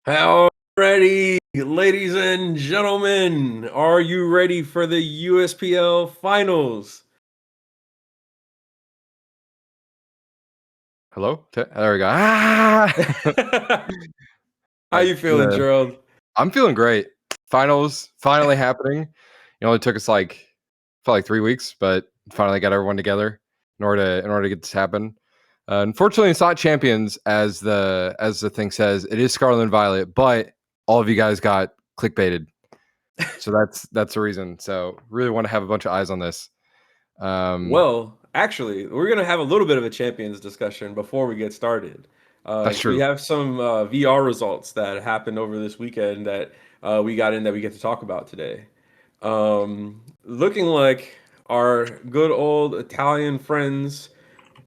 Alrighty, ladies and gentlemen, are you ready for the USPL finals? Hello? There we go. Ah! How you feeling, Gerald? I'm feeling great. Finals finally happening. It only took us felt like 3 weeks, but finally got everyone together in order to get this happen. Unfortunately, it's not champions as the thing says. It is Scarlet and Violet, but all of you guys got clickbaited, so that's the reason. So really want to have a bunch of eyes on this. Well, actually, we're gonna have a little bit of a champions discussion before we get started. That's We true. have some VR results that happened over this weekend that we got in that we get to talk about today. Looking like our good old Italian friends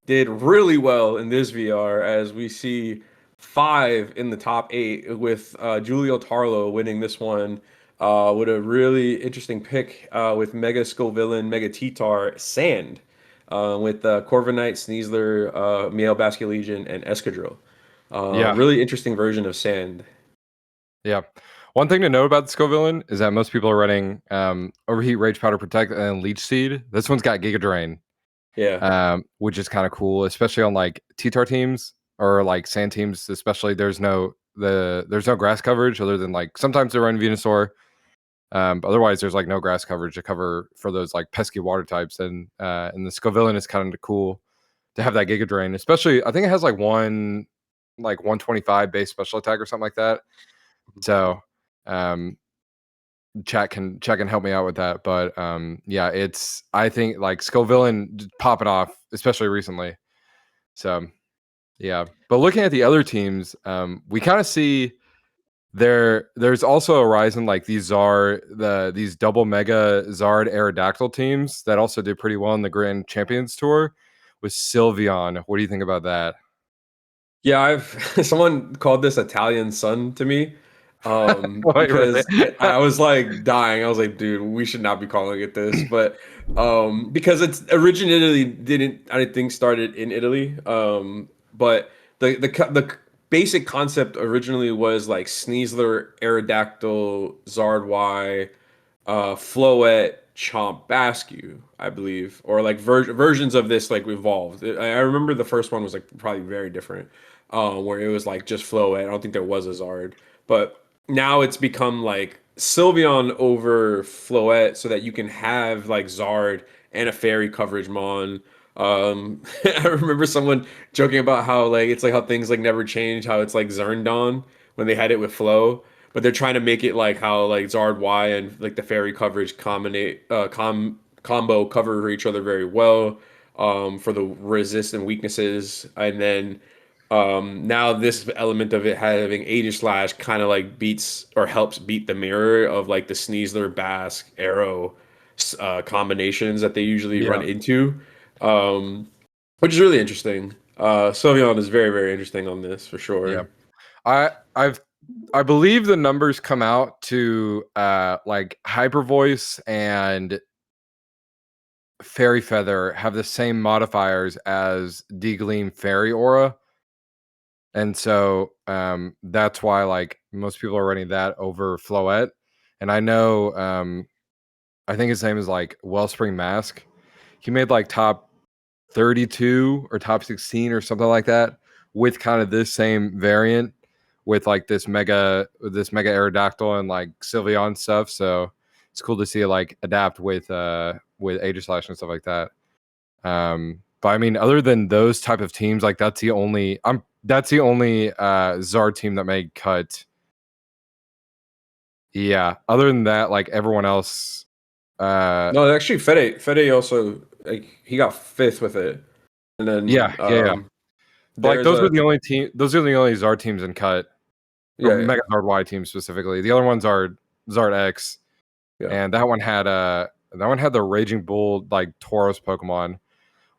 did really well in this VR as we see five in the top eight with Giulio Tarlo winning this one with a really interesting pick with Mega Scovillain, Mega T-Tar, Sand with Corviknight, Sneasler, Miel Basculegion, and Escadrille. Yeah. Really interesting version of Sand. Yeah. One thing to note about the Scovillain is that most people are running Overheat, Rage Powder Protect, and Leech Seed. This one's got Giga Drain, Yeah. which is kind of cool, especially on like T-Tar teams or like sand teams. Especially there's no grass coverage other than like sometimes they run Venusaur. But otherwise, there's like no grass coverage to cover for those like pesky water types, and the Scovillain is kind of cool to have that Giga Drain. Especially, I think it has like 125 base special attack or something like that. So um chat can help me out with that, but yeah, it's I think like Scovillain popping off, especially recently. So yeah, but looking at the other teams, we kind of see there's also a rise in like these double mega Zard Aerodactyl teams that also did pretty well in the Grand Champions Tour with Sylveon. What do you think about that? Yeah, I've someone called this Italian sun to me. Wait, really? Because I was like dying. I was like, dude, we should not be calling it this. But because it's originally didn't I didn't think started in Italy. But the basic concept originally was like Sneasler, Aerodactyl, Zard Floette, Chomp, Basque, I believe, or like versions of this like evolved. I remember the first one was like probably very different, where it was like just Floette. I don't think there was a Zard, but now it's become like Sylveon over Floette, so that you can have like Zard and a Fairy coverage Mon. I remember someone joking about how like it's like how things like never change, how it's like Zerndon when they had it with Flow, but they're trying to make it like how like Zard Y and like the fairy coverage combo cover each other very well for the resist and weaknesses, and then now this element of it having Aegis Slash kind of like beats or helps beat the mirror of like the Sneasler Basque Arrow combinations that they usually run Yeah, into, um, which is really interesting. Sylveon is very very interesting on this for yeah. sure. I've I believe the numbers come out to like Hyper Voice and Fairy Feather have the same modifiers as D-Gleam Fairy Aura. And so that's why like most people are running that over Floette. And I know I think his name is like Wellspring Mask. He made like top 32 or top 16 or something like that with kind of this same variant with like this mega Aerodactyl and like Sylveon stuff. So it's cool to see it like adapt with Aegis Slash and stuff like that. But I mean, other than those type of teams, like that's the only Zard team that made cut. Yeah. Other than that, like everyone else, uh, No, actually, Fede also like he got fifth with it, and then yeah. But like there's a those are the only Zard teams in cut, or yeah, Mega Zard Y teams specifically. The other ones are Zard X, yeah. and that one had the Raging Bull like Tauros Pokemon,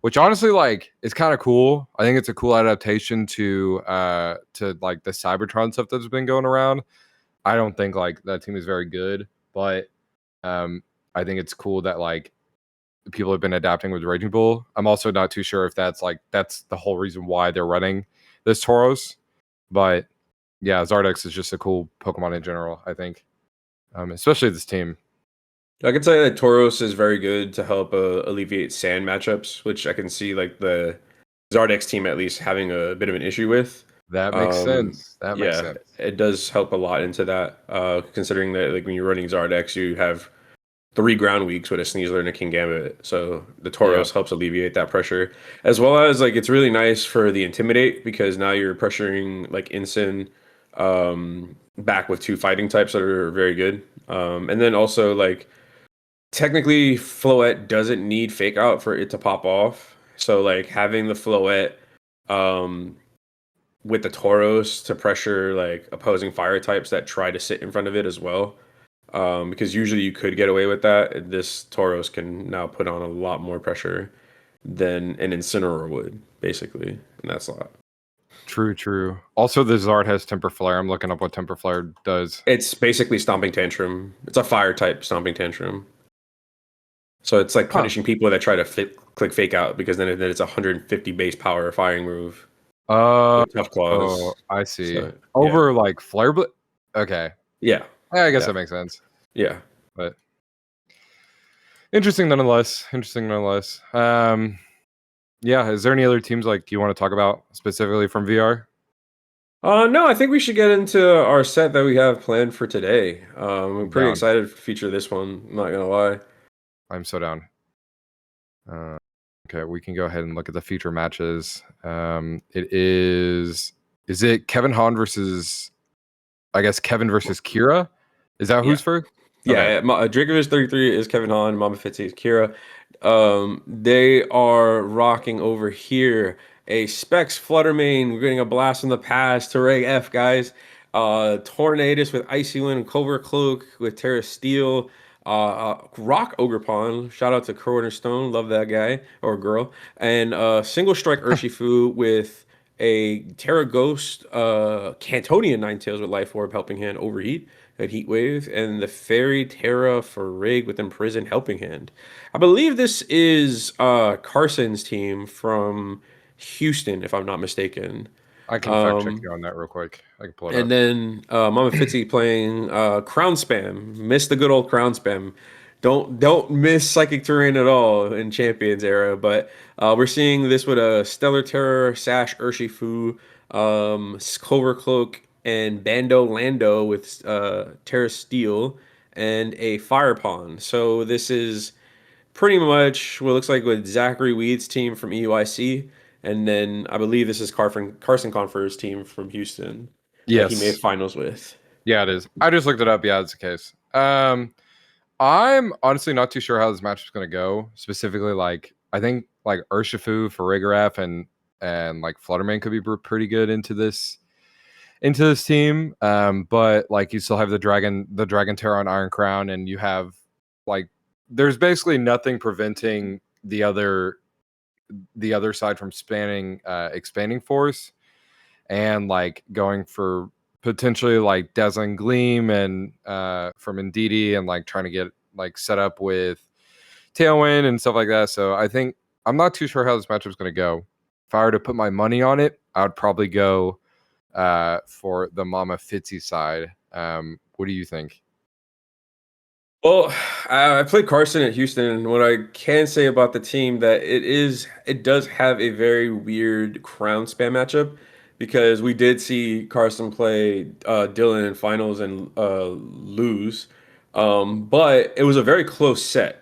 which honestly like is kind of cool. I think it's a cool adaptation to like the Cybertron stuff that's been going around. I don't think like that team is very good, but um I think it's cool that like people have been adapting with Raging Bull. I'm also not too sure if that's the whole reason why they're running this Tauros, but yeah, Zardex is just a cool Pokemon in general, I think. Especially this team. I can say that Tauros is very good to help alleviate sand matchups, which I can see like the Zardex team at least having a bit of an issue with. That makes Um, sense. That makes yeah, sense. it does help a lot into that. Considering that like when you're running Zardex, you have three ground weeks with a Sneasler and a Kingambit, so the Yeah. Tauros helps alleviate that pressure, as well as like it's really nice for the Intimidate because now you're pressuring like Incin back with two fighting types that are very good. And then also like technically Floette doesn't need Fake Out for it to pop off. So like having the Floette um with the Tauros to pressure like opposing fire types that try to sit in front of it as well. Because usually you could get away with that. This Tauros can now put on a lot more pressure than an Incineroar would, basically. And that's a lot. True, true. Also, the Zard has Temper Flare. I'm looking up what Temper Flare does. It's basically Stomping Tantrum. It's a fire type Stomping Tantrum. So it's like Huh. punishing people that try to click Fake Out because then it's a 150 base power firing move Uh, with Tough Claws. oh, I see. So yeah, Over like Flare Blitz. Okay. yeah, I guess yeah, that makes sense. yeah. But interesting nonetheless. Interesting nonetheless. Yeah. Is there any other teams like you want to talk about specifically from VR? No, I think we should get into our set that we have planned for today. I'm I'm pretty down. excited to feature this one. I'm not gonna lie. I'm so down. Uh, okay, we can go ahead and look at the feature matches. It is it Kevin Hahn versus I guess Kevin versus Kira? Is that Yeah. who's first? Okay. Yeah, Dracovish 33 is Kevin Hahn, Mama Fitzy is Kira. They are rocking over here a Specs Fluttermane. We're getting a blast from the past to Ray F, guys. Tornadus with Icy Wind, Cobra Cloak with Terra Steel. Rock Ogerpon. Shout out to Cornerstone. Love that guy or girl. And Single Strike Urshifu with a Terra Ghost, Cantonian Ninetales with Life Orb, Helping Hand, Overheat at Heat Wave, and the Fairy Terra for Rig with Imprison Helping Hand. I believe this is Carson's team from Houston, if I'm not mistaken. I can fact check Um, you on that real quick. I can pull it and up. then Mama Fitzy playing Crown Spam. Miss the good old Crown Spam. Don't miss Psychic Terrain at all in Champions era. But we're seeing this with a Stellar Terror, Sash Urshifu, Clover Cloak, and Bando Lando with Terra Steel and a Fire Pond. So this is pretty much what looks like with Zachary Weed's team from EUIC. And then I believe this is Carson Confer's team from Houston that he made Yes. finals with. Yeah, it is. I just looked it up. Yeah, it's the case. I'm honestly not too sure how this match is going to go. Specifically, like I think like Urshifu for Rigaraf and like Flutterman could be pretty good into this team. But like you still have the Dragon Terror on Iron Crown, and you have like there's basically nothing preventing the other side from spanning expanding force and like going for potentially like Dazzling Gleam and from Indeedee and like trying to get like set up with Tailwind and stuff like that. So I think I'm not too sure how this matchup's going to go. If I were to put my money on it, I would probably go for the Mama Fitzy side. What do you think? Well, I played Carson at Houston, and what I can say about the team that it does have a very weird crown spam matchup because we did see Carson play Dylan in finals and lose, but it was a very close set.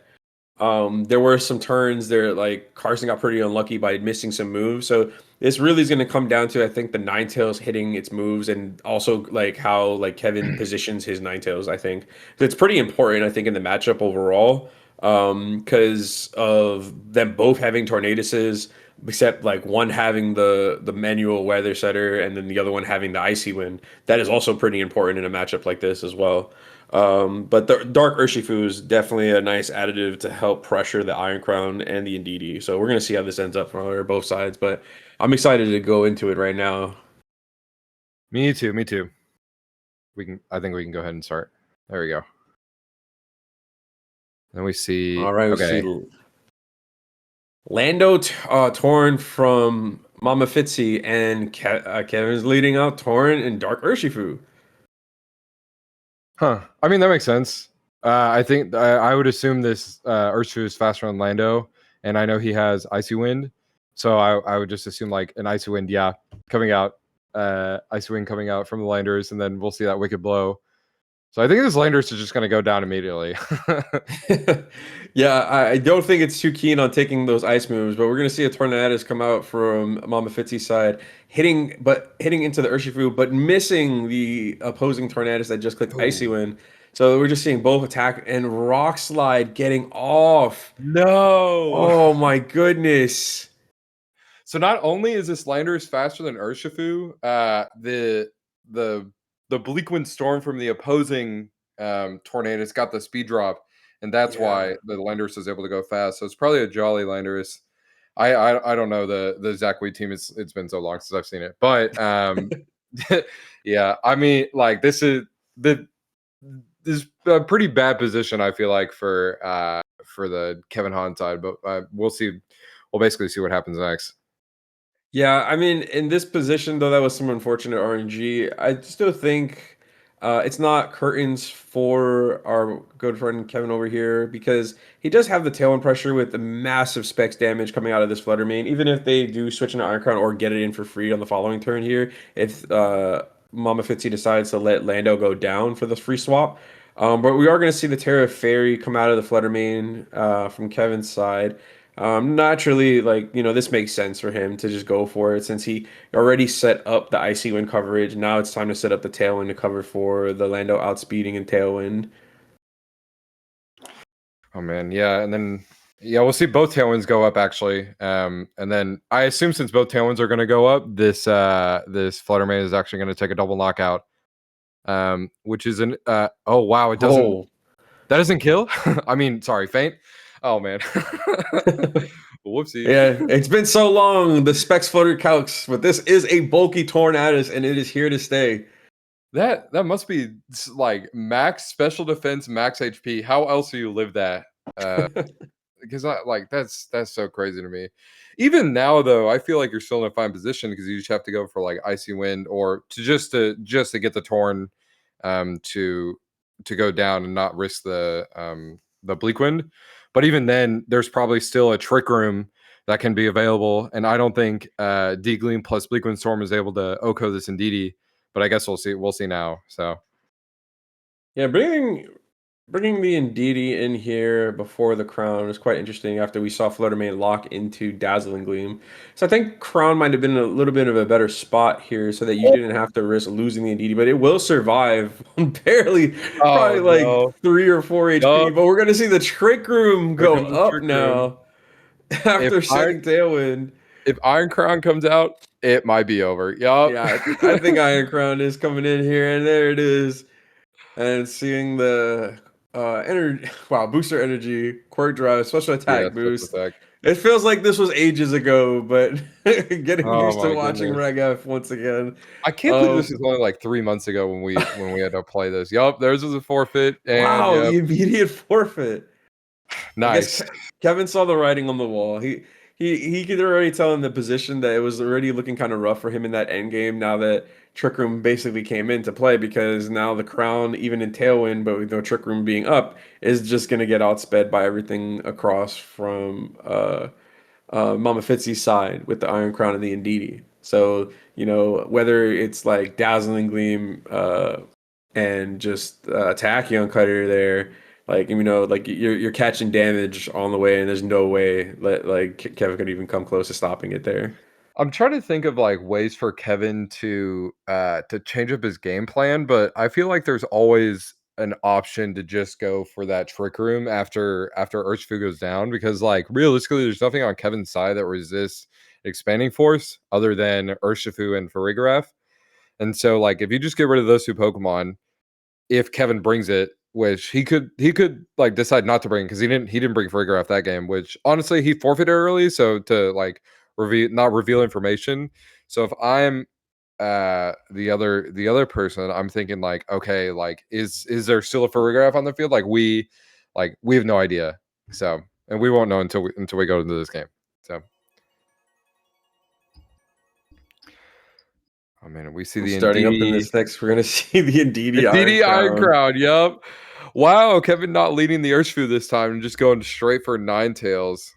There were some turns there, like Carson got pretty unlucky by missing some moves. So this really is going to come down to, I think, the Ninetales hitting its moves and also like how like Kevin positions his Ninetales. I think it's pretty important. I think in the matchup overall, because of them both having Tornaduses, except like one having the manual weather setter and then the other one having the icy wind. That is also pretty important in a matchup like this as well. But the Dark Urshifu is definitely a nice additive to help pressure the Iron Crown and the Indeedee. So we're gonna see how this ends up for both sides. But I'm excited to go into it right now. Me too. Me too. I think we can go ahead and start. There we go. Then we see. All right, we see Okay. Lando torn from Mama Fitzy, and Kevin's leading out Torrent and Dark Urshifu. Huh. I mean, that makes sense. I think I would assume this Urshifu is faster than Lando, and I know he has Icy Wind, so I would just assume like an Icy Wind, yeah, coming out, Icy Wind coming out from the Landers, and then we'll see that Wicked Blow. So I think this Landers is just going to go down immediately. Yeah, I don't think it's too keen on taking those ice moves, but we're gonna see a Tornadus come out from Mama Fitzy's side, hitting into the Urshifu, but missing the opposing Tornadus that just clicked Icy Oh Wind. So we're just seeing both attack and Rock Slide getting off. no! Oh my goodness. So not only is this Landers faster than Urshifu, the the Bleakwind Storm from the opposing Tornadus got the speed drop, and that's Yeah. why the Landers is able to go fast. So it's probably a jolly Landers. I don't know the Zach Wheat team. It's been so long since I've seen it, but yeah, I mean like this is a pretty bad position I feel like for the Kevin Hahn side, but we'll see. We'll basically see what happens next. Yeah, I mean, in this position, though, that was some unfortunate RNG. I still think it's not curtains for our good friend Kevin over here because he does have the tailwind pressure with the massive specs damage coming out of this Flutter Mane. Even if they do switch into Iron Crown or get it in for free on the following turn here, if Mama Fitzy decides to let Lando go down for the free swap. But we are going to see the Terra Fairy come out of the Flutter Mane from Kevin's side. Naturally, like, this makes sense for him to just go for it since he already set up the Icy Wind coverage. Now it's time to set up the Tailwind to cover for the Lando outspeeding and Tailwind. Oh man, yeah, and then yeah, we'll see both tailwinds go up actually. And then I assume since both tailwinds are going to go up, this Fluttermane is actually going to take a double knockout. Which is an oh wow, it doesn't Oh. that doesn't kill. I mean, sorry, faint. Oh man, whoopsie. Yeah, it's been so long, the specs flutter calcs, but this is a bulky Tornadus and it is here to stay. That must be like max special defense, max HP. How else do you live that? Because I like that's so crazy to me. Even now though, I feel like you're still in a fine position because you just have to go for like icy wind or to get the torn to go down and not risk the bleak wind. But even then, there's probably still a trick room that can be available. And I don't think D Gleam plus Bleak Wind Storm is able to Oko this Indeedee, but I guess we'll see. We'll see now. So Yeah, bringing the Indeedee in here before the Crown is quite interesting after we saw Fluttermane lock into Dazzling Gleam. So I think Crown might have been a little bit of a better spot here so that you didn't have to risk losing the Indeedee, but it will survive on barely, oh probably like no. 3 or 4 HP. Yup. But we're going to see the Trick Room Here go comes the up trick room. now If after Iron setting Tailwind. if Iron Crown comes out, it might be over. Yup. Yeah, I think Iron Crown is coming in here, and there it is. And seeing the energy, wow, booster energy, quirk drive, special Yeah, attack special boost. attack. It feels like this was ages ago, but getting Oh used to my watching goodness. Reg F once again. I can't believe this Um, is only like 3 months ago when we had to play this. Yup, theirs was a forfeit, and wow, yep, the immediate forfeit. I guess nice. Kevin saw the writing on the wall. He could already tell in the position that it was already looking kind of rough for him in that end game. Now that Trick Room basically came into play, because now the Crown, even in Tailwind, but with no Trick Room being up, is just gonna get outsped by everything across from Mama Fitzy's side with the Iron Crown and the Indeedee. So, whether it's like Dazzling Gleam and just Tachyon Cutter there, like, like you're catching damage on the way, and there's no way that like Kevin could even come close to stopping it there. I'm trying to think of like ways for Kevin to change up his game plan, but I feel like there's always an option to just go for that trick room after Urshifu goes down because like realistically there's nothing on Kevin's side that resists expanding force other than Urshifu and Farigiraf. And so like if you just get rid of those two Pokemon, if Kevin brings it, which he could like decide not to bring because he didn't bring Frigger off that game, which honestly he forfeited early, so to like reveal information. So if I'm the other person, I'm thinking like, okay, like is there still a Farigiraf on the field? Like we have no idea. So and we won't know until we go into this game. So Oh man, we see And the starting up in Indeedee. this next, we're gonna see the Indeedee Iron Indeedee Iron Crown. Crown, yup. Wow, Kevin not leading the Urshifu this time and just going straight for Ninetales.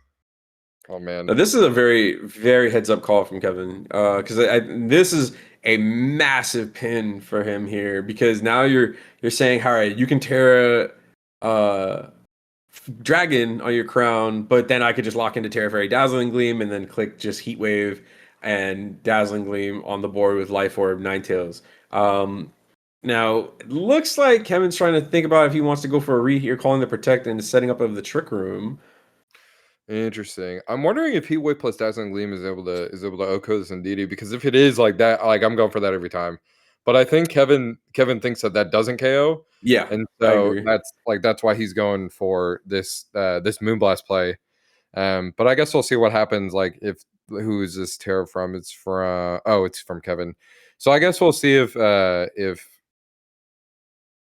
Oh man. Now, this is a very, very heads up call from Kevin, because this is a massive pin for him here because now you're saying, all right, you can Terra uh, Dragon on your crown, but then I could just lock into Terra Fairy Dazzling Gleam and then click just Heat Wave and Dazzling Gleam on the board with Life Orb Ninetales. Now, it looks like Kevin's trying to think about if he wants to go for a reheat or calling the Protect and setting up of the Trick Room. Interesting. I'm wondering if Heatwave plus Dazzling Gleam is able to OHKO this Indeedee, because if it is like that, like I'm going for that every time. But I think Kevin thinks that that doesn't KO, Yeah, and I so agree. that's why he's going for this Moonblast play. But I guess we'll see what happens. Like, if who is this tarot from? It's from it's from Kevin. So I guess we'll see if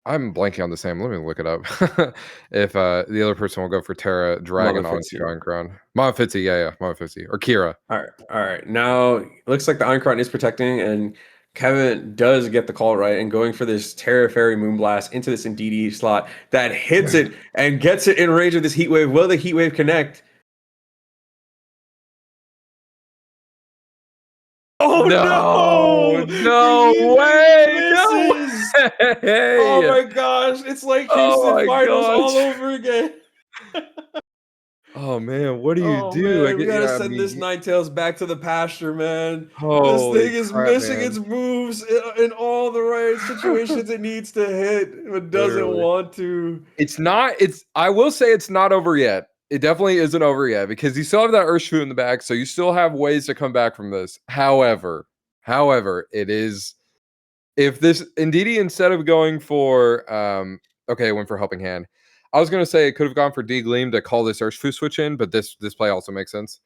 I'm blanking on the same. Let me look it up. If the other person will go for Terra Mama Dragon onto Fitzy. Iron Crown. Mama Fitzy, yeah, Mama Fitzy. Or Kira. All right, all right. Now looks like the Ironcrown is protecting, and Kevin does get the call right and going for this Terra Fairy Moonblast into this Indeedee slot that hits it and gets it in range of this Heat Wave. Will the Heat Wave connect? Oh No, no! The no Heat Wave way, no misses! Oh way. my gosh, it's like Oh Houston my Finals all gosh. over again. Oh man, what do you Oh do? I man, we get, gotta yeah, I send this mean, Ninetales back to the pasture, man. This holy thing is crap, missing man. its moves in all the right situations it needs to hit, but doesn't Literally. want to. It's I will say it's not over yet. It definitely isn't over yet, because you still have that Urshifu in the back, so you still have ways to come back from this. However, it is, if this Indeedee, instead of going for okay, it went for Helping Hand. I was gonna say it could have gone for D Gleam to call this Urshifu switch in, but this play also makes sense.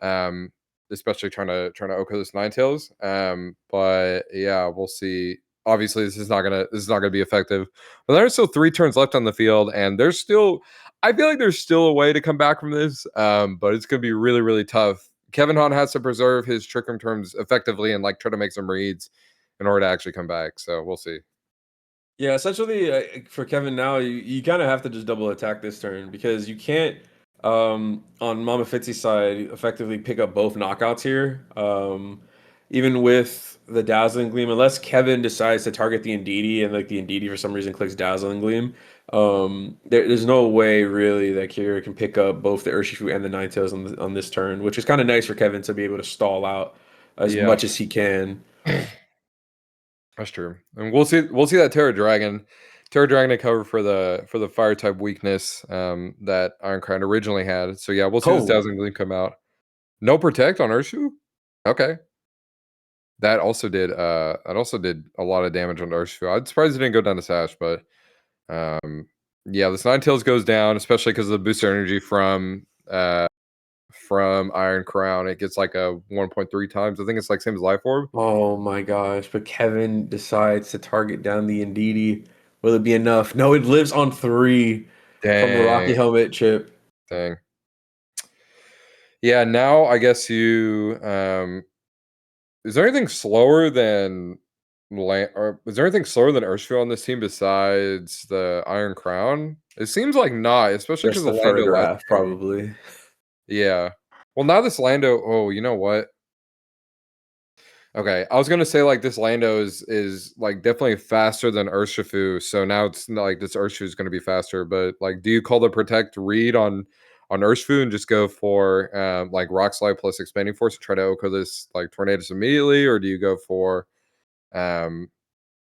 Um, Especially trying to OHKO this Ninetales. But yeah, we'll see. Obviously, this is not gonna be effective. But there's still 3 turns left on the field, and there's still, I feel like there's still a way to come back from this. But it's gonna be really, really tough. Kevin Hahn has to preserve his trick room terms effectively and like try to make some reads in order to actually come back. So we'll see. Yeah, essentially for Kevin now, you kind of have to just double attack this turn because you can't on Mama Fitzy's side effectively pick up both knockouts here. Even with the Dazzling Gleam, unless Kevin decides to target the Indeedee and like the Indeedee for some reason clicks Dazzling Gleam, there's no way really that Kira can pick up both the Urshifu and the Ninetales on this turn, which is kind of nice for Kevin to be able to stall out as Yeah, much as he can. that's true. And we'll see that Terra Dragon to cover for the fire type weakness that Ironcrown originally had. So yeah, we'll see this Oh, Dazzling Gleam come out. No protect on Urshifu? Okay. That also did a lot of damage on Urshifu. I'm surprised it didn't go down to Sash, but um yeah, this Ninetales goes down, especially because of the booster energy from Iron Crown. It gets like a 1.3 times. I think it's like same as Life Orb. oh my gosh. But Kevin decides to target down the Indeedee. Will it be enough? No, it lives on 3 from the Rocky Dang, Helmet chip. dang. Yeah, now I guess is there anything slower than or is there anything slower than Urshifu on this team besides the Iron Crown? It seems like not, especially because Just the of Lando last photograph, game. probably. Yeah. Well, now this Lando. Oh, you know what? Okay, I was gonna say like this Lando is like definitely faster than Urshifu. So now it's not like this Urshifu is gonna be faster. But like, do you call the Protect read on Urshifu and just go for like Rock Slide plus Expanding Force to try to OHKO this like Tornadus immediately, or do you go for um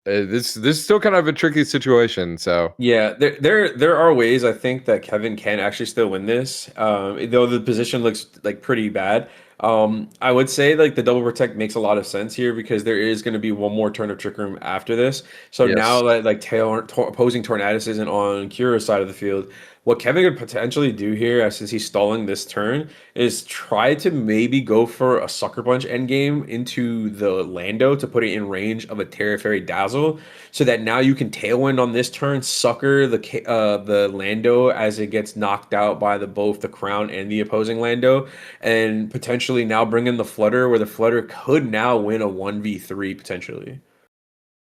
this is still kind of a tricky situation. So Yeah, there are ways I think that Kevin can actually still win this, though the position looks like pretty bad. I would say like the double protect makes a lot of sense here because there is going to be one more turn of Trick Room after this. So yes, now that like opposing Tornadus isn't on Kira's side of the field, what Kevin could potentially do here, since he's stalling this turn, is try to maybe go for a Sucker Punch endgame into the Lando to put it in range of a Terra Fairy Dazzle, so that now you can Tailwind on this turn, sucker the Lando as it gets knocked out by the both the Crown and the opposing Lando, and potentially now bring in the Flutter, where the Flutter could now win a 1v3 potentially.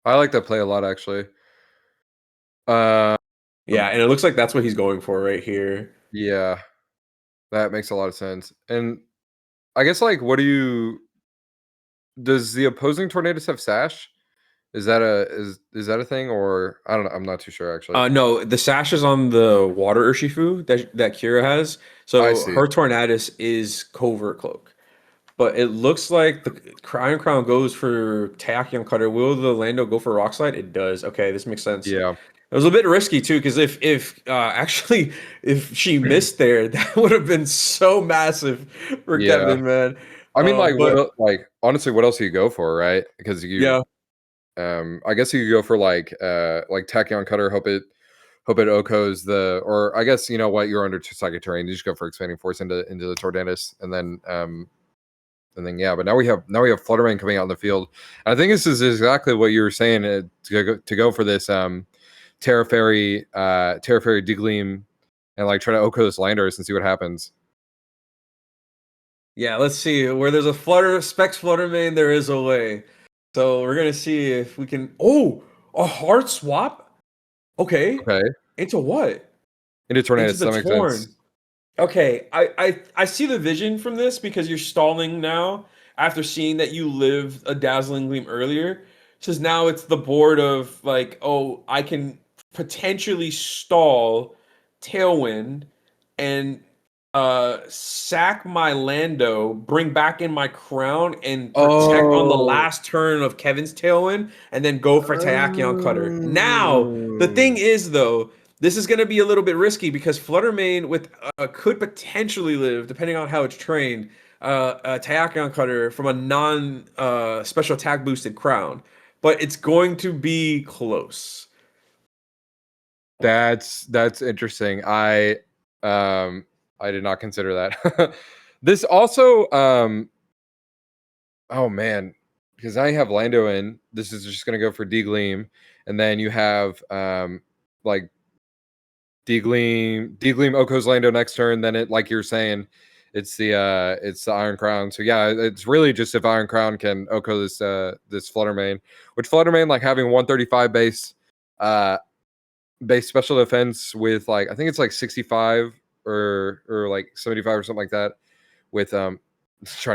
I like that play a lot, actually. Um, Yeah, and it looks like that's what he's going for right here. yeah, that makes a lot of sense. And I guess, like, what do you does the opposing Tornadus have Sash? Is that a thing, or I don't know. I'm not too sure actually. No, the sash is on the water Urshifu that Kira has. I So see. her Tornadus is Covert Cloak. But it looks like the Iron Crown goes for Tachyon Cutter. Will the Lando go for Rock Slide? It does. Okay, this makes sense. Yeah. It was a bit risky too, because if actually if she missed there, that would have been so massive for Yeah. Kevin, man. I mean, like, But like, honestly, what else do you go for, right? Because yeah, I guess you could go for like Tachyon Cutter, hope it Oko's or I guess, you know what, you're under two psychic terrain. You just go for expanding force into the Tordanus, and then yeah. But now we have Fluttermane coming out in the field. And I think this is exactly what you were saying, to go for this Terra Fairy Digleam, and like try to Oko this Landers and see what happens. yeah. Let's see. Where there's a Flutter Specs Flutter main, there is a way. So we're gonna see if we can. Oh, a hard swap. Okay, Okay, into what? into Into Tornadus, the that makes sense. Torn. Okay, I see the vision from this because you're stalling now after seeing that you lived a dazzling gleam earlier. Says now it's the board of like, oh, I can potentially stall Tailwind and sack my Lando, bring back in my crown, and protect on the Oh. last turn of Kevin's Tailwind, and then go for Tachyon Cutter. Now, the thing Oh. is though, this is going to be a little bit risky because Fluttermane with could potentially live, depending on how it's trained, a Tachyon Cutter from a non special attack boosted crown, but it's going to be close. That's interesting. I did not consider that. This also oh man, because I have Lando in. This is just gonna go for D Gleam, and then you have like D Gleam Oko's Lando next turn. Then it, like you're saying, it's the Iron Crown. So yeah, it's really just if Iron Crown can Oko this Fluttermane, which Fluttermane, like having 135 uh base special defense with, like, I think it's like 65 or like 75 or something like that, with trying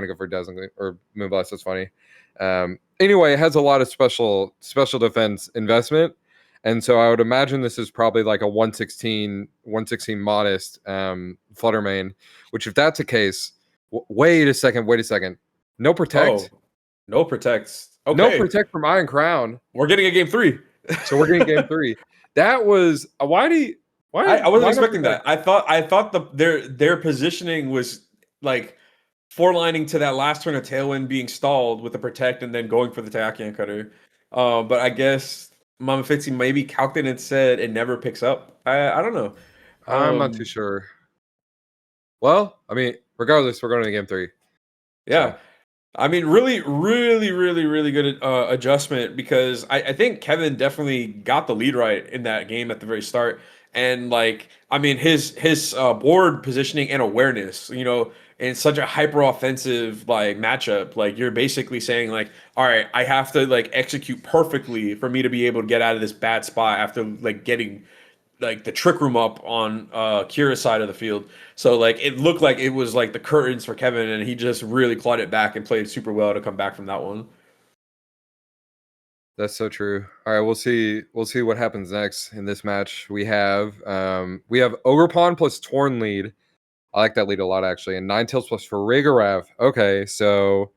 to go for Dazzling or Moonblast. That's funny. Anyway, it has a lot of special defense investment, and so I would imagine this is probably like a 116 modest Fluttermane. Which, if that's the case, wait a second, no Oh, protect, no protects. no Okay, protect from Iron Crown. we're getting a game three. So we're getting game three. That was I wasn't why no expecting that. protect? I thought their positioning was like four lining to that last turn of Tailwind being stalled with the protect and then going for the Tachyon Cutter. But I guess Mama Fitzy maybe calced it and said it never picks up. I don't know. I'm not too Um, sure. Well, I mean, regardless, we're going to game three. So yeah. I mean, really, really, really, really good adjustment because I think Kevin definitely got the lead right in that game at the very start. And like, I mean, his board positioning and awareness, in such a hyper offensive like matchup, like you're basically saying like, all right, I have to like execute perfectly for me to be able to get out of this bad spot after like getting like the trick room up on Kira's side of the field. So like it looked like it was like the curtains for Kevin, and he just really clawed it back and played super well to come back from that one. that's so true. All right, we'll see what happens next in this match. We have Ogre Pawn plus Torn lead. I like that lead a lot, actually. And Ninetales plus Farigarav. Okay, so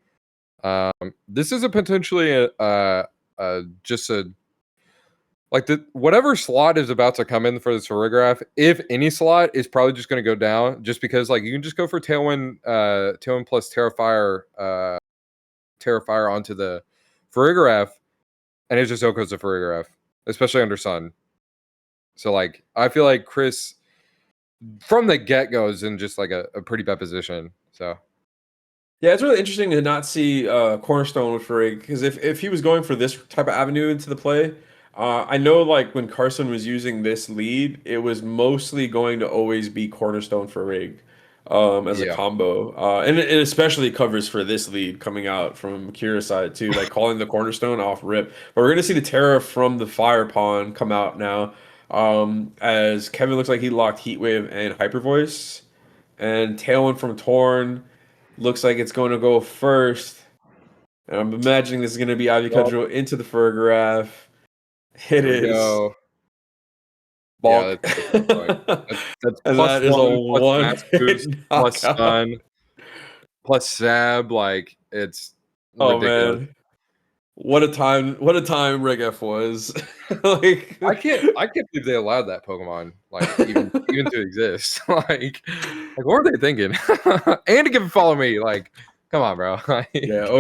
this is a potentially just a like the whatever slot is about to come in for this Farigarav, if any slot, is probably just going to go down, just because like you can just go for Tailwind plus Terrifier onto the Farigarav, and it just Oko's a Farigarav, especially under Sun. So like I feel like Chris from the get-go is in just like a pretty bad position. So Yeah, it's really interesting to not see Cornerstone with Farig because if he was going for this type of avenue into the play, I know like when Carson was using this lead, it was mostly going to always be Cornerstone Farig as a yeah, combo, and it especially covers for this lead coming out from Kira's side too, like calling the Cornerstone off rip. But we're gonna see the Terra from the Fire Pawn come out now, as Kevin looks like he locked Heatwave and Hyper Voice, and Tailwind from Torn. Looks like it's going to go first. And I'm imagining this is going to be Ivy well, Cudgel into the Furgraph. It there we is. go. Yeah, Bonk. that's like that's And plus that is a one, plus one max hit boost, plus knockout. stun, plus sab. Like it's Oh ridiculous. man. What a time Regf was. Like I can't believe they allowed that Pokemon like even to exist. Like what were they thinking? And to give a follow me, like come on, bro. yeah, Like,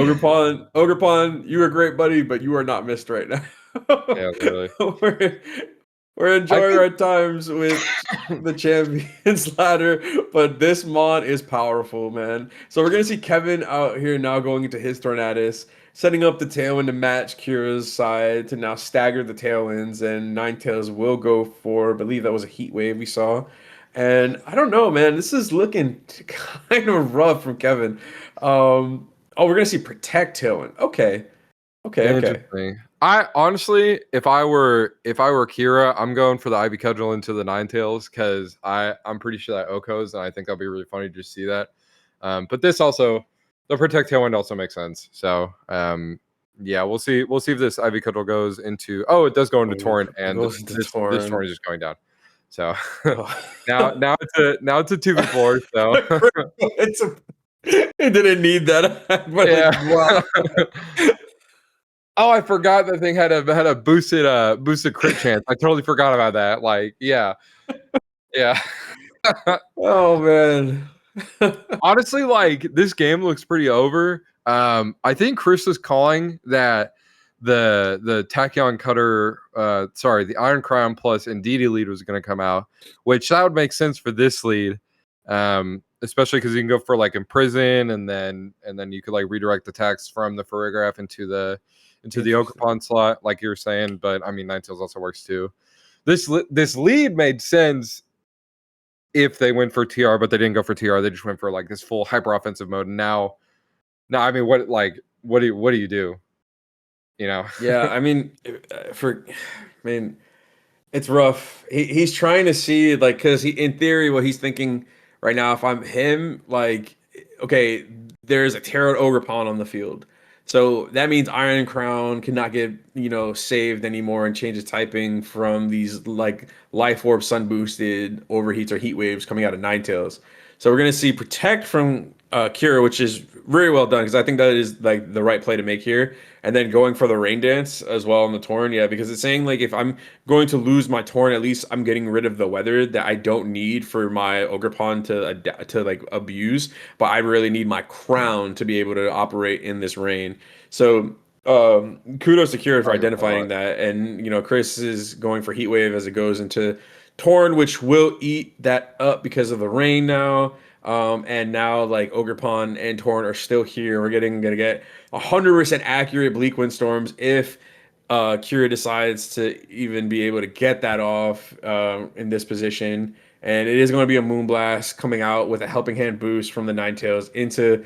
Ogerpon, you were great, buddy, but you are not missed right now. yeah, literally. we're, we're I enjoying think our times with the champions ladder, but this mod is powerful, man. So we're gonna see Kevin out here now going into his Tornadus, setting up the Tailwind to match Kira's side to now stagger the Tailwinds, and Ninetales will go for, I believe that was a Heat Wave we saw. And I don't know, man. This is looking kind of rough from Kevin. Oh, we're gonna see Protect Tailwind. Okay, okay. interesting. I honestly, if I were Kira, I'm going for the Ivy Cudgel into the Ninetales because I'm pretty sure that Oko's, and I think that'll be really funny to see that. But this also, the Protect Tailwind also makes sense. So yeah, we'll see if this Ivy Cudgel goes into. Oh, it does go into Oh, Torrent, it and goes into this Torn. Torrent is just going down. So Oh. now it's a 2v4. So It's a, it didn't need that, but yeah. wow. Oh, I forgot that thing had a boosted crit chance. I totally forgot about that. Like, yeah, yeah. Oh man. Honestly, like this game looks pretty over. I think Chris was calling that the Tachyon Cutter, sorry, the Iron Crown plus Indeedee lead was going to come out, which that would make sense for this lead, especially because you can go for like Imprison, and then you could like redirect attacks from the Farigiraf into the Interesting. Okerpon slot, like you were saying. But I mean, Ninetales also works too. This lead made sense if they went for TR, but they didn't go for TR. They just went for like this full hyper offensive mode. And now, I mean, what do you do? You know, Yeah, I mean, I mean, it's rough. He's trying to see like because he in theory what he's thinking right now. If I'm him, like okay, there's a Tarot Ogre Pawn on the field, so that means Iron Crown cannot get saved anymore and change its typing from these like Life Orb Sun boosted overheats or heat waves coming out of Ninetales. So we're gonna see Protect from Kira, which is very well done because I think that is like the right play to make here. And then going for the Rain Dance as well on the Torn, yeah, because it's saying like if I'm going to lose my Torn, at least I'm getting rid of the weather that I don't need for my Ogerpon to like abuse, but I really need my crown to be able to operate in this rain. So kudos to Kira for I like that a identifying lot. that, and Chris is going for Heat Wave as it goes into Torn, which will eat that up because of the rain now. And now like Ogerpon and Torn are still here. We're gonna get 100% accurate Bleak Windstorms if Kira decides to even be able to get that off in this position. And it is going to be a Moonblast coming out with a Helping Hand boost from the Ninetales into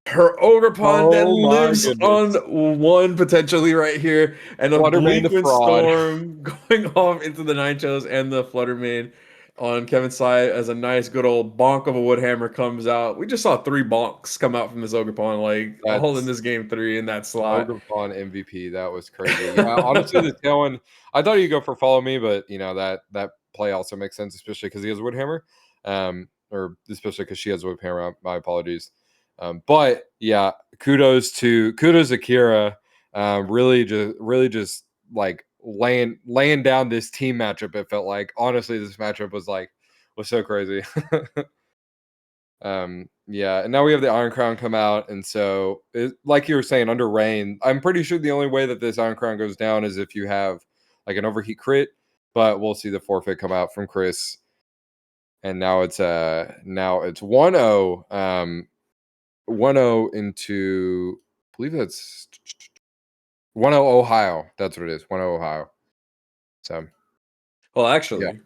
her Ogerpon that Oh my lives on goodness, one potentially right here, and a Fluttermane Bleak the Wind fraud. Storm going off into the Ninetales and the Fluttermane on Kevin's side as a nice good old bonk of a Woodhammer comes out. We just saw three bonks come out from this Ogerpon, like all in That's this game three in that slot. Ogrepawn MVP. That was crazy. Yeah, honestly, the tail one. I thought you'd go for follow me, but that play also makes sense, especially because he has Woodhammer, or especially because she has Woodhammer. My apologies. But yeah, kudos to Kira. Really just like laying down this team matchup. It felt like honestly, this matchup was so crazy. Yeah, and now we have the Iron Crown come out, and so like you were saying, under rain, I'm pretty sure the only way that this Iron Crown goes down is if you have like an overheat crit, but we'll see the forfeit come out from Chris. and now it's 1-0. 1-0 into, I believe that's 1-0 Ohio. That's what it is. 1-0 Ohio. So Well, yeah. actually,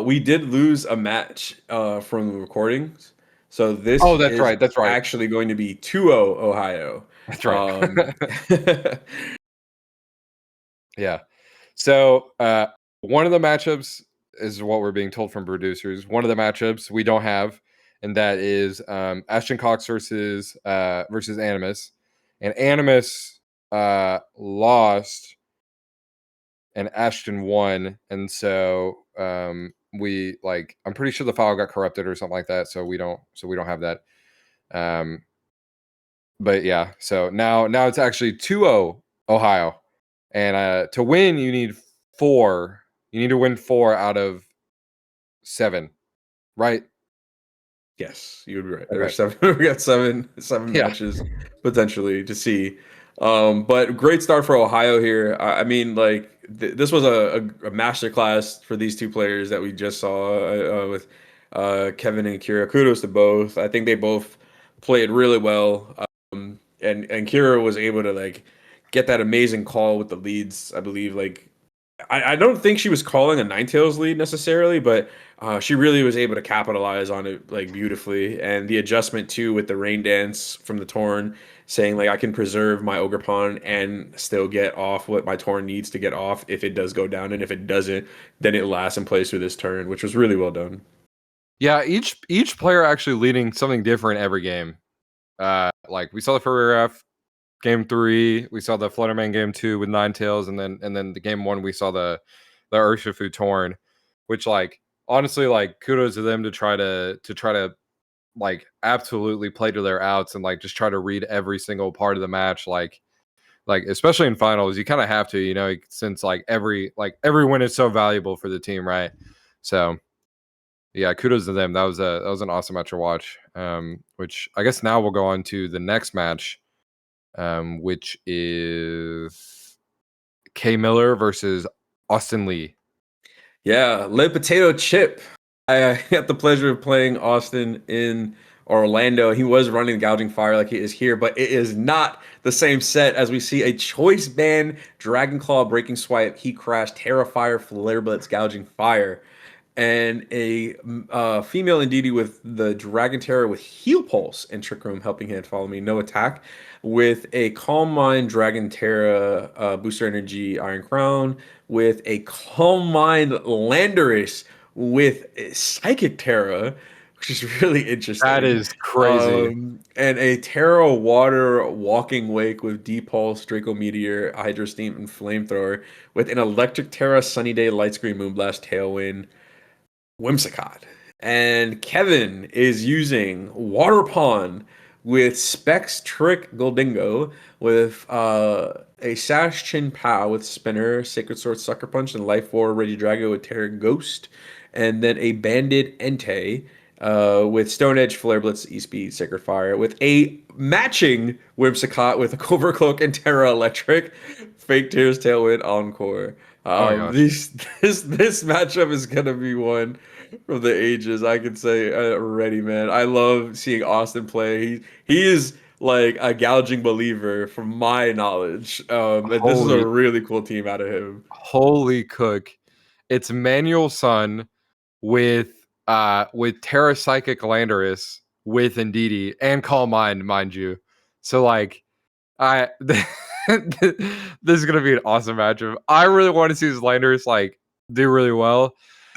we did lose a match from the recordings. So this Oh, that's is right. That's right. actually going to be 2-0 Ohio. That's right. Um, Yeah. So one of the matchups is what we're being told from producers. One of the matchups we don't have, and that is Ashton Cox versus Animus. And Animus lost and Ashton won. And so we like, I'm pretty sure the file got corrupted or something like that. So we don't have that. Um but yeah, so now it's actually 2-0 Ohio. And to win, you need 4. You need to win 4 out of 7, right? yes, you would be right. Okay. There's seven. We got seven Yeah. matches potentially to see. But great start for Ohio here. I mean, like this was a master class for these two players that we just saw with Kevin and Kira. Kudos to both. I think they both played really well. And Kira was able to like get that amazing call with the leads. I believe like I don't think she was calling a Ninetales lead necessarily, but she really was able to capitalize on it like beautifully. And the adjustment too with the rain dance from the Torn, saying like I can preserve my Ogerpon and still get off what my Torn needs to get off if it does go down, and if it doesn't, then it lasts and plays through this turn, which was really well done. Yeah, each player actually leading something different every game. Like we saw the Ferreira game 3, we saw the Flutterman game 2 with Ninetales, and then the game 1 we saw the Urshifu Torn, which like honestly like kudos to them to try to like absolutely play to their outs and like just try to read every single part of the match, like especially in finals you kind of have to, since like every win is so valuable for the team, right? So yeah, kudos to them. That was an awesome match to watch. Which I guess now we'll go on to the next match, which is K Miller versus Austin Lee. Yeah, lead potato chip. I had the pleasure of playing Austin in Orlando. He was running Gouging Fire like he is here, but it is not the same set as we see a Choice Band Dragon Claw Breaking Swipe, Heat Crash, Terrafire, Flare Blitz, Gouging Fire, and a female Indeedee with the Dragon Terror with Heal Pulse and Trick Room Helping Hand Follow Me, no attack, with a Calm Mind Dragon Terra Booster Energy Iron Crown, with a Calm Mind Landorus with a Psychic Terra, which is really That interesting. is crazy. And a Terra Water Walking Wake with Pulse, Draco Meteor, Hydro Steam, and Flamethrower, with an Electric Terra, Sunny Day, Light Screen, Moonblast, Tailwind, Whimsicott. And Kevin is using Water Pond with Specs Trick Goldingo, with a Sash Chin Pow with Spinner, Sacred Sword Sucker Punch, and Life 4 Regidrago with Terra Ghost, and then a Bandit Entei with Stone Edge, Flare Blitz, E-Speed, Sacred Fire, with a matching Whimsicott with a Cobra Cloak and Terra Electric, Fake Tears, Tailwind, Encore. Oh my gosh. This matchup is gonna be one from the ages. I can say already, man. I love seeing Austin play. He is like a gouging believer from my knowledge. And this is a Holy really cool team out of him. holy cook. It's Manual Sun with Terra Psychic Landorus with Indeedee and Calm Mind, mind you. So like I this is gonna be an awesome matchup. I really want to see his Landers like do really well.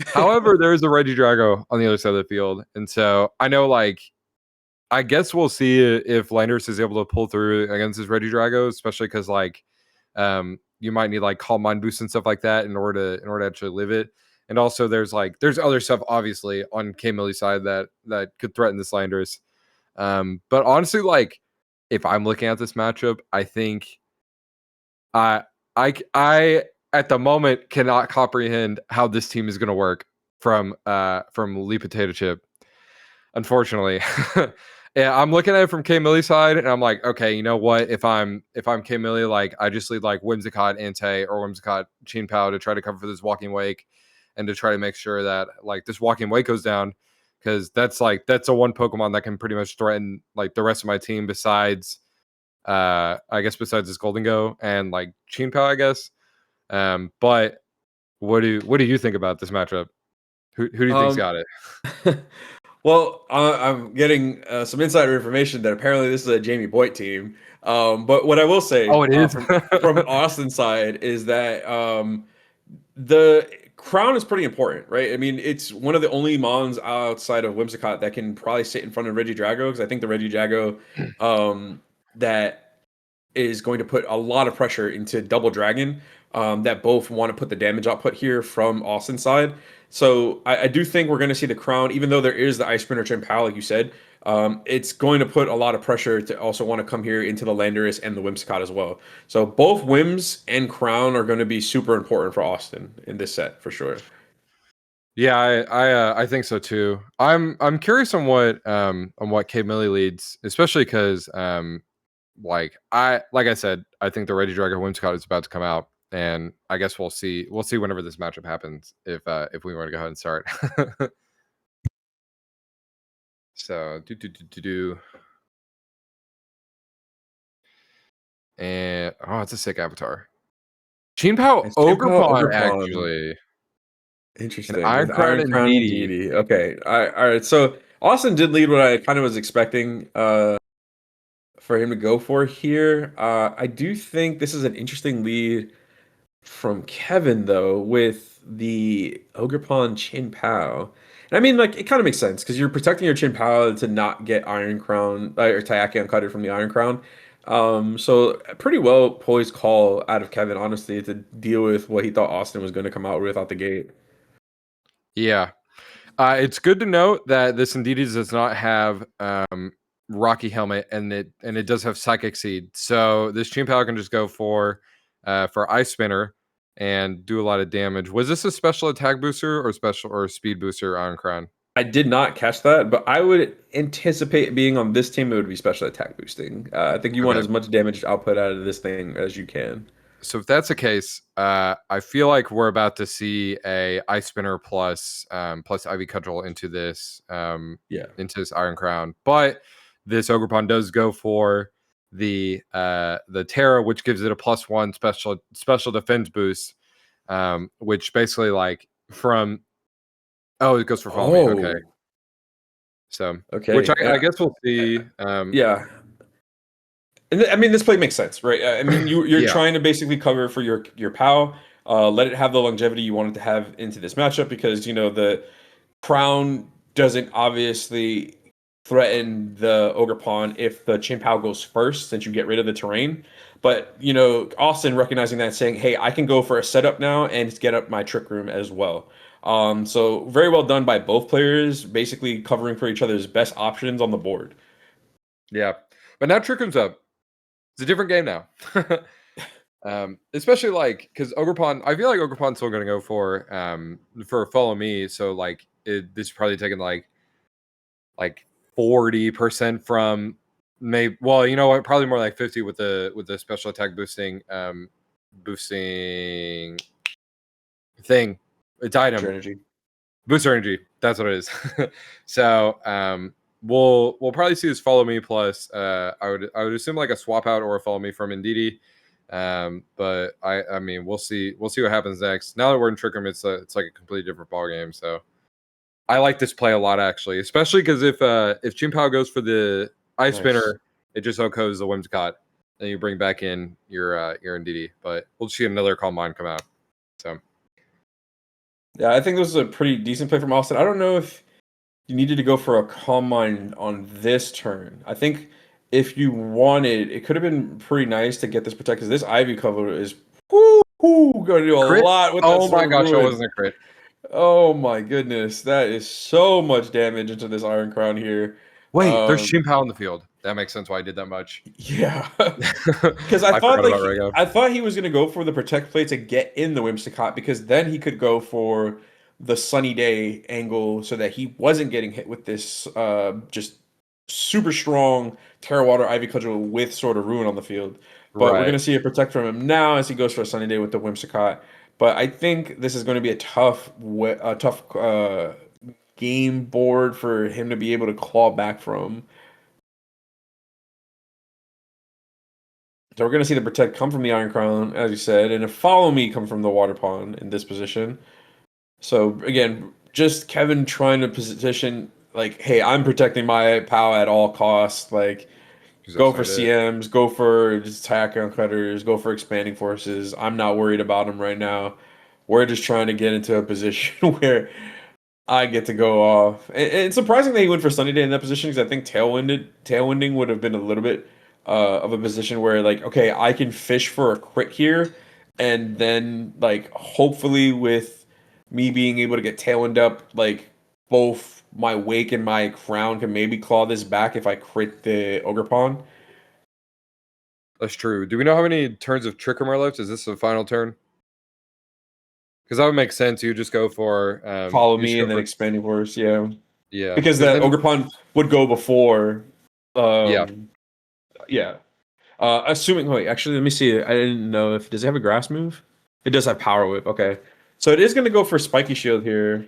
However, there is a Regidrago on the other side of the field, and so I know like I guess we'll see if Landers is able to pull through against his Regidrago, especially because like you might need like Calm Mind boost and stuff like that in order to actually live it. And also there's other stuff obviously on K Millie's side that could threaten this Landers. But honestly, like if I'm looking at this matchup, I think I I at the moment cannot comprehend how this team is going to work from Lee Potato Chip. Unfortunately, yeah, I'm looking at it from K Millie's side, and I'm like, okay, you know what? If I'm K Millie, like I just lead like Whimsicott Ante or Whimsicott Chin Pao to try to cover for this Walking Wake, and to try to make sure that like this walking weight goes down, because that's a one Pokemon that can pretty much threaten like the rest of my team besides I guess besides this Golden Go and like Chinpao, I guess. But what do you think about this matchup? Who do you think's Um, got it? well, I'm getting some insider information that apparently this is a Jamie Boyd team. But what I will Oh, say it is. from Austin's side is that the crown is pretty important, right? I mean, it's one of the only mons outside of Whimsicott that can probably sit in front of Regidrago, because I think the Regidrago that is going to put a lot of pressure into Double Dragon, that both want to put the damage output here from Austin's side. So I do think we're going to see the crown, even though there is the Ice Spinner Chimpao, like you said. It's going to put a lot of pressure to also want to come here into the Landorus and the Whimsicott as well. So both Whims and Crown are going to be super important for Austin in this set for sure. Yeah, I think so too. I'm curious on what K Millie leads, especially because like I said, I think the Regidrago Whimsicott is about to come out, and I guess we'll see whenever this matchup happens if we want to go ahead and start. So do. And oh, it's a sick avatar. Chinpao It's Chimpao Ogerpon Ogerpon. actually. And Interesting. Iron With Crown Iron and Crown and Needy. Deity. Okay. All right. So Austin did lead what I kind of was expecting for him to go for here. I do think this is an interesting lead from Kevin though, with the Ogerpon Chin Pao. And I mean, like, it kind of makes sense because you're protecting your Chin Pao to not get Iron Crown or Tayaki Uncutted from the Iron Crown. So a pretty well poised call out of Kevin, honestly, to deal with what he thought Austin was going to come out with out the gate. Yeah. It's good to note that this Indeedee does not have Rocky Helmet, and it does have Psychic Seed. So this Chien-Pao can just go for Ice Spinner and do a lot of damage. Was this a special attack booster or special or speed booster on Crown? I did not catch that, but I would anticipate being on this team, it would be special attack boosting. I think you want Okay. as much damage output out of this thing as you can. So if that's the case, I feel like we're about to see a Ice Spinner plus Ivy Cudgel Yeah. into this Iron Crown. But this Ogerpon does go for the Terra, which gives it a +1 special defense boost, which basically like from it goes for follow me. Okay, Oh, so which okay. I guess we'll see. Yeah. And I mean, this play makes sense, right? I mean, you're Yeah, trying to basically cover for your POW, let it have the longevity you want it to have into this matchup because the Crown doesn't obviously threaten the Ogre Pawn if the Chien-Pao goes first, since you get rid of the terrain. But Austin recognizing that, saying, "Hey, I can go for a setup now and get up my Trick Room as well." So very well done by both players, basically covering for each other's best options on the board. yeah. But now Trick Room's up. It's a different game now. Especially like because Ogerpon, I feel like Ogerpon's still gonna go for follow me. So like this is probably taking like 40% from maybe, well, you know what, probably more like 50 with the special attack boosting thing. It's item. Energy. Booster energy. That's what it is. So we'll probably see this follow me plus I would assume like a swap out or a follow me from Indeedee. But I mean we'll see what happens next. Now that we're in Trick Room, it's like a completely different ball game. So I like this play a lot actually, especially because if Chien-Pao goes for the Ice Nice. Spinner, it just OHKOs the Whimsicott, and you bring back in your Indeedee. But we'll see another Calm Mind come out. So Yeah, I think this is a pretty decent play from Austin. I don't know if you needed to go for a Calm Mind on this turn. I think if you wanted, it could have been pretty nice to get this protect, because this Ivy cover is going to do a crit. lot with that Oh my Sword of gosh, I Ruin. wasn't a crit. Oh my goodness, that is so much damage into this Iron Crown here. Wait, there's Um, Chien-Pao in the field. That makes sense why I did that much. yeah, because I forgot about Rego. I thought he was gonna go for the protect play to get in the Whimsicott, because then he could go for the Sunny Day angle so that he wasn't getting hit with this just super strong Terra Water Ivy Cudgel with Sword of Ruin on the field. But we're Right. gonna see a protect from him now as he goes for a Sunny Day with the Whimsicott. But I think this is going to be a tough game board for him to be able to claw back from. So we're going to see the protect come from the Iron Crown, as you said, and a follow me come from the Water Pawn in this position. So again, just Kevin trying to position like, hey, I'm protecting my POW at all costs. Like, Because go that's for not it. CMs, go for just attack on cutters, go for expanding forces. I'm not worried about them right now. We're just trying to get into a position where I get to go off. And surprising that he went for Sunny Day in that position because I think tailwinding would have been a little bit of a position where like, okay, I can fish for a crit here, and then like hopefully with me being able to get tailwind up, like both my wake and my crown can maybe claw this back if I crit the ogre pawn. That's true. Do we know how many turns of Trick Room are left? Is this the final turn? Because that would make sense. You just go for Follow me and then expanding force, yeah. yeah. Because Because that then ogre pawn would go before yeah, um yeah. Assuming, wait, actually, let me see. I didn't know if does it have a grass move? It does have power whip. Okay, so it is going to go for spiky shield here.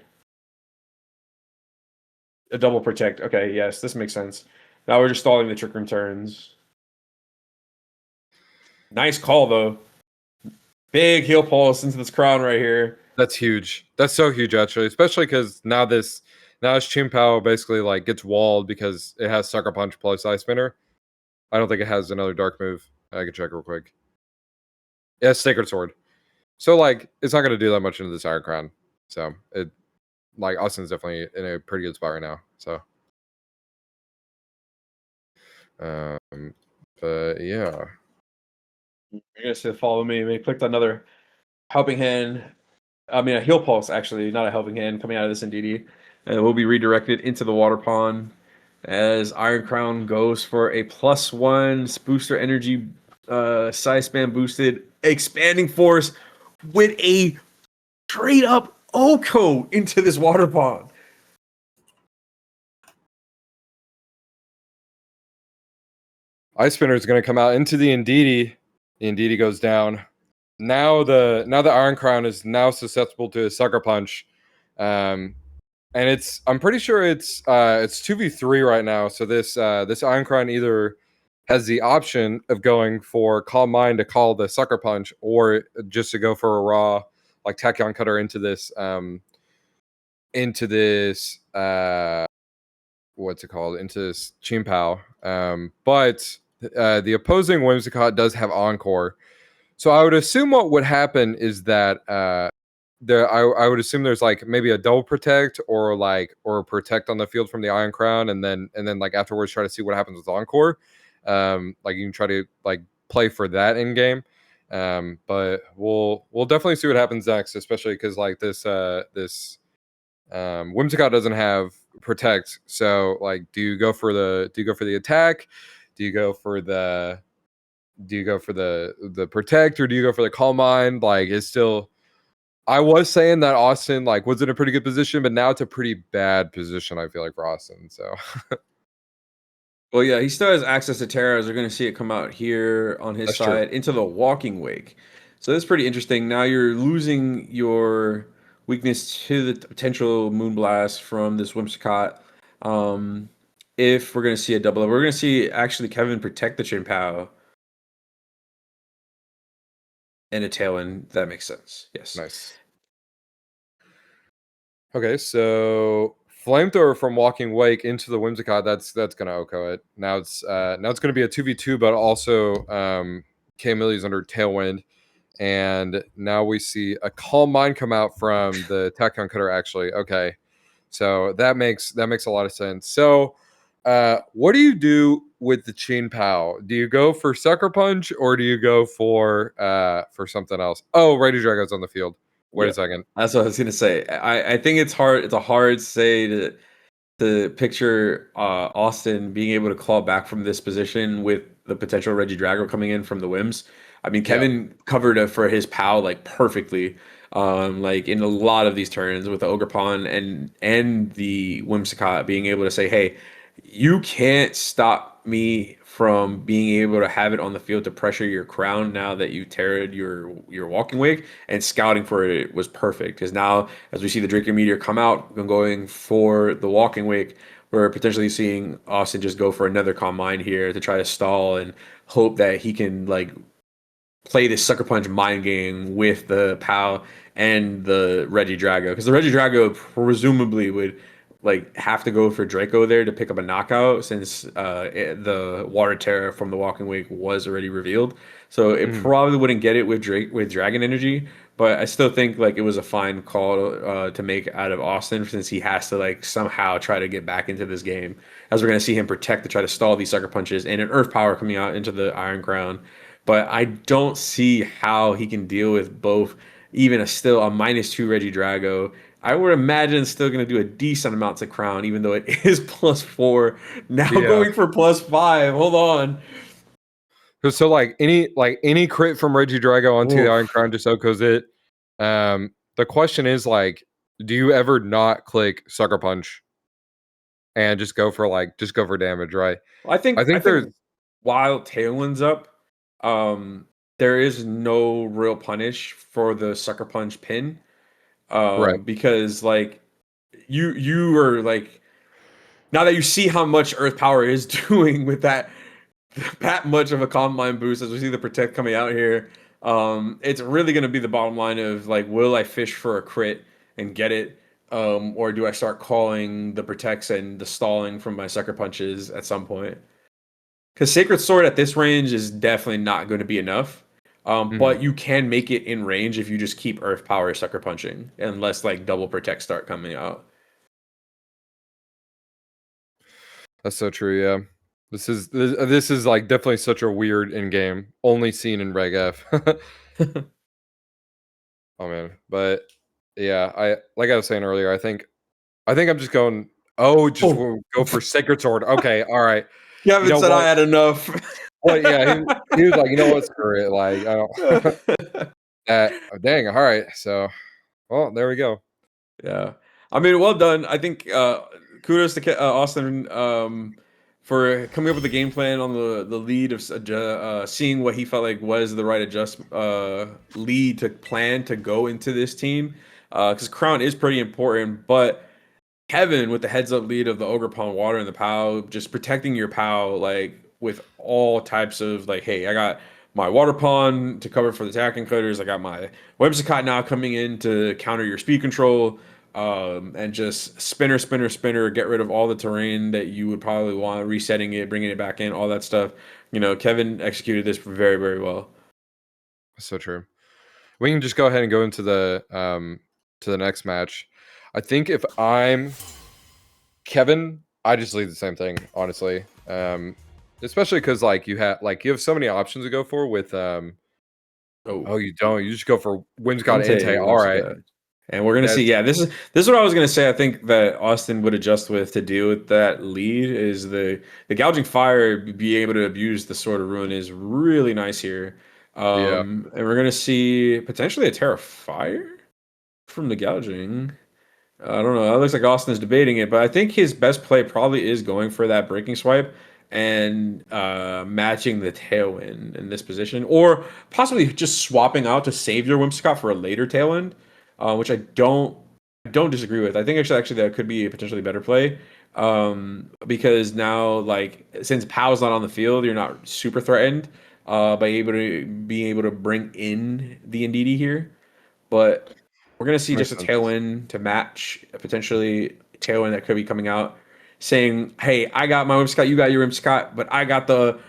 A double protect. Okay, yes, this makes sense. Now we're just stalling the trick room turns. Nice call though. Big heel pulse into this crown right here. that's huge. That's so huge actually, especially because now this Chim Pao basically like gets walled because it has Sucker Punch plus Ice Spinner. I don't think it has another dark move. I can check real quick. It has Sacred Sword. So like it's not gonna do that much into this Iron Crown. So it like Austin's definitely in a pretty good spot right now. So um but yeah. You're gonna say follow me. We clicked another helping hand. I mean, a heel pulse actually, not a helping hand coming out of this Indeedee. And will be redirected into the water pond as Iron Crown goes for a +1 booster energy size span boosted expanding force with a straight up Oko into this water pond. Ice Spinner is gonna come out into the Indeedee. The Indeedee goes down. Now the Iron Crown is now susceptible to a Sucker Punch. And I'm pretty sure it's 2v3 right now. So this Iron Crown either has the option of going for Calm Mind to call the Sucker Punch, or just to go for a raw like Tachyon Cutter into this what's it called, into this Chim Pao. But the opposing Whimsicott does have Encore. So I would assume what would happen is that I would assume there's like maybe a double protect or protect on the field from the Iron Crown, and then like afterwards try to see what happens with Encore. Like you can try to like play for that in game. But we'll definitely see what happens next, especially because like this Whimsicott doesn't have protect. So like, do you go for the attack? Do you go for the protect, or do you go for the Calm Mind? Like it's still, I was saying that Austin like was in a pretty good position, but now it's a pretty bad position, I feel like, for Austin. So Well, yeah, he still has access to Terra, as we're going to see it come out here on his that's true. side into the Walking Wake. So that's pretty interesting. Now you're losing your weakness to the potential Moonblast from this Whimsicott. Um, if we're going to see a double up, we're going to see actually Kevin protect the Chien-Pao and a Tailwind. That makes sense. Yes. Nice. Okay, so Flamethrower from Walking Wake into the Whimsicott, that's gonna Oko it. Now it's gonna be a 2v2, but also K-Millie's under Tailwind. And now we see a Calm Mind come out from the Tachyon Cutter, actually. Okay. So that makes a lot of sense. So what do you do with the Chin Pao? Do you go for Sucker Punch, or do you go for something else? Oh, Rady Drago's on the field. Wait Yeah. a second. That's what I was going to say. I think it's hard. It's a hard say to picture Austin being able to claw back from this position with the potential Reggie Drago coming in from the Wims. I mean, Yeah. Kevin covered it for his pal like perfectly, like in a lot of these turns with the Ogre Pawn and the Whimsicott being able to say, "Hey, you can't stop me from being able to have it on the field to pressure your crown now that you teared your walking wake, and scouting for it was perfect because now as we see the Draco Meteor come out and going for the walking wake, we're potentially seeing Austin just go for another combine here to try to stall and hope that he can like play this sucker punch mind game with the POW and the Reggie Drago because the Reggie Drago presumably would like have to go for Draco there to pick up a knockout since the Water Terror from the Walking Wake was already revealed. So it Mhm. probably wouldn't get it with Drake with Dragon Energy, but I still think like it was a fine call to make out of Austin since he has to like somehow try to get back into this game as we're going to see him protect to try to stall these sucker punches and an Earth Power coming out into the Iron Crown, but I don't see how he can deal with both. Even still a -2 Reggie Drago, I would imagine it's still going to do a decent amount to Crown, even though it is +4. Now Yeah. going for +5. Hold on. So like any crit from Reggie Drago onto the Iron Oof. Crown just echoes it. The question is like, do you ever not click Sucker Punch and just go for damage, right? I I think I think there's think while Tailwind's up, um, there is no real punish for the Sucker Punch pin. right. Because like you are like now that you see how much Earth Power is doing with that much of a combine boost as we see the protect coming out here, it's really going to be the bottom line of like, will I fish for a crit and get it, or do I start calling the protects and the stalling from my sucker punches at some point? Because Sacred Sword at this range is definitely not going to be enough. Mhm. But you can make it in range if you just keep Earth Power sucker punching, unless like double protect start coming out. That's so true, yeah. This is like definitely such a weird in game, only seen in Reg F. Oh man, but yeah, I like I was saying earlier, I think I'm just going. Oh, just Oh, will go for Sacred Sword. Okay, all right. You Kevin know said I what? had enough. What? Yeah, he was like, you know what? Screw it. Like I don't. Dang. All right. So, well, there we go. Yeah. I mean, well done. I think kudos to Austin for coming up with a game plan on the lead of seeing what he felt like was the right adjust lead to plan to go into this team. Because Crown is pretty important, but Kevin with the heads up lead of the Ogre Pond Water and the POW, just protecting your POW like with all types of like, hey, I got my water pond to cover for the attacking cutters. I got my Whimsicott now coming in to counter your speed control. And just spinner, spinner, spinner, get rid of all the terrain that you would probably want, resetting it, bringing it back in, all that stuff. You know, Kevin executed this very, very well. So true. We can just go ahead and go into the next match. I think if I'm Kevin, I just leave the same thing, honestly. Especially because you have so many options to go for with Oh, oh, you don't. You just go for Whimsicott Entei, Entei. All right. Whimsicott. And we're gonna see. That's Yeah, this is what I was gonna say. I think that Austin would adjust with to deal with that lead is the gouging fire. Be able to abuse the sword of ruin is really nice here. yeah. And we're gonna see potentially a Terra Fire from the gouging. I don't know. It looks like Austin is debating it, but I think his best play probably is going for that breaking swipe and matching the tailwind in this position, or possibly just swapping out to save your Whimsicott for a later tailwind, which I don't disagree with. I think actually that could be a potentially better play, because now like since Pow's not on the field, you're not super threatened by being able to bring in the Ndidi here, but we're gonna see just Makes a sense. tailwind to match potentially a tailwind that could be coming out, saying, "Hey, I got my Scott, you got your Scott, but I got the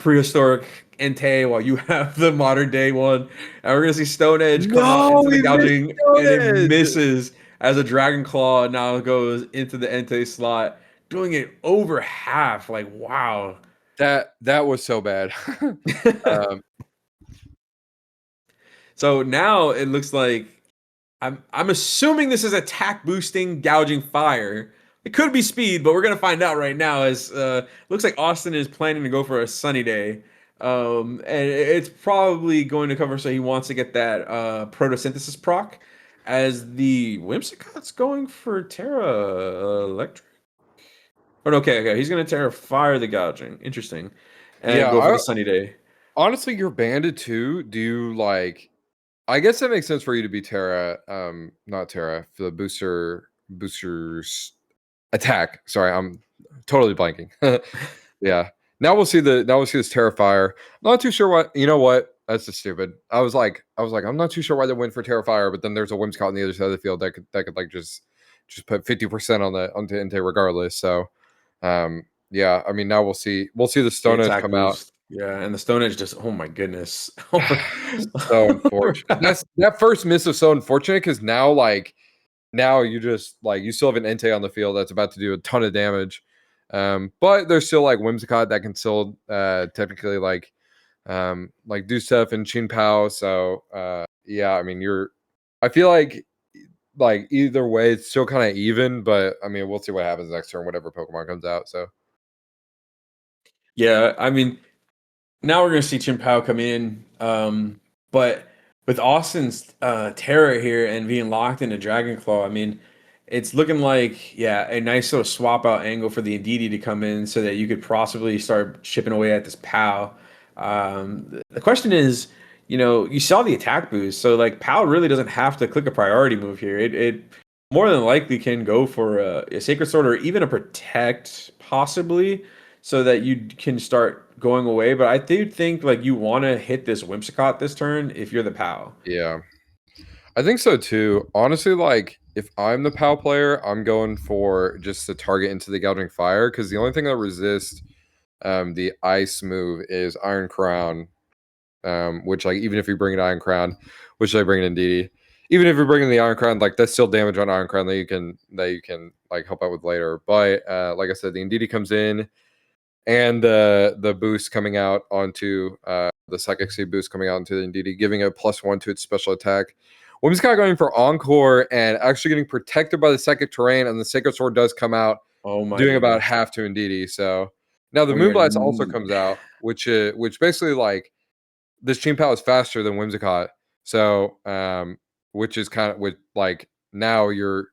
prehistoric Entei while you have the modern day one." And we're gonna see Stone Edge come out No, into the we missed gouging, Stone and it Edge. misses as a Dragon Claw now goes into the Entei slot, doing it over half. Like, wow. That was so bad. um, So now it looks like I'm assuming this is attack boosting, gouging fire. It could be speed, but we're gonna find out right now. As looks like Austin is planning to go for a sunny day, and it's probably going to cover. So he wants to get that photosynthesis proc, as the Whimsicott's going for Terra Electric. Oh, okay, okay. He's gonna Terra Fire the gouging. Interesting. and Yeah, go for the sunny day. honestly, you're banded too. Do you like? I guess that makes sense for you to be Terra, not Terra, for the boosters attack. Sorry, I'm totally blanking. Yeah. Now we'll see this Terrifier. Not too sure what you know what? That's just stupid. I was like, I'm not too sure why they went for Terrifier, but then there's a Whimsicott on the other side of the field that could like just put 50% on the onto Inte regardless. So yeah, I mean now we'll see the The Stone Edge attack come out. boost. Yeah, and the Stone Edge just, oh my goodness. So unfortunate. That first miss is so unfortunate because now you just like you still have an Entei on the field that's about to do a ton of damage. But there's still like Whimsicott that can still technically like do stuff in Chin Pao. So yeah, I mean I feel like either way it's still kind of even, but I mean we'll see what happens next turn, whatever Pokemon comes out. So Yeah, I mean, now we're gonna see Chin Pao come in. But with Austin's terror here and being locked into Dragon Claw, I mean, it's looking like, yeah, a nice sort of swap out angle for the Indeedee to come in so that you could possibly start chipping away at this Pao. The question is, you saw the attack boost, so like Pao really doesn't have to click a priority move here. It more than likely can go for a Sacred Sword or even a Protect, possibly, so that you can start going away. But I do think like you want to hit this Whimsicott this turn if you're the POW. yeah, I think so too. Honestly, like if I'm the POW player, I'm going for just the target into the Gouging Fire because the only thing that resists the ice move is Iron Crown, which like even if you bring an Iron Crown, which they bring in DD, even if you're bringing the Iron Crown, like that's still damage on Iron Crown that you can like help out with later. But like I said, the Indeedee comes in and the boost coming out onto the Psychic Seed boost coming out into the Indeedee, giving a +1 to its special attack. Whimsicott going for Encore and actually getting protected by the Psychic Terrain, and the Sacred Sword does come out, Oh my doing about goodness. half to Indeedee. So now the We are Moonblast also comes out, which basically like this Ching Pao is faster than Whimsicott. So which is kind of with like now you're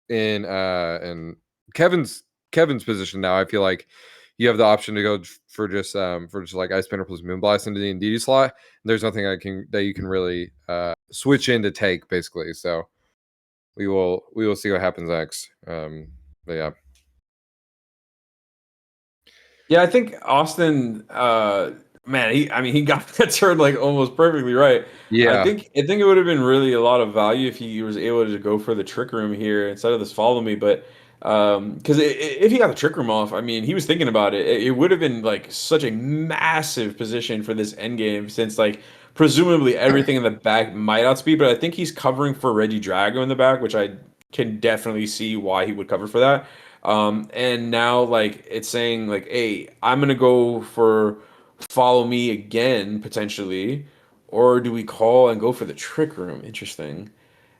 in Kevin's position now. I feel like you have the option to go for just like Ice Spinner plus Moonblast into the Indeedee slot. There's nothing that you can really switch in to take basically. So we will see what happens next. But yeah. Yeah, I think Austin, man, he got that turn like almost perfectly right. Yeah. I think it would have been really a lot of value if he was able to go for the trick room here instead of this follow me. But because if he got the trick room off, I mean, he was thinking about it. It would have been like such a massive position for this end game since like presumably everything in the back might outspeed. But I think he's covering for Regidrago in the back, which I can definitely see why he would cover for that. And now like it's saying like, hey, I'm gonna go for follow me again potentially, or do we call and go for the trick room? Interesting.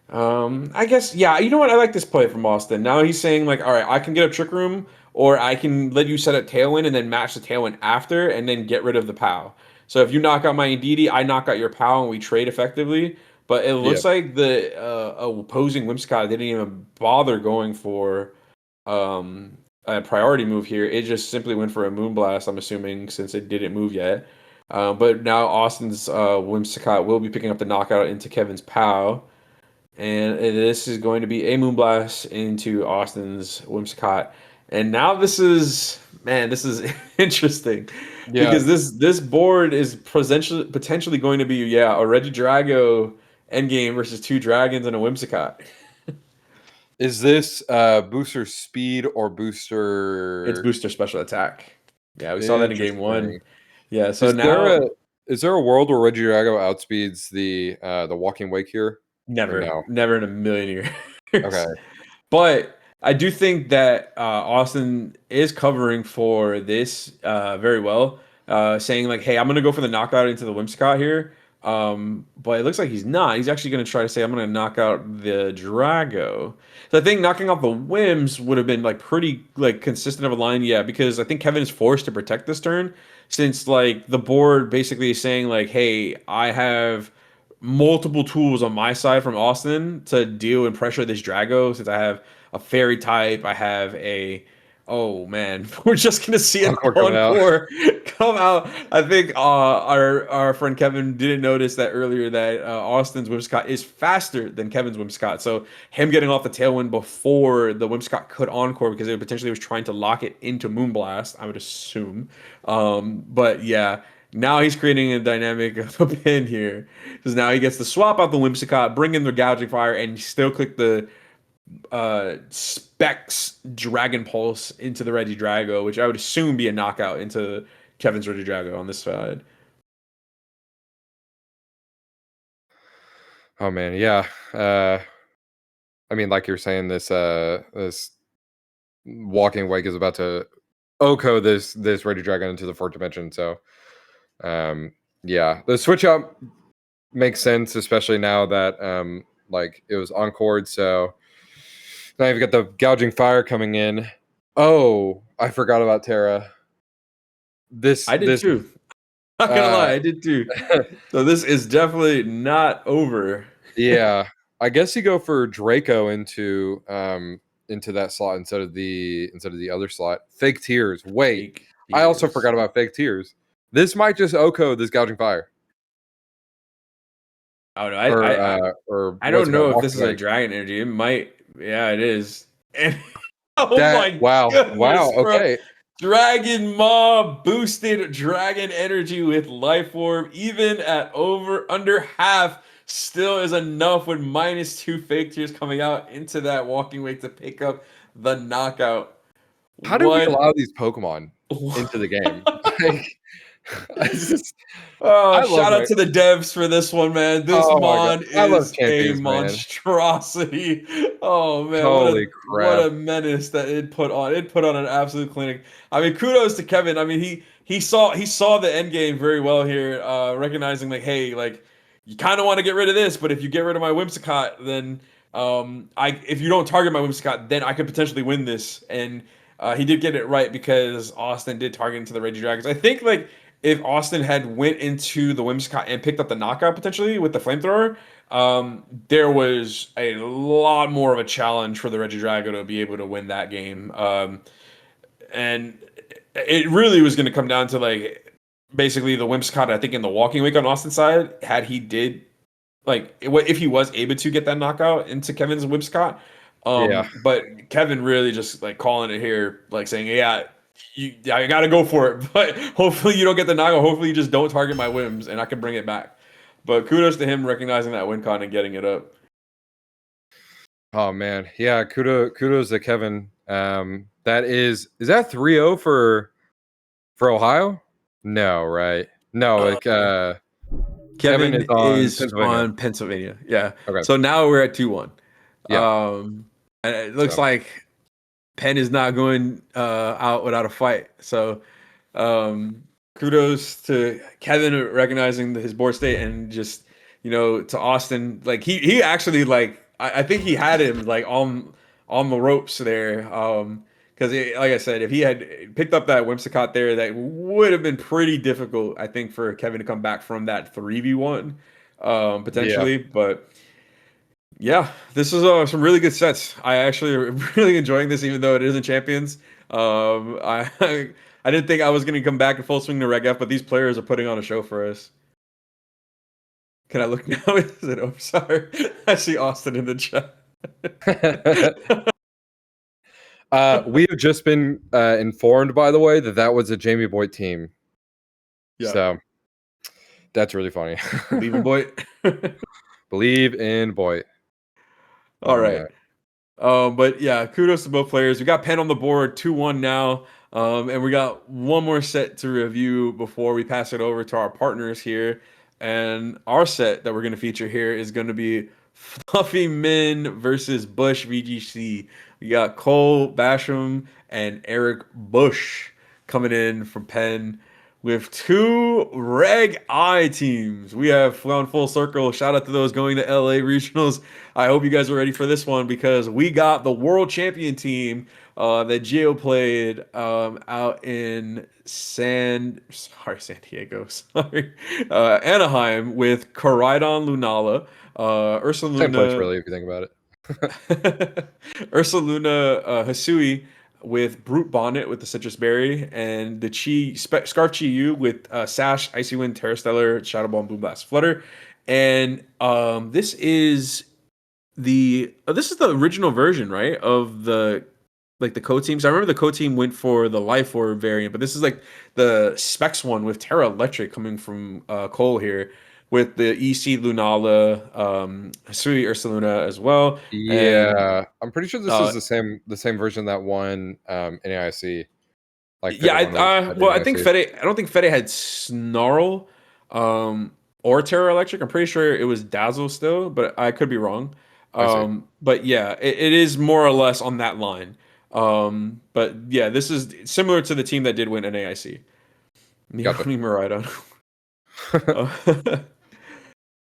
I guess yeah. You know what? I like this play from Austin. Now he's saying like, all right, I can get a trick room, or I can let you set up Tailwind and then match the Tailwind after, and then get rid of the POW. So if you knock out my Indeedee, I knock out your POW, and we trade effectively. But it Yeah. looks like the opposing Whimsicott didn't even bother going for a priority move here. It just simply went for a Moonblast, I'm assuming, since it didn't move yet. But now Austin's Whimsicott will be picking up the knockout into Kevin's POW. And this is going to be a Moonblast into Austin's Whimsicott. And now this is interesting Yeah. because this board is potentially going to be, yeah, a Regidrago endgame versus two dragons and a Whimsicott. Is this booster speed or It's booster booster special attack. Yeah, we saw that in game one. interesting? Yeah, so Is there now a is there a world where Regidrago outspeeds the Walking Wake here? Or never, no? never in a million years. Okay. But I do think that Austin is covering for this very well, saying like, "Hey, I'm gonna go for the knockout into the Whimsicott here." But it looks like he's not. He's actually gonna try to say, "I'm gonna knock out the Drago." So I think knocking off the Whims would have been like pretty like consistent of a line, yeah, because I think Kevin is forced to protect this turn since like the board basically is saying like, "Hey, I have." Multiple tools on my side from Austin to deal and pressure this Drago since I have a fairy type. I have a oh man, we're just gonna see an Encore coming out. encore come out. I think our friend Kevin didn't notice that earlier that Austin's Whimsicott is faster than Kevin's Whimsicott. So him getting off the tailwind before the Whimsicott could encore because it potentially was trying to lock it into Moonblast, I would assume. But yeah, now he's creating a dynamic of a pin here because now he gets to swap out the Whimsicott, bring in the Gouging Fire, and still click the Specs Dragon Pulse into the Regidrago, which I would assume be a knockout into Kevin's Regidrago on this side. Oh man, yeah. I mean, like you're saying, this walking wake is about to Oko this Ready Dragon into the fourth dimension. So yeah, the switch up makes sense, especially now that like it was encored. So now you've got the gouging fire coming in. Oh, I forgot about Terra. This I did this too. Not gonna uh lie, I did too. So this is definitely not over. yeah. I guess you go for Draco into that slot instead of the other slot. Fake tears. Wait. Fake I also years. forgot about fake tears. This might just Oko this gouging fire. Oh no, Or I what's don't it know called? if this Walking is a wake. dragon energy. It might. Yeah, it is. And, oh That my wow, goodness, bro. okay. Dragon Maw boosted dragon energy with life orb, even at over under half, still is enough with -2 fake tears coming out into that walking wake to pick up the knockout. How do we What? allow these Pokemon into the game? Like, I just Oh, I love shout out my to the devs for this one, man. This oh my god. mod I love is a champions, man. monstrosity. Oh man, Holy what crap. a menace that it put on. It put on an absolute clinic. I mean, kudos to Kevin. I mean, he saw the end game very well here, recognizing like, hey, like you kind of want to get rid of this, but if you get rid of my Whimsicott, then I if you don't target my Whimsicott, then I could potentially win this. And he did get it right because Austin did target into the Regidragons. I think like if Austin had went into the Whimsicott and picked up the knockout potentially with the flamethrower, there was a lot more of a challenge for the Regidrago to be able to win that game. And it really was going to come down to like basically the Whimsicott. I think in the walking wake on Austin's side, had he did like if he was able to get that knockout into Kevin's Whimsicott. Yeah. But Kevin really just like calling it here, like saying, "Yeah, I gotta go for it." But hopefully you don't get the knockout. Hopefully you just don't target my whims, and I can bring it back. But kudos to him recognizing that win con and getting it up. Oh man. Yeah, kudos to Kevin. That is that 3-0 for Ohio? No, right. No, Uh, like Kevin is Kevin on is Pennsylvania. on Pennsylvania. Yeah. Okay. So now we're at 2-1. Yeah. And it looks So like Penn is not going out without a fight. So um, kudos to Kevin recognizing his board state and just to Austin. Like he actually like I think he had him like on the ropes there. Because like I said, if he had picked up that Whimsicott there, that would have been pretty difficult, I think, for Kevin to come back from that 3v1 yeah. potentially. But yeah, this is some really good sets. I actually am really enjoying this, even though it isn't champions. I I didn't think I was going to come back in full swing to Reg F, but these players are putting on a show for us. Can I look now? Is it? Oh, sorry. I see Austin in the chat. We have just been informed, by the way, that was a Jamie Boyd team. Yeah, So that's really funny. leaving boy. Believe in Boyd. All Oh right. man. But yeah, kudos to both players. We got Penn on the board, 2-1 now. And we got one more set to review before we pass it over to our partners here. And our set that we're going to feature here is going to be Fluffy Min versus Bush VGC. We got Cole Basham and Eric Bush coming in from Penn with two Reg I teams. We have flown full circle. Shout out to those going to LA regionals. I hope you guys are ready for this one because we got the world champion team that Geo played out in San Diego, sorry, Anaheim with Koraidon Lunala, Same place Ursaluna, really if you think about it. Ursaluna Hisui with Brute Bonnet with the Citrus Berry, and the Scarf Chi Yu with Sash, Icy Wind, Terra Stellar, Shadow Ball, and Boom Blast Flutter. And this is the original version, right? Of the like the code teams. I remember the code team went for the Life Orb variant, but this is like the Specs one with Terra Electric coming from Cole here with the EC Lunala, Hisui Ursaluna as well. And Yeah, I'm pretty sure this is uh, the same version that won NAIC, like yeah, Fede won with at well, I think NAIC. Fede. I don't think Fede had Snarl, or Terra Electric. I'm pretty sure it was Dazzle still, but I could be wrong. I see. But yeah, it is more or less on that line. But yeah, this is similar to the team that did win NAIC. Gotcha. Neoni Miraidon. Uh,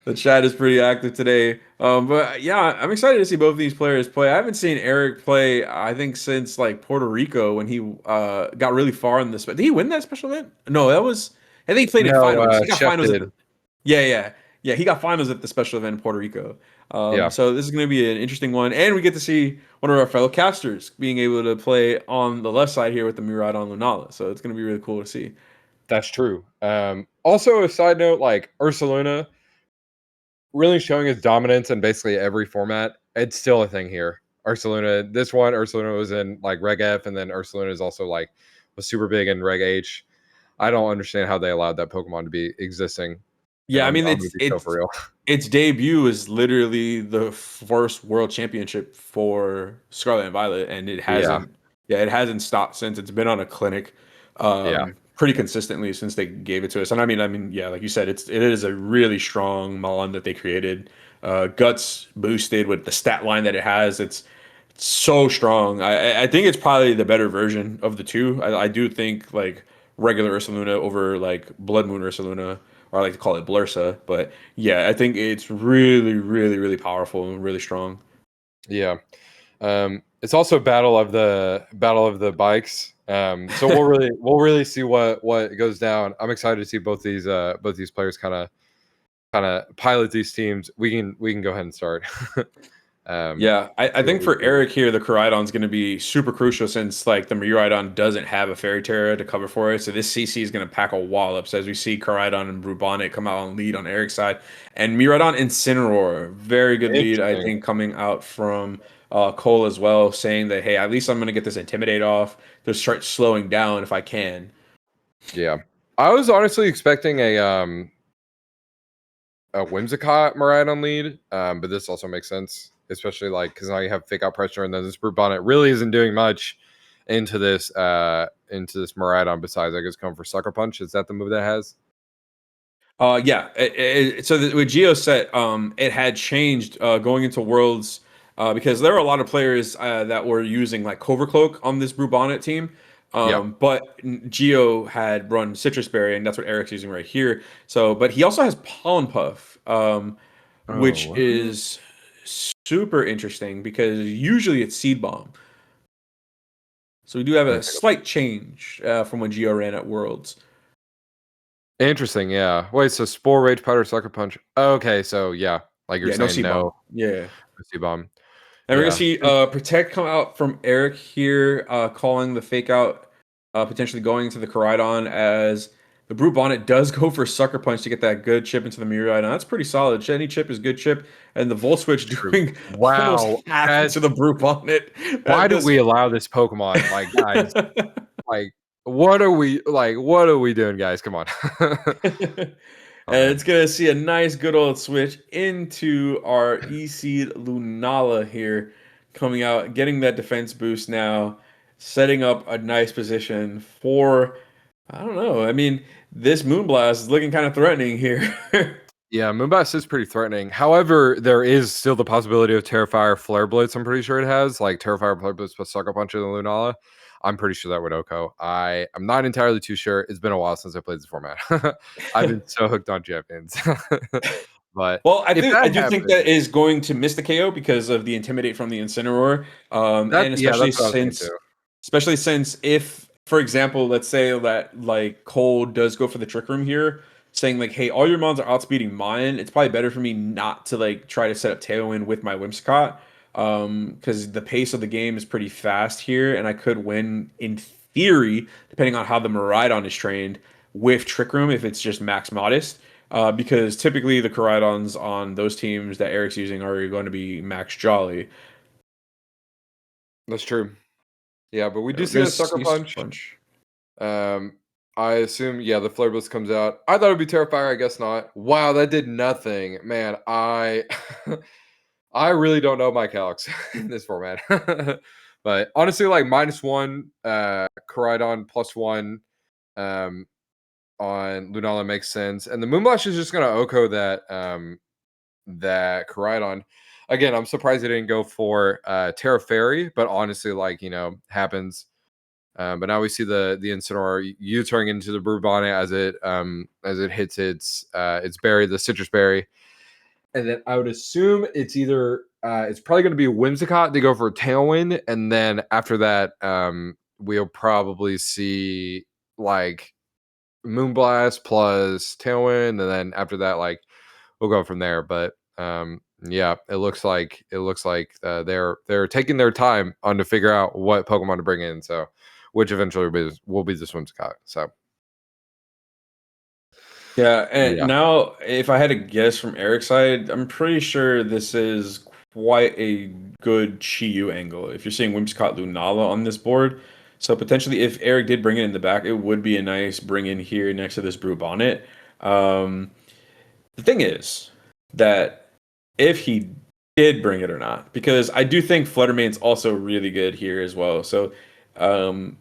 the chat is pretty active today. But yeah, I'm excited to see both of these players play. I haven't seen Eric play, I think, since like Puerto Rico when he got really far in this. Did he win that special event? No, that was. I think he played in No, finals. He got Chef finals at did. the. Yeah, yeah, yeah. He got finals at the special event in Puerto Rico. Yeah, So this is going to be an interesting one, and we get to see one of our fellow casters being able to play on the left side here with the Miraidon Lunala. So it's going to be really cool to see. that's true. Also, a side note, like Ursaluna really showing his dominance in basically every format. It's still a thing here. Ursaluna, this one, Ursaluna was in like Reg F, and then Ursaluna is also like was super big in Reg H. I don't understand how they allowed that Pokemon to be existing. And Yeah, I mean I'm gonna be so for real. its debut is literally the first world championship for Scarlet and Violet, and Yeah, it hasn't stopped since. It's been on a clinic, yeah, pretty consistently since they gave it to us. And yeah, like you said, it is a really strong Mon that they created. Guts boosted with the stat line that it has. It's so strong. I think it's probably the better version of the two. I do think like regular Ursaluna over like Blood Moon Ursaluna, or I like to call it Blursa. But yeah, I think it's really, really, really powerful and really strong. yeah. It's also battle of the bikes. So we'll really see what goes down. I'm excited to see both these players kind of pilot these teams. We can go ahead and start. Yeah, I See what think we for do. Eric here, the Koraidon is going to be super crucial since like the Miraidon doesn't have a Fairy Terra to cover for it. So this CC is going to pack a wallop. So as we see Koraidon and Brubonic come out on lead on Eric's side, and Miraidon Incineroar, very good lead, I Interesting. think, coming out from Cole as well, saying that hey, at least I'm going to get this Intimidate off to start slowing down if I can. Yeah, I was honestly expecting a Whimsicott Miraidon lead, but this also makes sense, especially like because now you have fake out pressure, and then this Brute Bonnet really isn't doing much into this Miraidon besides I guess going for Sucker Punch. Is that the move that has? Yeah. With Geo set, it had changed going into Worlds because there were a lot of players that were using like Cover Cloak on this Brew Bonnet team. Yeah. But Geo had run Citrus Berry, and that's what Eric's using right here. So, but he also has Pollen Puff, Oh, which what? is super interesting because usually it's Seed Bomb. So we do have Let me a take slight change from when Geo ran at Worlds. Interesting. Yeah. Wait. So Spore, Rage Powder, Sucker Punch. Okay. So yeah, like you're Yeah, no saying, Seed Bomb. no Yeah. C-bomb. And we're gonna Yeah. see Protect come out from Eric here, calling the fake out, potentially going to the Koraidon as the Brute Bonnet does go for Sucker Punch to get that good chip into the Miraidon. That's pretty solid. Any chip is good chip, and the Volt Switch True. doing almost Wow. half That. into the Brute Bonnet. Why do This we allow this Pokemon? Like, guys. Like, what are we? Like, what are we doing, guys? Come on. Oh And man. it's gonna see a nice good old switch into our EC Lunala here, coming out, getting that defense boost now, setting up a nice position for I don't know. I mean, this Moonblast is looking kind of threatening here. Yeah, Moonblast is pretty threatening. However, there is still the possibility of Terrifier Flare Blitz. I'm pretty sure it has like Terrifier Flare Blitz plus Sucker Punch in the Lunala. I'm pretty sure that would OHKO. I'm not entirely too sure. It's been a while since I played this format. I've been so hooked on champions. But Well, if I that do think that happens, is going to miss the KO because of the intimidate from the Incineroar, and that's what I was thinking too. especially since if, for example, let's say that like Cole does go for the Trick Room here, saying like, hey, all your mons are outspeeding mine. It's probably better for me not to like try to set up Tailwind with my Whimsicott. because the pace of the game is pretty fast here, and I could win in theory, depending on how the Miraidon is trained with Trick Room if it's just max modest. Because typically the Koraidons on those teams that Eric's using are going to be max Jolly. That's true. Yeah, but we do We're see gonna that sucker see punch. punch. Um, I assume, yeah, the Flare Blitz comes out. I thought it'd be Terrifier. I guess not. Wow, that did nothing, man. I really don't know my calcs in this format. But honestly, like -1, Koraidon +1 um, on Lunala makes sense, and the Moonblast is just gonna Oko that Koraidon. Again, I'm surprised they didn't go for Terra Fairy, but honestly, like happens. But now we see the Incineroar U-turning into the Brew Bonnet as it hits its berry, the citrus berry, and then I would assume it's either it's probably going to be Whimsicott. They go for Tailwind, and then after that, we'll probably see like Moonblast plus Tailwind, and then after that, like we'll go from there. But yeah, it looks like they're taking their time on to figure out what Pokemon to bring in. So, which eventually will be this Whimsicott. So Yeah, and yeah, now if I had to guess from Eric's side, I'm pretty sure this is quite a good Chi-Yu angle. If you're seeing Whimsicott Lunala on this board, so potentially if Eric did bring it in the back, it would be a nice bring in here next to this Brew Bonnet. Um, the thing is that if he did bring it or not, because I do think Fluttermane's also really good here as well. So um,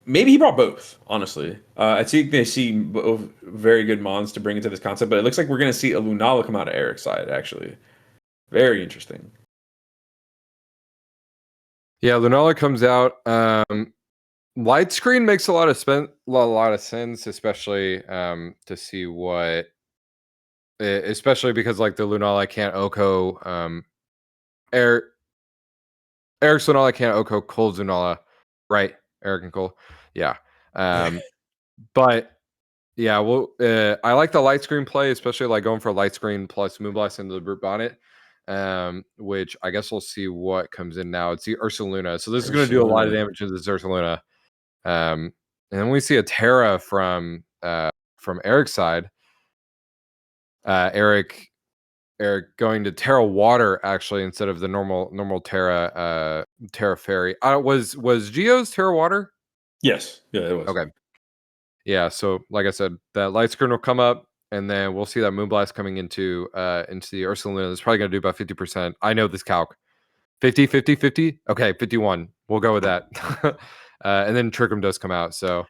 maybe he brought both, honestly. I think they see both very good mons to bring into this concept, but it looks like we're going to see a Lunala come out of Eric's side, actually. Very interesting. yeah. Lunala comes out. Light screen makes a lot of sense, especially to see what, especially because like the Lunala can't Oko Eric Eric's Lunala can't Oko Cole's Lunala, right? Eric and Cole, yeah. Yeah. But yeah, well, I like the light screen play, especially like going for light screen plus Moonblast into the Brute Bonnet, which I guess we'll see what comes in now. It's the Ursaluna, so this is going to do a lot of Ursaluna. damage to this Ursaluna. And then we see a Terra from Eric's side. Eric going to Terra Water actually instead of the normal Terra Fairy. Was Geo's Terra Water? Yes. Yeah, it was. Okay. Yeah, so like I said, that light screen will come up, and then we'll see that Moonblast coming into the Ursaluna. It's probably going to do about 50%. I know this calc. 50, 50, 50? Okay, 51. We'll go with that. And then Trick Room does come out. So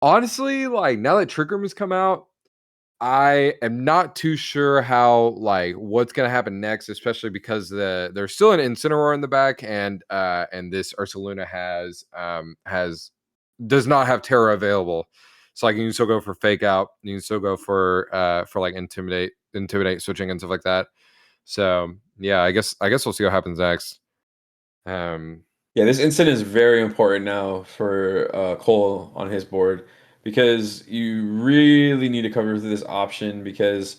honestly, like now that Trick Room has come out, I am not too sure how like what's gonna happen next, especially because there's still an Incineroar in the back, and this Ursaluna has does not have Terra available. So like you can still go for Fake Out, you can still go for like intimidate switching and stuff like that. So yeah, I guess we'll see what happens next. Um Yeah, this instant is very important now for Cole on his board because you really need to cover this option because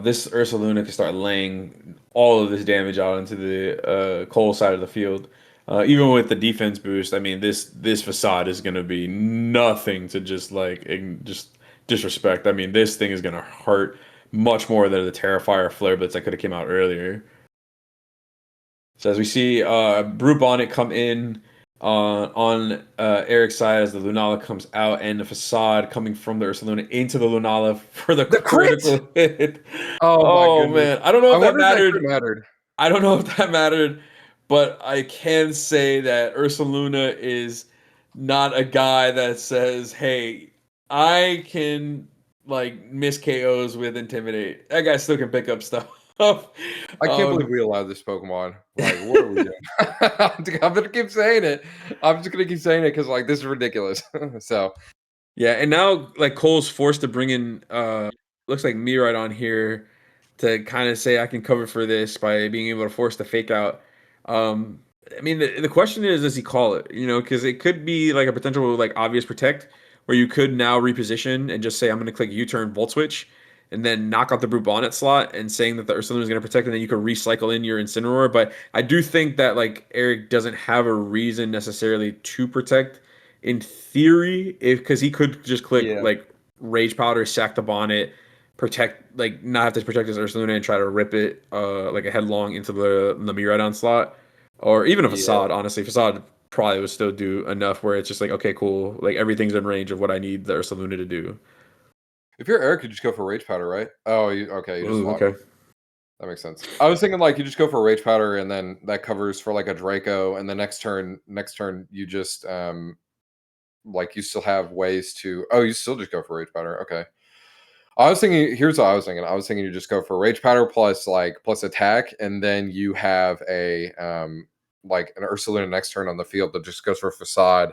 this Ursa Luna can start laying all of this damage out into the Cole side of the field. Even with the defense boost, I mean this facade is going to be nothing to just just disrespect. I mean this thing is going to hurt much more than the Terrifier Flare Blitz that could have came out earlier. So as we see Brew Bonnet come in on Eric's side as the Lunala comes out and the facade coming from the Ursaluna into the Lunala for the the crit! critical hit. Oh my Oh goodness. man, I don't know I if that wonder if that crit mattered. mattered. I don't know if that mattered, but I can say that Ursaluna is not a guy that says, "Hey, I can like miss KOs with Intimidate." That guy still can pick up stuff. I can't believe Um, we allowed this Pokemon. Like, what are we doing? I'm gonna keep saying it. I'm just gonna keep saying it because like this is ridiculous. So Yeah, and now like Cole's forced to bring in looks like me right on here to kind of say I can cover for this by being able to force the fake out. Um I mean the question is does he call it? You know, because it could be like a potential like obvious protect where you could now reposition and just say I'm going to click U-turn volt switch and then knock out the Brute Bonnet slot and saying that the Ursaluna is going to protect, and then you can recycle in your Incineroar. But I do think that like Eric doesn't have a reason necessarily to protect. In theory, if because he could just click Yeah. like Rage Powder, sack the Bonnet, protect like not have to protect his Ursaluna and try to rip it like a headlong into the Miraidon slot, or even a Yeah. Facade. Honestly, Facade probably would still do enough where it's just like okay, cool, like everything's in range of what I need the Ursaluna to do. If you're Eric, you just go for Rage Powder, right? Oh, okay, you just Ooh, lock. okay. That makes sense. I was thinking like you just go for a Rage Powder and then that covers for like a Draco, and the next turn you just like you still have ways to. Oh, you still just go for Rage Powder. Okay. I was thinking. Here's what I was thinking. I was thinking you just go for Rage Powder plus like plus attack, and then you have a like an Ursaluna next turn on the field that just goes for Facade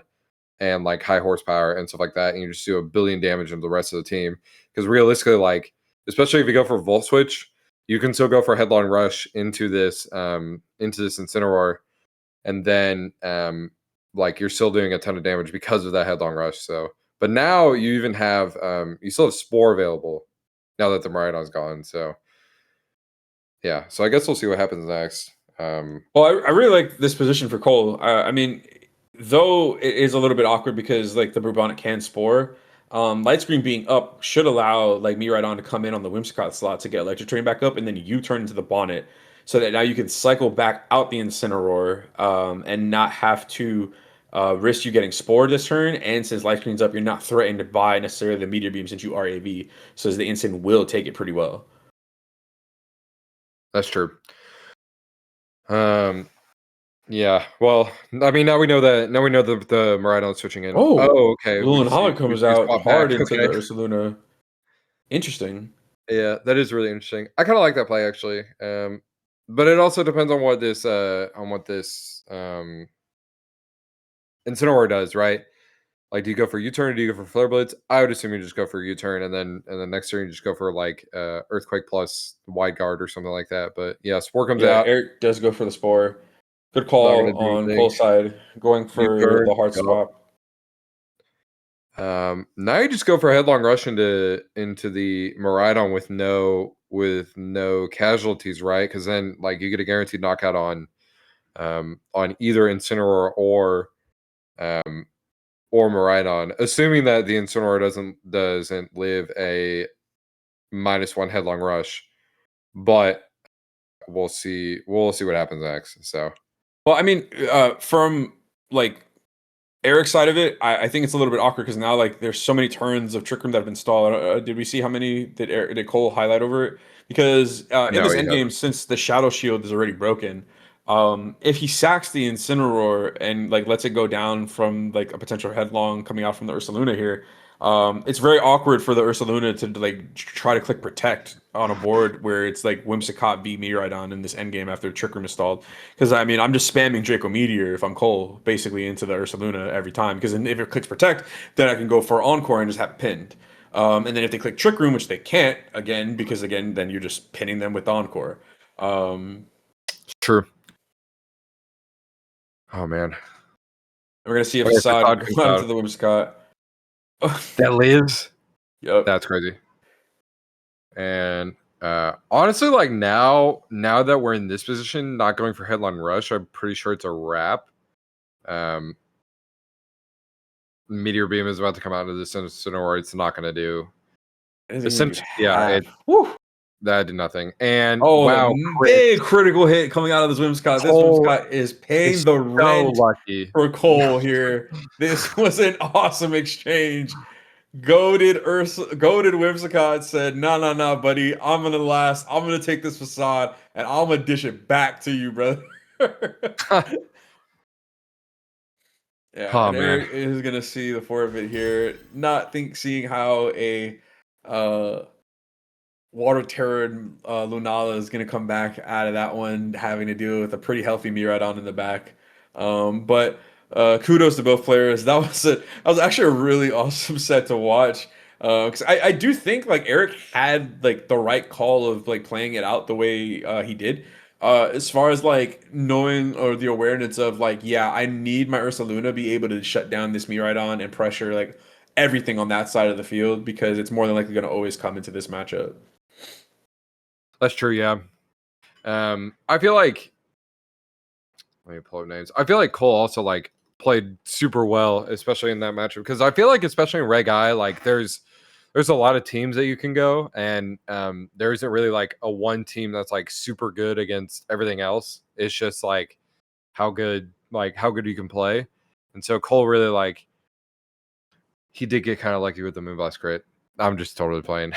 and like high horsepower and stuff like that, and you just do a billion damage into the rest of the team. Because realistically, like especially if you go for Volt Switch, you can still go for Headlong Rush into this Incineroar, and then like you're still doing a ton of damage because of that Headlong Rush. So, but now you even have you still have Spore available now that the Miraidon's gone. So yeah, so I guess we'll see what happens next. Well, I really like this position for Cole. I mean, though it is a little bit awkward because like the Bourbonic can spore, Light Screen being up should allow like me right on to come in on the Whimsicott slot to get Electric Train back up, and then you turn into the Bonnet, so that now you can cycle back out the Incineroar and not have to risk you getting spored this turn. And since Light Screen's up, you're not threatened by necessarily the Meteor Beam since you are AV, so the Incin will take it pretty well. That's true. Um, Yeah, well, I mean, now we know that. Now we know the Miraidon's switching in. Oh, Oh, okay. We see. Lunala We comes see a out swap hard back. into the Okay. Ursaluna. Interesting. Yeah, that is really interesting. I kind of like that play actually. But it also depends on what this Incineroar does, right? Like, do you go for U-turn or do you go for Flare Blitz? I would assume you just go for U-turn, and then next turn you just go for like Earthquake plus Wide Guard or something like that. But yeah, Spore comes Yeah, out. Eric does go for the spore. Good Not call gonna do on anything. Cole's side, going for U-turn. the hard Yup. swap. Now you just go for a headlong rush into the Miraidon with no casualties, right? Because then like you get a guaranteed knockout on either Incineroar um or Miraidon, assuming that the Incineroar doesn't live a -1 headlong rush. But we'll see. We'll see what happens next. So Well, I mean, from like Eric's side of it, I think it's a little bit awkward because now like there's so many turns of Trick Room that have been installed. Did we see how many did Cole highlight over it? Because in no, this he end has. game, since the Shadow Shield is already broken, if he sacks the Incineroar and like lets it go down from like a potential headlong coming out from the Ursaluna here, it's very awkward for the Ursaluna to like try to click Protect on a board where it's like Whimsicott beat Miraidon in this end game after Trick Room installed. Because I mean, I'm just spamming Draco Meteor if I'm Cole, basically into the Ursaluna every time. Because if it clicks Protect, then I can go for Encore and just have it pinned. And then if they click Trick Room, which they can't, again, because again, then you're just pinning them with Encore. Um, True. Oh man. we're gonna see if Okay, Assad Facade comes go out. into the Whimsicott. That lives. Yep. That's crazy. And honestly, like now that we're in this position, not going for headline rush, I'm pretty sure it's a wrap. Um, Meteor Beam is about to come out of this Incineroar. It's not going to do. I think we do Essentially, yeah, it half. Woo! that did nothing. And Oh, wow, the crit. big critical hit coming out of this Whimsicott. This Cole Whimsicott is paying is the so rent lucky. for Cole here. This was an awesome exchange. Goaded Whimsicott said, "No, no, no, buddy. I'm gonna last. I'm gonna take this facade and I'm gonna dish it back to you, brother." Yeah, Oh and man, Eric is gonna see the forfeit here. Not seeing how a uh Water Terror Lunala is going to come back out of that one, having to deal with a pretty healthy Miraidon in the back. But kudos to both players. That was actually a really awesome set to watch. Because I do think like Eric had like the right call of like playing it out the way he did. As far as like knowing or the awareness of like, yeah, I need my Ursaluna be able to shut down this Miraidon and pressure like everything on that side of the field because it's more than likely going to always come into this matchup. That's true. Yeah. I feel like let me pull up names. I feel like Cole also like played super well, especially in that matchup because I feel like especially in Reg I, like there's a lot of teams that you can go, and there isn't really like a one team that's like super good against everything else. It's just like how good you can play, and so Cole really like he did get kind of lucky with the Moonblast crit. I'm just totally playing,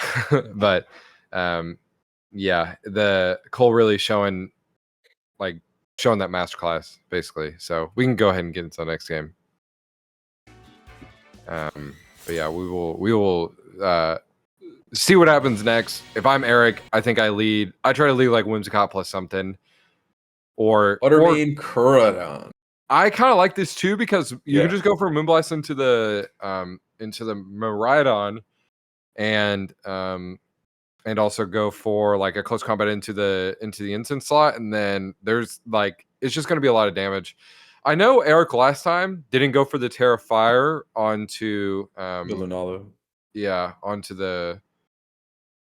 but um, yeah, the Cole really like showing that masterclass basically. So we can go ahead and get into the next game. But yeah, we will see what happens next. If I'm Eric, I think I lead. I try to lead like Whimsicott plus something, or Uttermane Kuradon. I kind of like this too because you can Yeah. just go for Moonblast into the Miraidon and also go for like a close combat into the instant slot, and then there's like it's just going to be a lot of damage. I know Eric last time didn't go for the Terra Fire onto The Lunala. onto the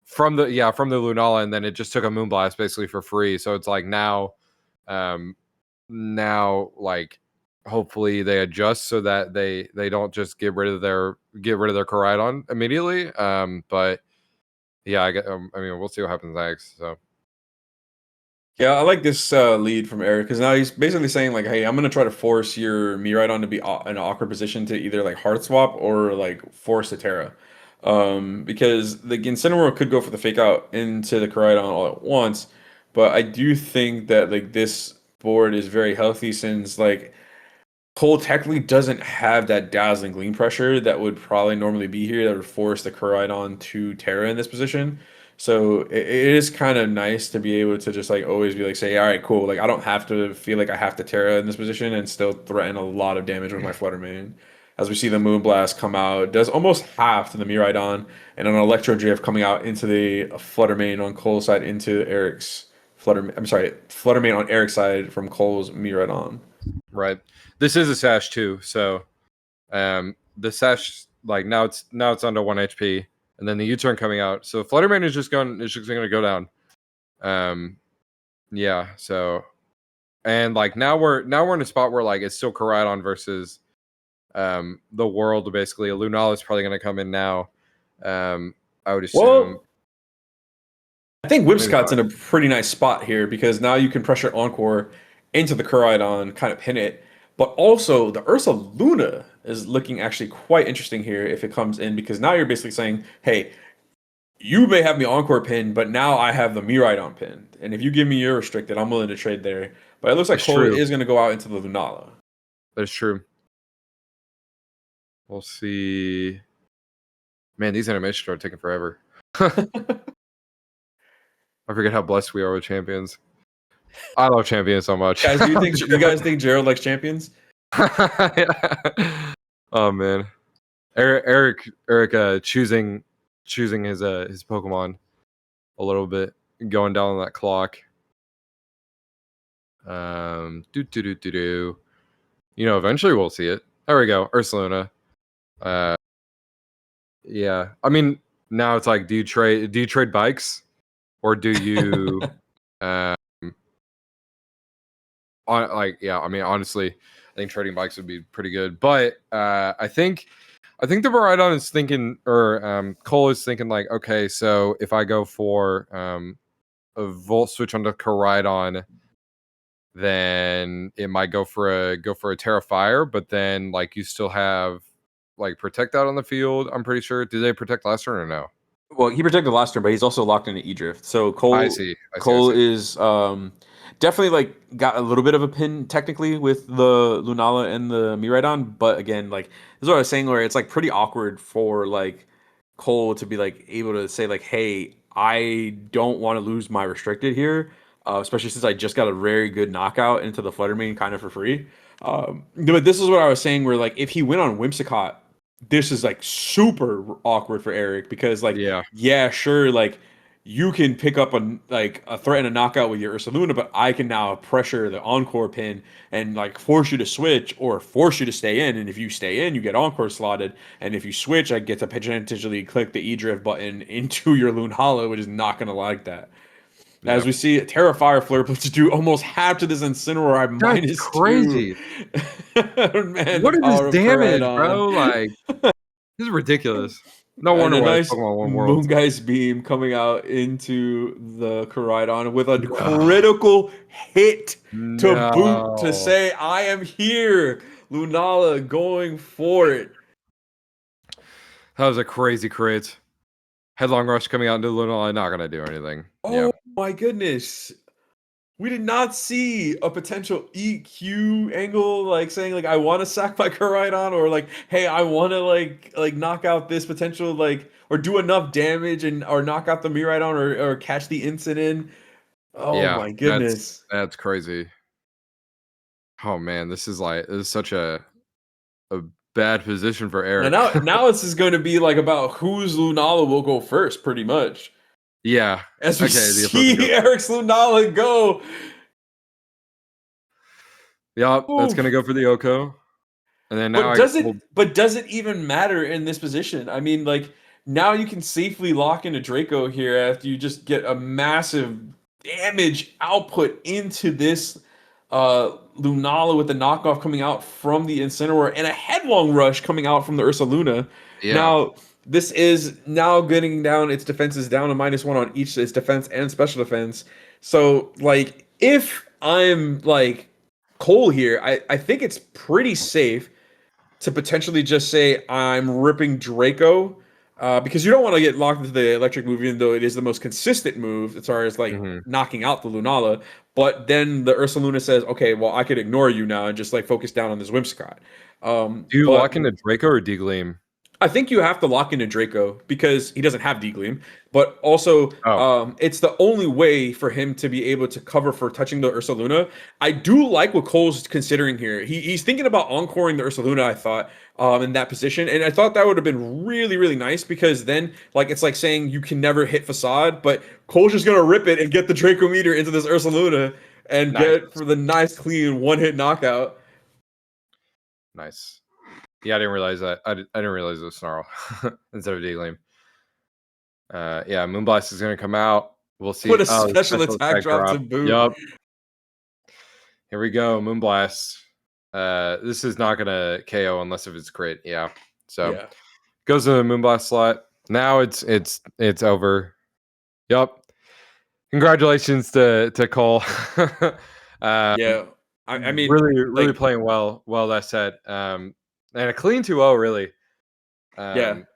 from the Lunala, and then it just took a Moonblast basically for free. So it's like um like hopefully they adjust so that they don't just get rid of their Koraidon immediately. But yeah, I mean, we'll see what happens next. So Yeah, I like this lead from Eric because now he's basically saying like, "Hey, I'm gonna try to force your Miraidon to be in an awkward position to either like hard swap or like force a Terra." Because the Incineroar could go for the fake out into the Koraidon all at once, but I do think that like this board is very healthy since like Cole technically doesn't have that dazzling gleam pressure that would probably normally be here that would force the Koraidon to Terra in this position. So it is kind of nice to be able to just like always be like say, all right, cool. Like I don't have to feel like I have to Terra in this position and still threaten a lot of damage with my Flutter Mane. As we see the Moonblast come out, does almost half to the Miraidon, and an Electro Drift coming out into the Flutter Mane on Cole's side into Eric's Flutter. I'm sorry, Flutter Mane on Eric's side from Cole's Miraidon. right, this is a sash too. So the sash like now it's under 1 HP, and then the U-turn coming out. So Fluttermane is just going to go down. Yeah. So and like now we're in a spot where like it's still Koraidon versus the world basically. Lunala is probably going to come in now. I would assume Well, I think maybe Whipscott's not. in a pretty nice spot here because now you can pressure Encore into the Koraidon, kind of pin it. But also, the Ursa Luna is looking actually quite interesting here if it comes in because now you're basically saying, hey, you may have me Encore pinned, but now I have the Miraidon pinned. And if you give me your restricted, I'm willing to trade there. But it looks like That's Cole true. is going to go out into the Lunala. That's true. We'll see. Man, these animations are taking forever. I forget how blessed we are with champions. I love champions so much. Guys, do you guys think Gerald likes champions? Yeah. Oh man, Eric, choosing his Pokemon a little bit, going down on that clock. Do do do do do. You know, eventually we'll see it. There we go, Ursaluna. Uh, yeah. I mean, now it's like, do you trade bikes, or do you, uh, like, yeah. I mean, honestly, I think trading bikes would be pretty good, but I think the Miraidon is thinking, or Cole is thinking, like, okay, so if I go for a Volt switch onto Koraidon, then it might go for a Terra Fire, but then like you still have like Protect out on the field. I'm pretty sure. Did they protect last turn or no? Well, he protected last turn, but he's also locked into E-Drift. So I Cole see. I see. I Cole see. is definitely like got a little bit of a pin technically with the Lunala and the Miraidon, but again, like this is what I was saying where it's like pretty awkward for like Cole to be like able to say like, "Hey, I don't want to lose my restricted here," especially since I just got a very good knockout into the Flutter Mane kind of for free. But this is what I was saying where like if he went on Whimsicott, this is like super awkward for Eric because like Yeah. yeah, sure, like you can pick up a threat and a knockout with your Ursaluna, but I can now pressure the Encore pin and like force you to switch or force you to stay in. And if you stay in, you get Encore slotted. And if you switch, I get to potentially click the E-Drift button into your Lunala, which is not gonna like that. As Yep. we see, Terra Fire Flare to do almost half to this Incineroar at That's -2. crazy. Man, the What is this power of damage, Koraidon. bro? Like, this is ridiculous. No And wonder a why this nice Pokemon won Worlds. Moongeist Beam coming out into the Koraidon with a Ugh, critical hit to boot to no. say, I am here. Lunala going for it. That was a crazy crit. Headlong Rush coming out into Lunala, not gonna do anything. Yeah. Oh my goodness. We did not see a potential EQ angle, like saying like I want to sack my Koraidon, or like, hey, I want to like knock out this potential like or do enough damage and or knock out the Miraidon or catch the incident. Oh Yeah, my that's goodness. that's crazy. Oh man, this is such a bad position for And Eric. now this is going to be like about whose Lunala will go first, pretty much. Yeah. As we Okay, the opposing see goes. Eric's Lunala go. Yep, that's gonna Oof. go for the Oko. And then now But I does it well, but does it even matter in this position? I mean, like now you can safely lock into Draco here after you just get a massive damage output into this Lunala with the knockoff coming out from the Incineroar and a headlong rush coming out from the Ursaluna. yeah. Now this is now getting down its defenses down to -1 on each its defense and special defense. So like if I'm like Cole here, I think it's pretty safe to potentially just say I'm ripping Draco, because you don't want to get locked into the electric move, even though it is the most consistent move as far as like Mhm. knocking out the Lunala. But then the Ursaluna says, okay, well I could ignore you now and just like focus down on this Whimsicott. Do you But lock into Draco or D-Gleam? I think you have to lock into Draco because he doesn't have D-Gleam, but also Oh, it's the only way for him to be able to cover for touching the Ursaluna. I do like what Cole's considering here. He's thinking about encoring the Ursaluna, I thought, in that position, and I thought that would have been really, really nice because then, like, it's like saying you can never hit Facade, but Cole's just gonna rip it and get the Draco meter into this Ursaluna and nice. get for the nice, clean one-hit knockout. Nice. Yeah, I didn't realize that. I didn't realize it was Snarl instead of D-Gleam. Yeah, Moonblast is gonna come out. We'll What see. a Oh, the special special attack attack drop to drop. boot. Yup. Here we go, Moonblast. This is not gonna KO unless if it's crit. Yeah. So Yeah. goes to the Moonblast slot. Now it's over. Yup. Congratulations to Cole. Yeah. I mean, Really like, playing well that set. And a clean 2-0 really. yeah. Um,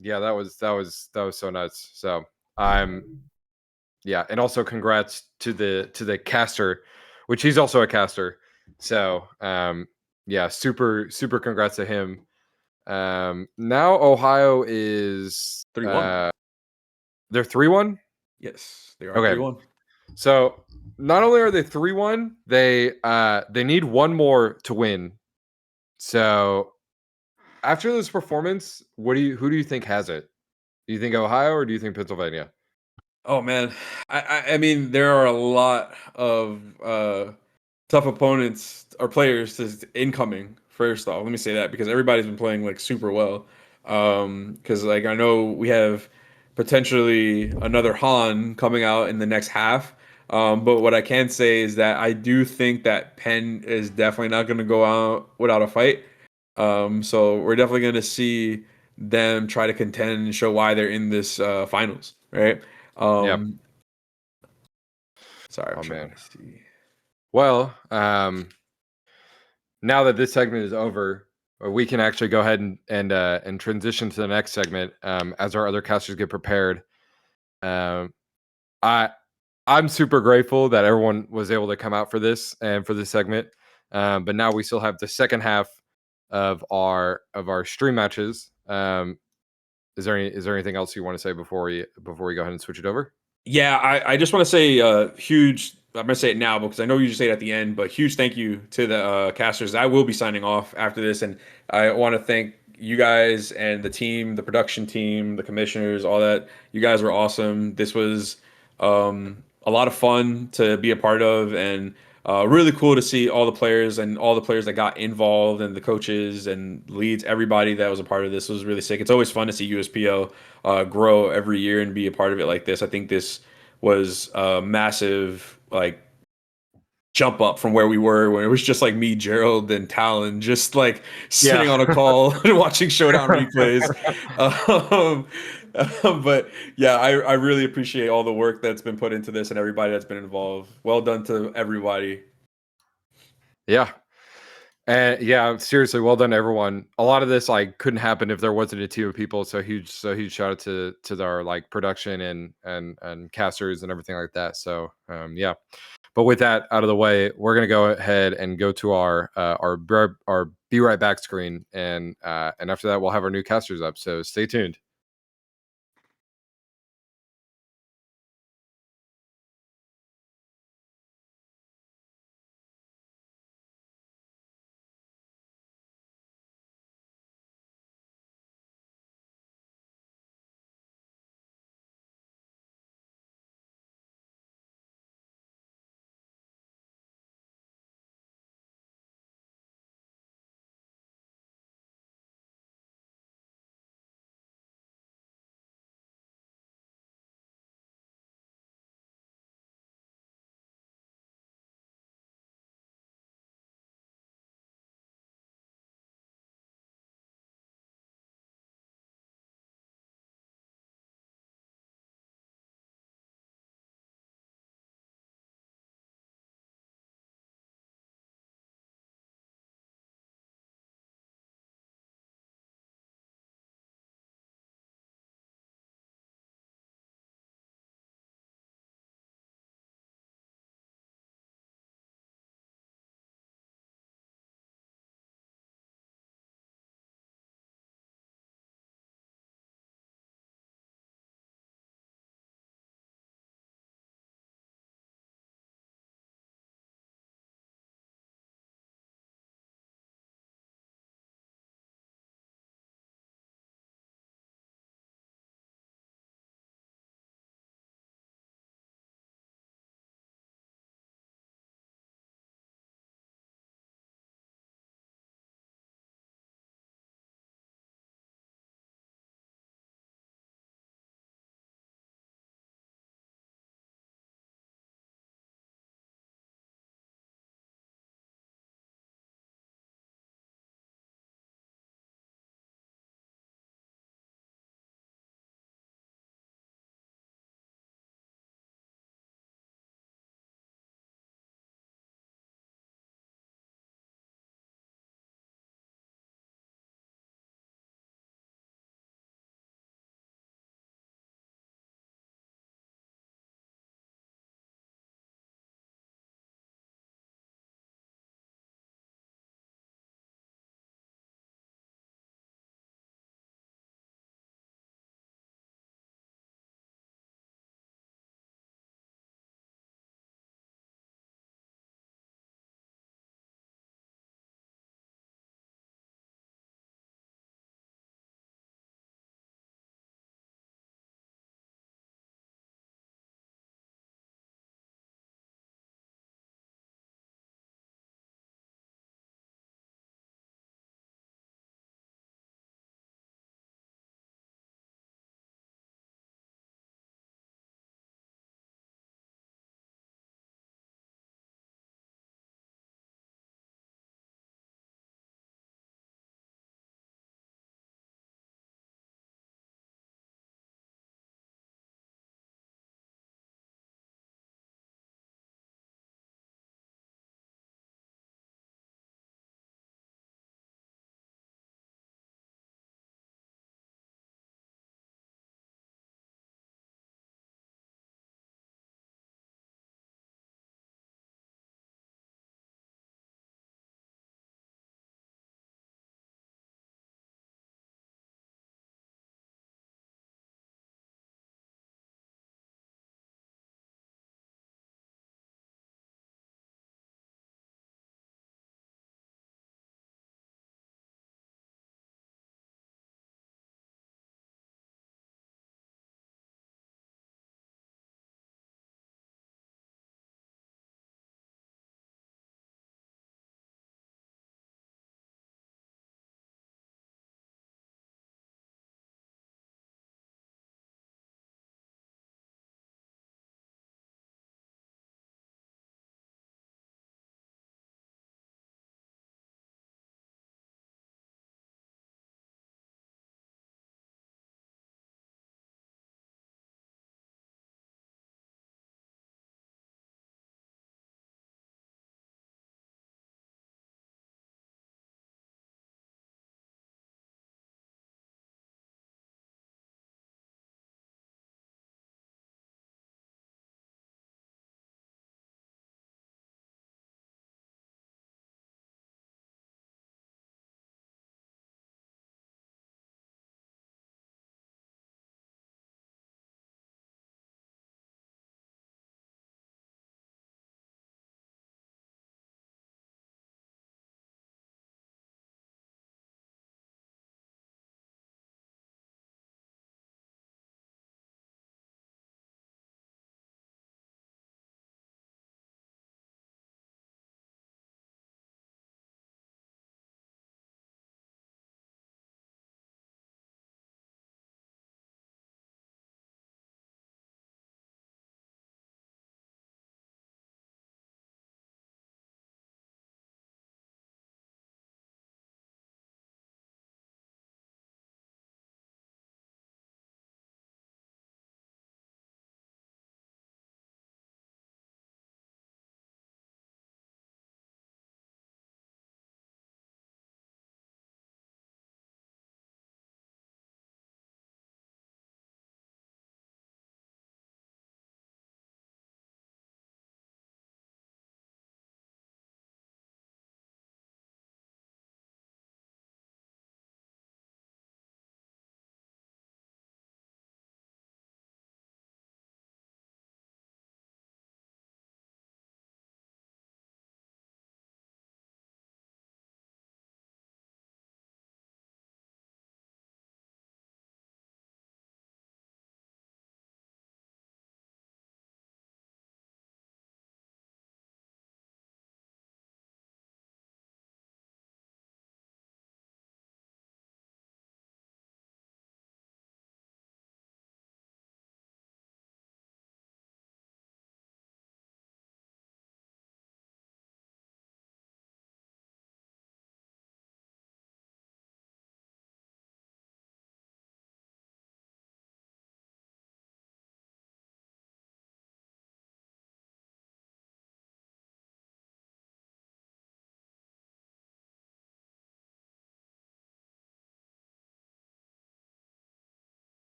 yeah, that was so nuts. So I'm yeah, and also congrats to the caster, which he's also a caster. So yeah, super congrats to him. Now Ohio is 3-1. they're 3-1. Yes, they are Okay. 3-1. So not only are they 3-1, they need one more to win. So after this performance, who do you think has it? Do you think Ohio or do you think Pennsylvania? Oh man. I mean there are a lot of tough opponents or players to incoming first off. Let me say that because everybody's been playing like super well. Cuz like I know we have potentially another Han coming out in the next half. But what I can say is that I do think that Penn is definitely not going to go out without a fight. So we're definitely going to see them try to contend and show why they're in this finals, right? Yeah. Um, sorry, I'm Oh trying man. to see. Well, now that this segment is over, we can actually go ahead and transition to the next segment as our other casters get prepared. Um, I I'm super grateful that everyone was able to come out for this and for this segment. But now we still have the second half of our stream matches. Is there anything else you want to say before we go ahead and switch it over? Yeah, I just want to say huge. I'm gonna say it now because I know you just say it at the end, but huge thank you to the casters. I will be signing off after this, and I want to thank you guys and the team, the production team, the commissioners, all that. You guys were awesome. This was a lot of fun to be a part of, and really cool to see all the players and all the players that got involved, and the coaches and leads, everybody that was a part of this was really sick. It's always fun to see USPL grow every year and be a part of it like this. I think this was a massive like jump up from where we were when it was just like me, Gerald, and Talon, just like Yeah. sitting on a call and watching Showdown replays. Um, but yeah, I really appreciate all the work that's been put into this and everybody that's been involved. Well done to everybody. Yeah. And yeah, seriously, well done, everyone. A lot of this like couldn't happen if there wasn't a team of people. So huge shout out to our like production and casters and everything like that. So yeah. But with that out of the way, we're gonna go ahead and go to our be right back screen, and after that, we'll have our new casters up. So stay tuned.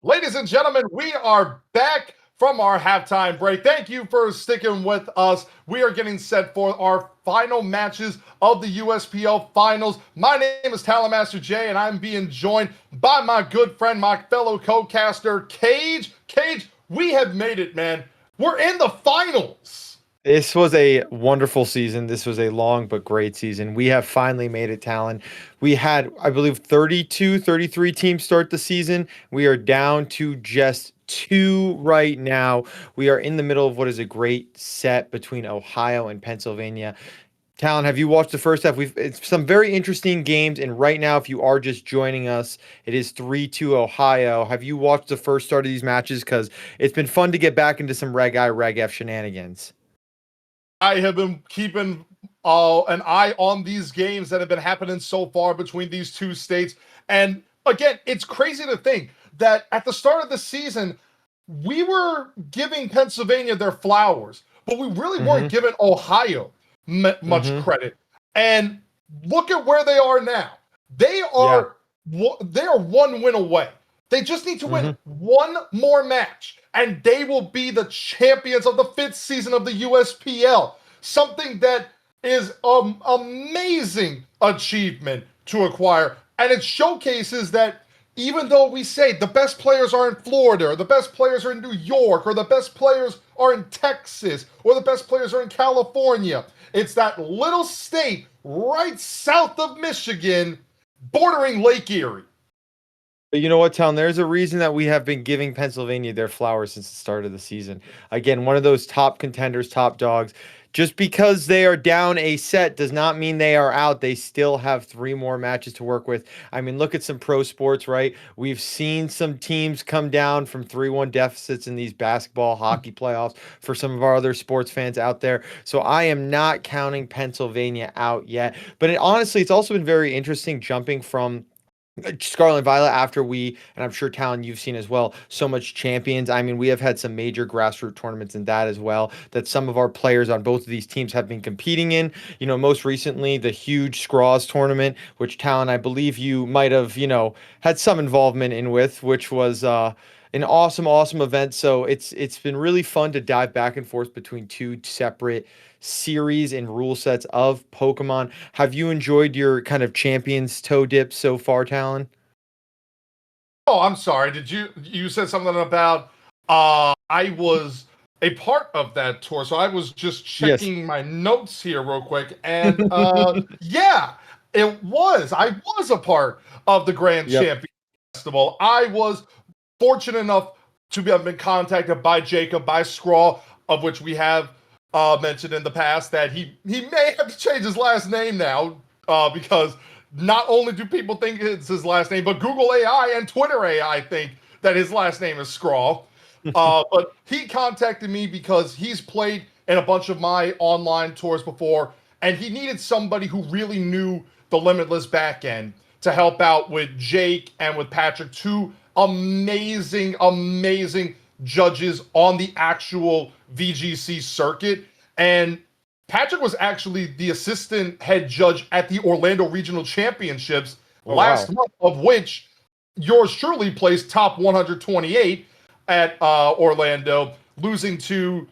Ladies and gentlemen, we are back from our halftime break. Thank you for sticking with us. We are getting set for our final matches of the USPL Finals. My name is Talent Master Jay, and I'm being joined by my good friend, my fellow co-caster, Cage. Cage, we have made it, man. We're in the finals. This was a wonderful season. This was a long but great season. We have finally made it, Talon. We had, I believe, 33 teams start the season. We are down to just 2 right now. We are in the middle of what is a great set between Ohio and Pennsylvania. Talon, have you watched the first half? It's some very interesting games, and right now, if you are just joining us, it is 3-2 Ohio. Have you watched the first start of these matches? Because it's been fun to get back into some Reg I, Reg F shenanigans. I have been keeping an eye on these games that have been happening so far between these two states. And again, it's crazy to think that at the start of the season, we were giving Pennsylvania their flowers, but we really weren't giving Ohio much credit. And look at where they are now. They are 1 win away. They just need to win one more match, and they will be the champions of the 5th season of the USPL. Something that is an amazing achievement to acquire. And it showcases that even though we say the best players are in Florida, or the best players are in New York, or the best players are in Texas, or the best players are in California, it's that little state right south of Michigan, bordering Lake Erie. But you know what, Town? There's a reason that we have been giving Pennsylvania their flowers since the start of the season. Again, one of those top contenders, top dogs. Just because they are down a set does not mean they are out. They still have 3 more matches to work with. I mean, look at some pro sports, right? We've seen some teams come down from 3-1 deficits in these basketball, hockey playoffs for some of our other sports fans out there. So I am not counting Pennsylvania out yet. But honestly, it's also been very interesting jumping from Scarlet and Violet after we, and I'm sure Talon you've seen as well, so much champions. I mean, we have had some major grassroots tournaments in that as well that some of our players on both of these teams have been competing in. You know, most recently the huge Scraws tournament, which Talon, I believe you might have, had some involvement in with, which was an awesome event. So it's been really fun to dive back and forth between 2 separate series and rule sets of Pokemon. Have you enjoyed your kind of champions toe dip so far, Talon? Oh, I'm sorry. You said something about I was a part of that tour, so I was just checking my notes here real quick, and yeah, it was. I was a part of the Grand Champion Festival. I was fortunate enough to have been contacted by Jacob, by Scrawl, of which we have mentioned in the past that he may have to change his last name now because not only do people think it's his last name, but Google AI and Twitter AI think that his last name is Scrawl. But he contacted me because he's played in a bunch of my online tours before, and he needed somebody who really knew the Limitless backend to help out with Jake and with Patrick, 2 amazing judges on the actual VGC circuit. And Patrick was actually the assistant head judge at the Orlando Regional Championships last month, of which yours truly placed top 128 at Orlando, losing to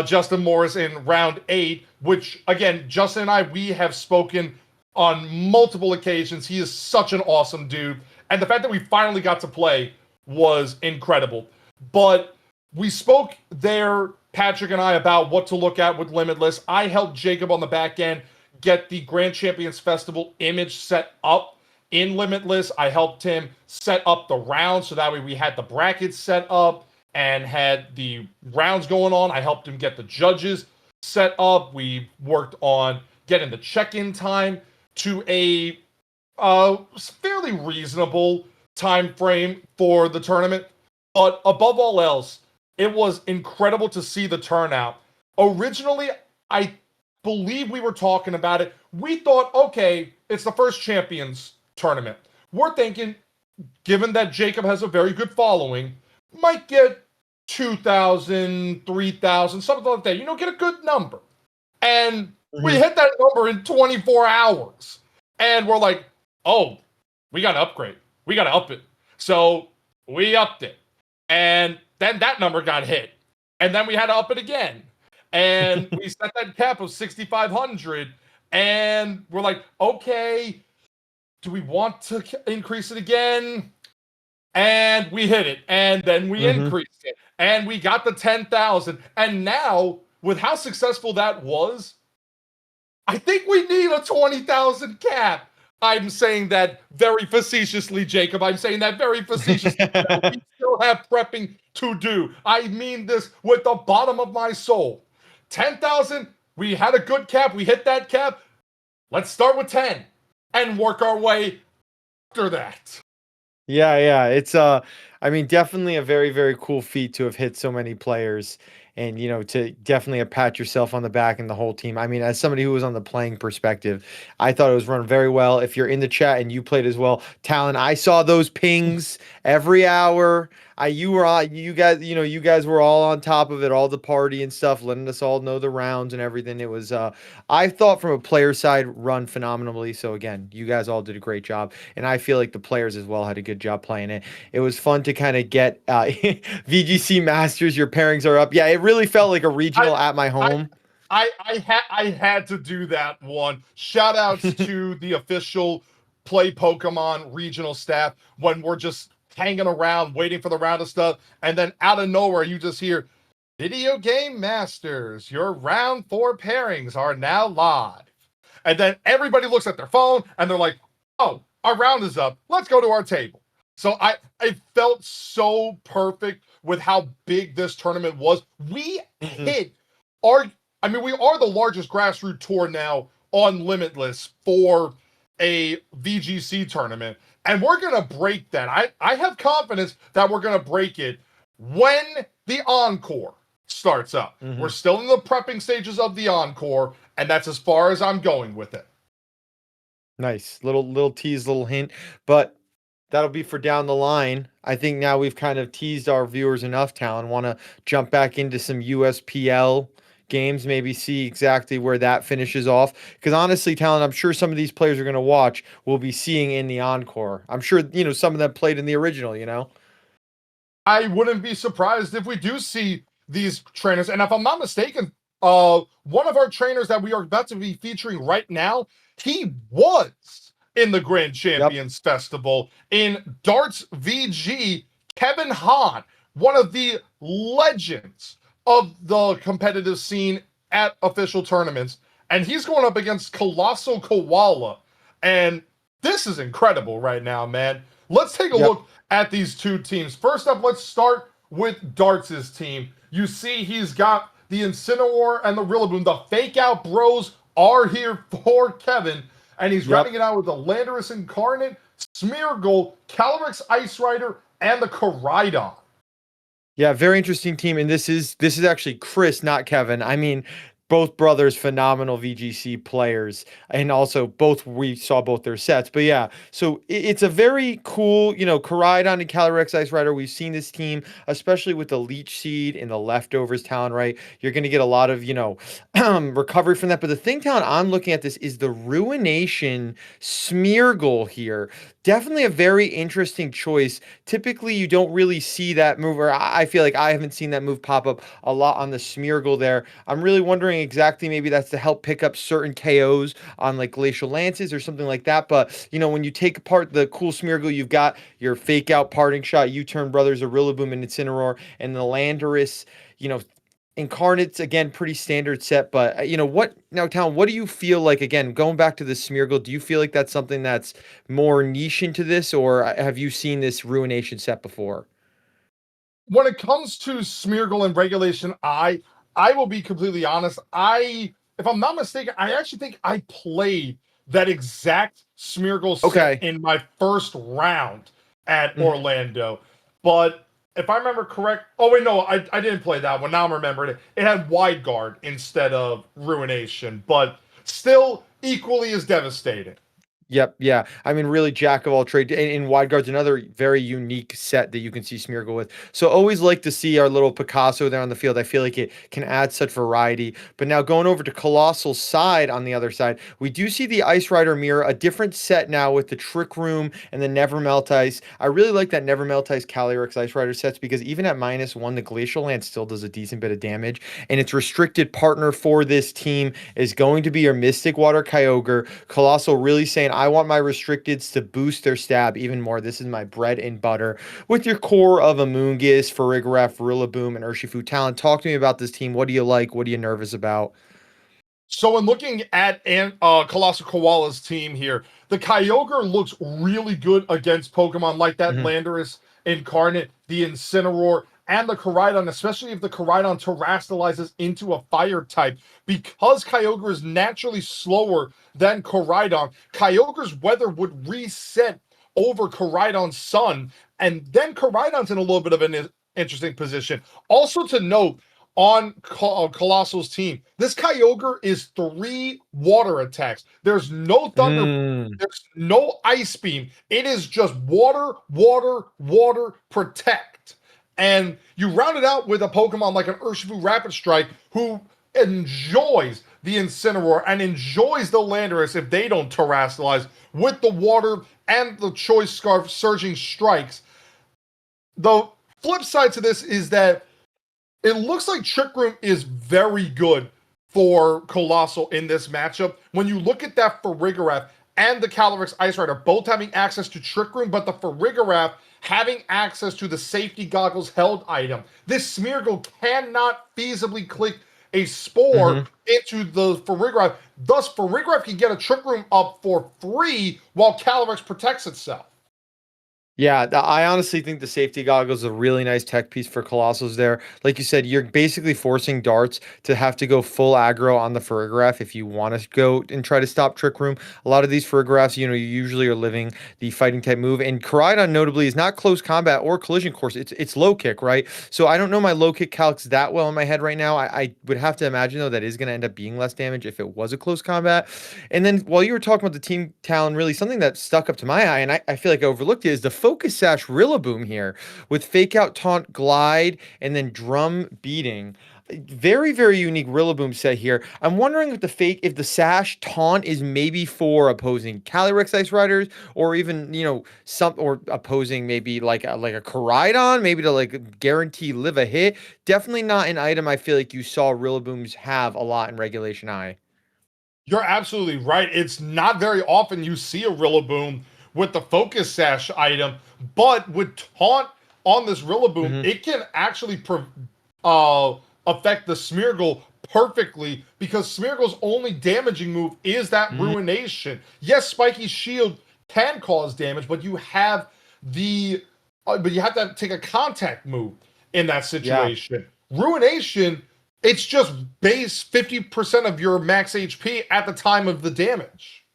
Justin Morris in round 8, which, again, Justin and I, we have spoken on multiple occasions. He is such an awesome dude. And the fact that we finally got to play was incredible. But we spoke there, Patrick and I, about what to look at with Limitless. I helped Jacob on the back end get the Grand Champions Festival image set up in Limitless. I helped him set up the rounds so that way we had the brackets set up and had the rounds going on. I helped him get the judges set up. We worked on getting the check-in time to a fairly reasonable time frame for the tournament. But above all else, it was incredible to see the turnout. Originally, I believe we were talking about it. We thought, okay, it's the first Champions tournament. We're thinking, given that Jacob has a very good following, might get 2,000, 3,000, something like that. Get a good number. And we hit that number in 24 hours. And we're like, oh, we got to upgrade. We got to up it. So we upped it. And then that number got hit. And then we had to up it again. And we set that cap of 6,500. And we're like, okay, do we want to increase it again? And we hit it. And then we increased it. And we got the 10,000. And now, with how successful that was, I think we need a 20,000 cap. I'm saying that very facetiously, Jacob. I'm saying that very facetiously. We still have prepping to do. I mean this with the bottom of my soul. 10,000, we had a good cap. We hit that cap. Let's start with 10 and work our way after that. Yeah, it's I mean, definitely a very, very cool feat to have hit so many players, and to definitely pat yourself on the back and the whole team. I mean, as somebody who was on the playing perspective, I thought it was run very well. If you're in the chat and you played as well, Talon, I saw those pings every hour. You guys were all on top of it, all the party and stuff, letting us all know the rounds and everything. It was I thought from a player side run phenomenally. So again, you guys all did a great job, and I feel like the players as well had a good job playing it. It was fun to kind of get VGC Masters. Your pairings are up. Yeah, it really felt like a regional at my home. I had to do that one. Shout outs to the official Play Pokemon regional staff when we're just hanging around waiting for the round of stuff, and then out of nowhere you just hear Video Game Masters, your round 4 pairings are now live. And then everybody looks at their phone and they're like, oh, our round is up. Let's go to our table. So I felt so perfect with how big this tournament was. We hit we are the largest grassroots tour now on Limitless for a VGC tournament. And we're going to break that. I have confidence that we're going to break it when the Encore starts up. We're still in the prepping stages of the Encore, and that's as far as I'm going with it. Nice. Little tease, little hint. But that'll be for down the line. I think now we've kind of teased our viewers enough, Talon. Want to jump back into some USPL games, maybe see exactly where that finishes off. Because honestly, Talon, I'm sure some of these players are going to watch will be seeing in the Encore. I'm sure, some of them played in the original, I wouldn't be surprised if we do see these trainers. And if I'm not mistaken, one of our trainers that we are about to be featuring right now, he was in the Grand Champions Festival in Darts VG. Kevin Hahn, one of the legends of the competitive scene at official tournaments, and he's going up against Colossal Koala, and this is incredible right now, man. Let's take a look at these two teams. First up, let's start with Darts' team. You see he's got the Incineroar and the Rillaboom. The fake out bros are here for Kevin, and he's running it out with the Landorus Incarnate, Smeargle, Calyrex Ice Rider, and the Koraidon. Yeah, very interesting team. And this is actually Chris, not Kevin. I mean, both brothers, phenomenal VGC players, and also we saw both their sets. But yeah, so it's a very cool, Koraidon and Calyrex Ice Rider. We've seen this team, especially with the Leech Seed and the Leftovers talent, right? You're going to get a lot of, recovery from that. But the thing, talent, I'm looking at this is the Ruination Smeargle here. Definitely a very interesting choice. Typically, you don't really see that move, or I feel like I haven't seen that move pop up a lot on the Smeargle there. I'm really wondering exactly, maybe that's to help pick up certain KOs on like Glacial Lances or something like that. But, when you take apart the cool Smeargle, you've got your fake out parting shot, U-turn brothers, a Rillaboom and Incineroar, and the Landorus, Incarnates, again, pretty standard set, but Talon, what do you feel like, again, going back to the Smeargle, do you feel like that's something that's more niche into this, or have you seen this Ruination set before? When it comes to Smeargle and Regulation I will be completely honest. If I'm not mistaken, I actually think I played that exact Smeargle set in my first round at Orlando, but if I remember correct, oh wait, no, I didn't play that one. Now I'm remembering it. It had Wide Guard instead of Ruination, but still equally as devastating. Yep, yeah. I mean, really, jack of all trades. And in Wide Guard's another very unique set that you can see Smeargle with. So always like to see our little Picasso there on the field. I feel like it can add such variety. But now going over to Colossal's side on the other side, we do see the Ice Rider mirror, a different set now with the Trick Room and the Never Melt Ice. I really like that Never Melt Ice Calyrex Ice Rider sets because even at -1, the Glacial Land still does a decent bit of damage. And its restricted partner for this team is going to be your Mystic Water Kyogre. Colossal really saying, I want my restricteds to boost their stab even more. This is my bread and butter. With your core of Amoonguss, Farigiraf, Rillaboom, and Urshifu Talon. Talk to me about this team. What do you like? What are you nervous about? So when looking at Colossal Koala's team here, the Kyogre looks really good against Pokemon like that Landorus Incarnate, the Incineroar, and the Koraidon, especially if the Koraidon terastallizes into a fire type. Because Kyogre is naturally slower than Koraidon, Kyogre's weather would reset over Koraidon's sun, and then Koraidon's in a little bit of an interesting position. Also to note, on Colossal's team, this Kyogre is 3 water attacks. There's no Thunder, there's no Ice Beam. It is just water, water, water, protect. And you round it out with a Pokemon like an Urshifu Rapid Strike who enjoys the Incineroar and enjoys the Landorus if they don't terastallize with the water and the Choice Scarf Surging Strikes. The flip side to this is that it looks like Trick Room is very good for Colossal in this matchup. When you look at that Farigiraf and the Calyrex Ice Rider both having access to Trick Room, but the Farigiraf having access to the Safety Goggles held item. This Smeargle cannot feasibly click a Spore into the Farigiraf. Thus, Farigiraf can get a Trick Room up for free while Calyrex protects itself. Yeah, I honestly think the Safety Goggles is a really nice tech piece for Colossals there. Like you said, you're basically forcing Darts to have to go full aggro on the Farigiraf if you want to go and try to stop Trick Room. A lot of these Farigirafs, you usually are living the fighting type move. And Koraidon notably is not close combat or collision course. It's low kick, right? So I don't know my low kick calcs that well in my head right now. I would have to imagine, though, that is going to end up being less damage if it was a close combat. And then while you were talking about the Team Talon, really something that stuck up to my eye, and I feel like I overlooked it, is the Focus Sash Rillaboom here with Fake Out, Taunt, Glide, and then Drum Beating. Very, very unique Rillaboom set here. I'm wondering if the Sash Taunt is maybe for opposing Calyrex Ice Riders, or even, or opposing maybe like a Koraidon, maybe to like guarantee live a hit. Definitely not an item I feel like you saw Rillabooms have a lot in Regulation I. You're absolutely right. It's not very often you see a Rillaboom with the Focus Sash item, but with Taunt on this Rillaboom, it can actually affect the Smeargle perfectly because Smeargle's only damaging move is that Ruination. Yes, Spiky's Shield can cause damage, but you have to take a contact move in that situation. Yeah. Ruination, it's just base 50% of your max HP at the time of the damage.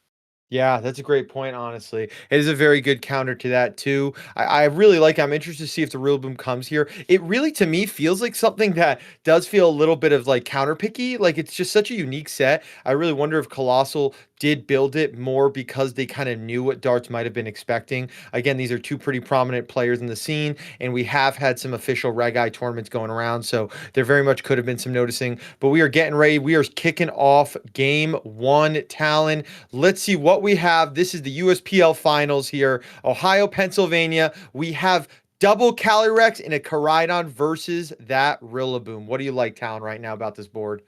Yeah, that's a great point, honestly. It is a very good counter to that, too. I really like it. I'm interested to see if the Rillaboom comes here. It really, to me, feels like something that does feel a little bit of, like, counter-picky. Like, it's just such a unique set. I really wonder if Colossal did build it more because they kind of knew what Darts might have been expecting. Again, these are 2 pretty prominent players in the scene, and we have had some official Reg I tournaments going around, so there very much could have been some noticing. But we are getting ready. We are kicking off Game 1, Talon. Let's see what we have. This is the USPL finals here. Ohio, Pennsylvania. We have double Calyrex and a Koraidon versus that Rillaboom. What do you like, Talon, right now about this board?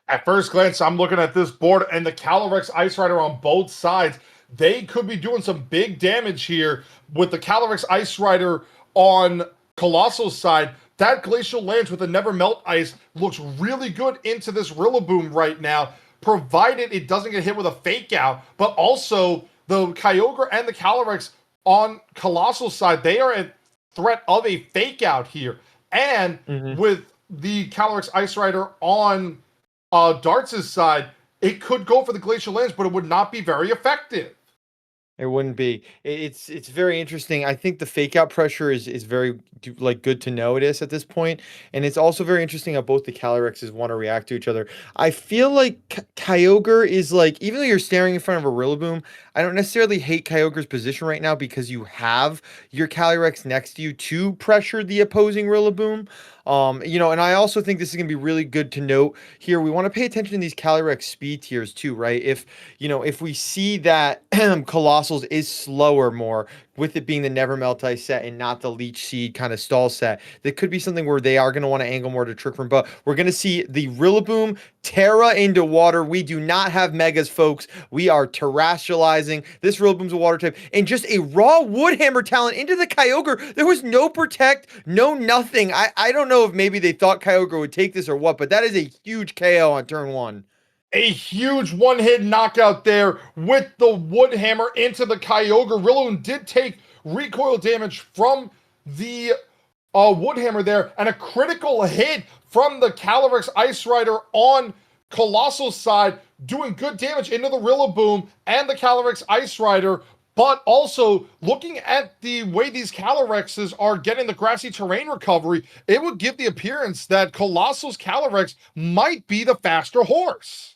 At first glance, I'm looking at this board and the Calyrex Ice Rider on both sides. They could be doing some big damage here with the Calyrex Ice Rider on Colossal's side. That Glacial Lance with the Never Melt Ice looks really good into this Rillaboom right now, provided it doesn't get hit with a Fake Out. But also, the Kyogre and the Calyrex on Colossal's side, they are at threat of a Fake Out here. And with the Calyrex Ice Rider on Darts' side, it could go for the Glacial Lance, but it would not be very effective. It wouldn't be. It's very interesting. I think the fake out pressure is very like good to know it is at this point, and it's also very interesting how both the Calyrexes want to react to each other. I feel like Kyogre is like, even though you're staring in front of a Rillaboom, I don't necessarily hate Kyogre's position right now because you have your Calyrex next to you to pressure the opposing Rillaboom. And I also think this is going to be really good to note here. We want to pay attention to these Calyrex speed tiers too, right? If we see that Colossals is slower more, with it being the Never Melt Ice set and not the Leech Seed kind of stall set, that could be something where they are going to want to angle more to Trick Room. But we're going to see the Rillaboom Terra into water. We do not have Megas, folks. We are terrestrializing. This Rillaboom's a water type. And just a raw Woodhammer talent into the Kyogre. There was no protect, no nothing. I don't know if maybe they thought Kyogre would take this or what, but that is a huge KO on turn one. A huge one-hit knockout there with the Woodhammer into the Kyogre. Rillaboom did take recoil damage from the Woodhammer there, and a critical hit from the Calyrex Ice Rider on Colossal's side, doing good damage into the Rillaboom and the Calyrex Ice Rider. But also, looking at the way these Calyrexes are getting the grassy terrain recovery, it would give the appearance that Colossal's Calyrex might be the faster horse.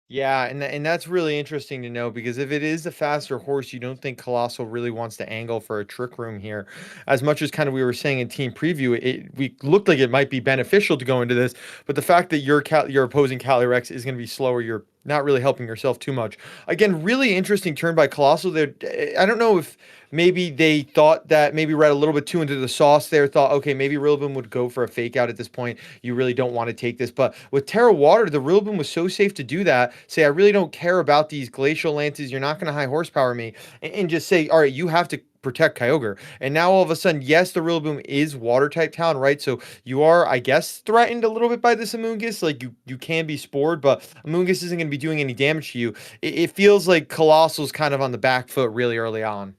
Yeah, and that's really interesting to know, because if it is the faster horse, you don't think Colossal really wants to angle for a Trick Room here. As much as kind of we were saying in team preview, we looked like it might be beneficial to go into this, but the fact that your opposing Calyrex is going to be slower, you're not really helping yourself too much. Again, really interesting turn by Colossal there. I don't know if maybe they thought that maybe read a little bit too into the sauce there, thought, okay, maybe Rillaboom would go for a fake out at this point. You really don't want to take this. But with Terra Water, the Rillaboom was so safe to do that. Say, I really don't care about these Glacial Lances. You're not going to high horsepower me. And just say, all right, you have to protect Kyogre. And now all of a sudden, yes, the Rillaboom is water type talent, right? So you are, I guess, threatened a little bit by this Amoonguss. Like you can be spored, but Amoonguss isn't going to be doing any damage to you. It feels like Colossal's kind of on the back foot really early on.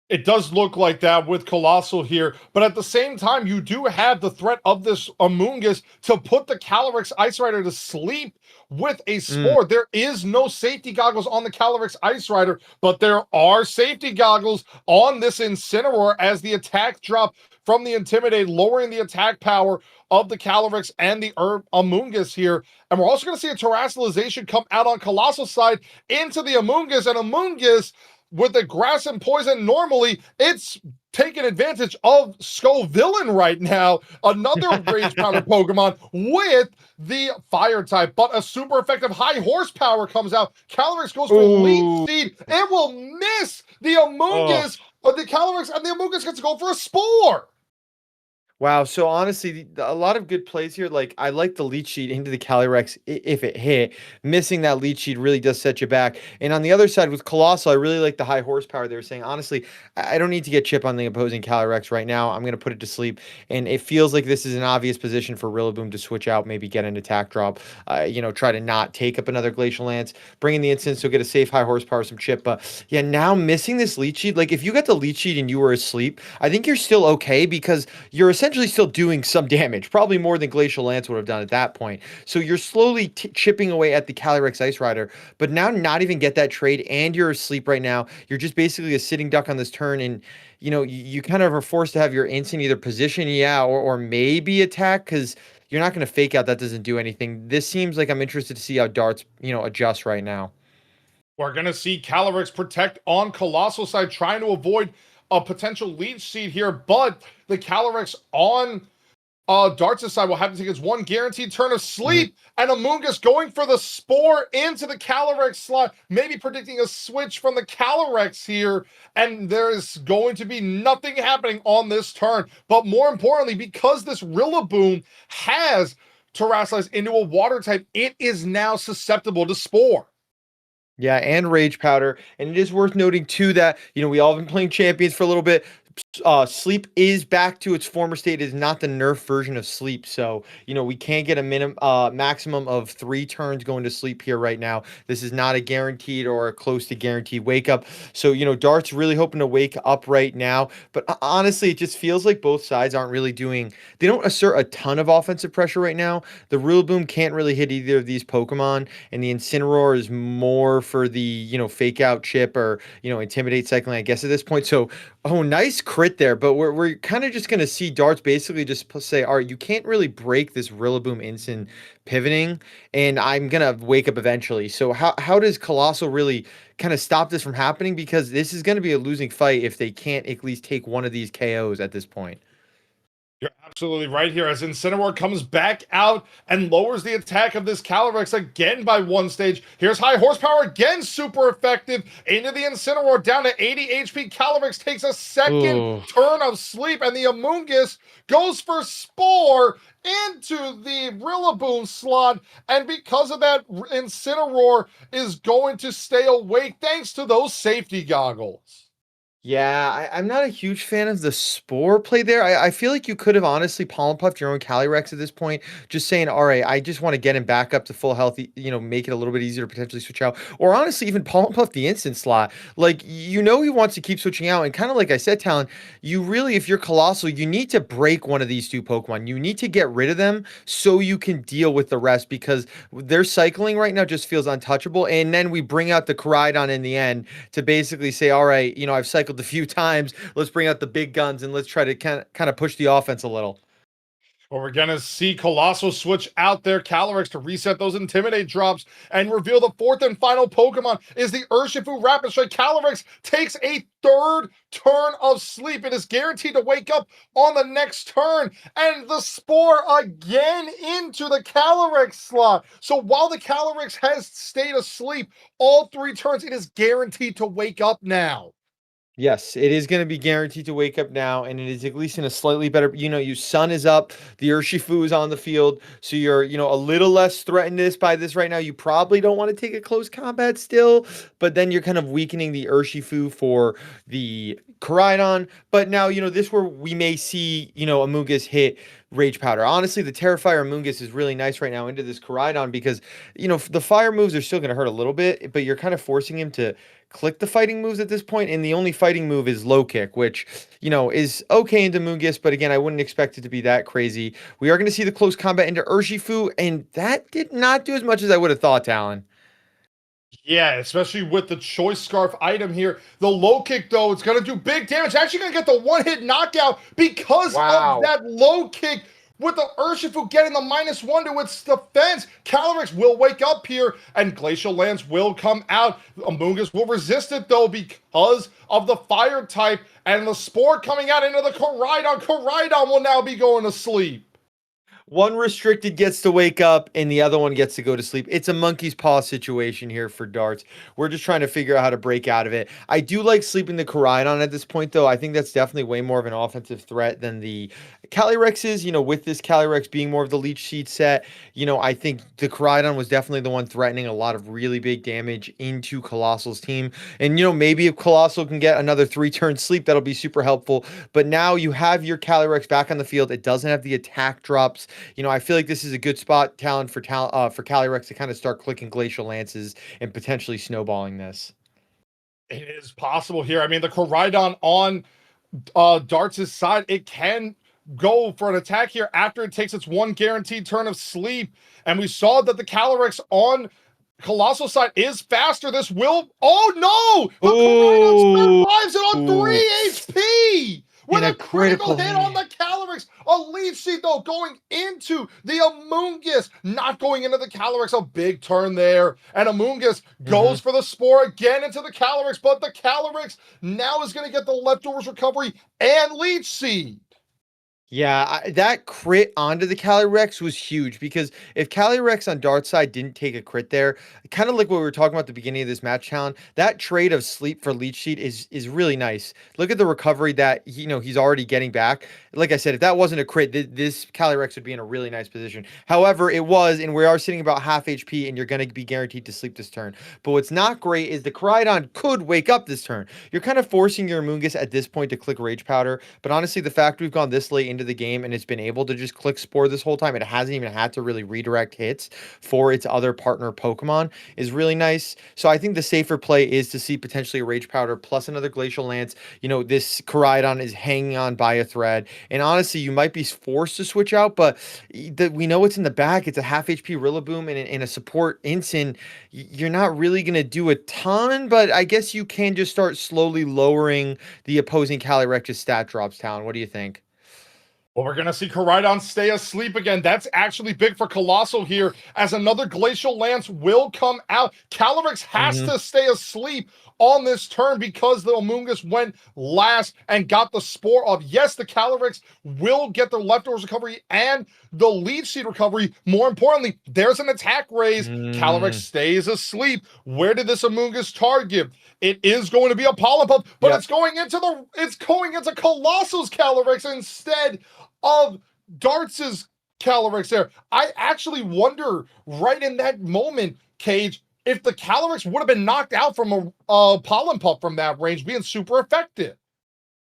It does look like that with Colossal here, but at the same time, you do have the threat of this Amoonguss to put the Calyrex Ice Rider to sleep with a Spore. There is no safety goggles on the Calyrex Ice Rider, but there are safety goggles on this Incineroar as the attack drop from the Intimidate, lowering the attack power of the Calyrex and the Amoonguss here. And we're also going to see a Terrestrialization come out on Colossal side into the Amoonguss, and Amoonguss, with the grass and poison, normally it's taking advantage of Scovillain right now, another Rage Powder Pokemon with the fire type, but a super effective high horsepower comes out. Calyrex goes for Leech Seed. It will miss the Amoonguss, but the Calyrex and the Amoonguss gets to go for a Spore. Wow. So honestly, a lot of good plays here. Like, I like the Leech Seed into the Calyrex if it hit. Missing that Leech Seed really does set you back. And on the other side with Colossal, I really like the high horsepower they were saying. Honestly, I don't need to get chip on the opposing Calyrex right now. I'm going to put it to sleep. And it feels like this is an obvious position for Rillaboom to switch out, maybe get an attack drop, try to not take up another Glacial Lance, bring in the Instance, so get a safe high horsepower, some chip. But yeah, now missing this Leech Seed, like if you got the Leech Seed and you were asleep, I think you're still okay, because you're essentially still doing some damage, probably more than Glacial Lance would have done at that point. So you're slowly chipping away at the Calyrex Ice Rider, but now not even get that trade, and you're asleep right now. You're just basically a sitting duck on this turn, and you kind of are forced to have your instant either position, or maybe attack, because you're not going to fake out. That doesn't do anything. This seems like I'm interested to see how darts, adjust right now. We're going to see Calyrex protect on Colossal side, trying to avoid a potential Leech Seed here, but the Calyrex on Darts' side will have to take his one guaranteed turn of sleep, and Amoonguss going for the Spore into the Calyrex slot, maybe predicting a switch from the Calyrex here, and there's going to be nothing happening on this turn. But more importantly, because this Rillaboom has Terrestrialized into a water type, it is now susceptible to Spore. Yeah, and Rage Powder. And it is worth noting, too, that, we all have been playing Champions for a little bit. Sleep is back to its former state. It is not the nerf version of sleep. So, we can't get a maximum of 3 turns going to sleep here right now. This is not a guaranteed or a close to guaranteed wake up. So, Dart's really hoping to wake up right now. But honestly, it just feels like both sides aren't really they don't assert a ton of offensive pressure right now. The Rillaboom can't really hit either of these Pokemon, and the Incineroar is more for the, fake out chip or, intimidate cycling, I guess, at this point. So, oh, nice crit there, but we're kind of just going to see Darts basically just say, all right, you can't really break this Rillaboom instant pivoting, and I'm going to wake up eventually. So how does Colossal really kind of stop this from happening? Because this is going to be a losing fight if they can't at least take one of these KOs at this point. You're absolutely right here as Incineroar comes back out and lowers the attack of this Calyrex again by 1 stage. Here's high horsepower again, super effective into the Incineroar down to 80 HP. Calyrex takes a second turn of sleep and the Amoonguss goes for Spore into the Rillaboom slot, and because of that, Incineroar is going to stay awake thanks to those safety goggles. Yeah, I'm not a huge fan of the Spore play there. I feel like you could have honestly Pollen Puffed your own Calyrex at this point, just saying, all right, I just want to get him back up to full health, make it a little bit easier to potentially switch out. Or honestly, even Pollen Puff the instant slot. Like, he wants to keep switching out. And kind of like I said, Talon, you really, if you're Colossal, you need to break one of these 2 Pokemon. You need to get rid of them so you can deal with the rest, because their cycling right now just feels untouchable. And then we bring out the Koraidon in the end to basically say, all right, I've cycled a few times. Let's bring out the big guns and let's try to kind of push the offense a little. Well, we're going to see Colossal switch out their Calyrex to reset those Intimidate drops and reveal the 4th and final Pokemon is the Urshifu Rapid Strike. Calyrex takes a 3rd turn of sleep. It is guaranteed to wake up on the next turn, and the Spore again into the Calyrex slot. So while the Calyrex has stayed asleep all 3 turns, it is guaranteed to wake up now. Yes, it is going to be guaranteed to wake up now, and it is at least in a slightly better, sun is up, the Urshifu is on the field, so you're, a little less threatened by this right now. You probably don't want to take a close combat still, but then you're kind of weakening the Urshifu for the Koraidon. But now, this where we may see, Amoonguss hit Rage Powder. Honestly, the Terrifier Amoonguss is really nice right now into this Koraidon because, the fire moves are still going to hurt a little bit, but you're kind of forcing him to click the fighting moves at this point, and the only fighting move is low kick, which, is okay into Amoonguss, but again, I wouldn't expect it to be that crazy. We are going to see the close combat into Urshifu, and that did not do as much as I would have thought, Talon. Yeah, especially with the Choice Scarf item here. The low kick, though, it's going to do big damage. Actually going to get the 1-hit knockout because of that low kick. With the Urshifu getting the -1 to its defense, Calyrex will wake up here, and Glacial Lance will come out. Amoonguss will resist it, though, because of the fire type, and the Spore coming out into the Koraidon. Koraidon will now be going to sleep. One restricted gets to wake up and the other one gets to go to sleep. It's a monkey's paw situation here for Darts. We're just trying to figure out how to break out of it. I do like sleeping the Koraidon at this point, though. I think that's definitely way more of an offensive threat than the Calyrex is. With this Calyrex being more of the Leech Seed set, I think the Koraidon was definitely the one threatening a lot of really big damage into Colossal's team. And, maybe if Colossal can get another 3-turn sleep, that'll be super helpful. But now you have your Calyrex back on the field. It doesn't have the attack drops. I feel like this is a good spot, Talon, for Calyrex to kind of start clicking Glacial Lances and potentially snowballing this. It is possible here. I mean, the Koraidon on Darts' side, it can go for an attack here after it takes its 1 guaranteed turn of sleep. And we saw that the Calyrex on Colossal side is faster. This will... Oh, no! The Koraidon survives it on 3 HP! With a critical hit on the Calyrex. A Leech Seed, though, going into the Amoonguss. Not going into the Calyrex. A big turn there. And Amoonguss goes for the Spore again into the Calyrex. But the Calyrex now is going to get the Leftovers recovery and Leech Seed. Yeah, that crit onto the Calyrex was huge because if Calyrex on Dart's side didn't take a crit there, kind of like what we were talking about at the beginning of this match, challenge, that trade of sleep for leech seed is really nice. Look at the recovery that he's already getting back. Like I said, if that wasn't a crit, this Calyrex would be in a really nice position. However, it was, and we are sitting about half HP, and you're going to be guaranteed to sleep this turn. But what's not great is the Koraidon could wake up this turn. You're kind of forcing your Amoonguss at this point to click Rage Powder, but honestly, the fact we've gone this late into the game and it's been able to just click Spore this whole time, it hasn't even had to really redirect hits for its other partner Pokemon, is really nice. So I think the safer play is to see potentially a Rage Powder plus another Glacial Lance. This Koraidon is hanging on by a thread, and honestly, you might be forced to switch out, but we know it's in the back. It's a half HP Rillaboom and a support Ensign. You're not really going to do a ton, but I guess you can just start slowly lowering the opposing Calyrex's stat drops. Talon, what do you think? Well, we're going to see Koraidon stay asleep again. That's actually big for Colossal here, as another Glacial Lance will come out. Calyrex has to stay asleep on this turn because the Amoonguss went last and got the Spore off. Yes, the Calyrex will get their Leftovers recovery and the Leech Seed recovery. More importantly, there's an attack raise. Calyrex stays asleep. Where did this Amoonguss target? It is going to be a Pollen Puff, but it's going into Colossal's Calyrex instead of Darts's Calyrex there. I actually wonder right in that moment, Cage, if the Calyrex would have been knocked out from a Pollen Puff from that range, being super effective.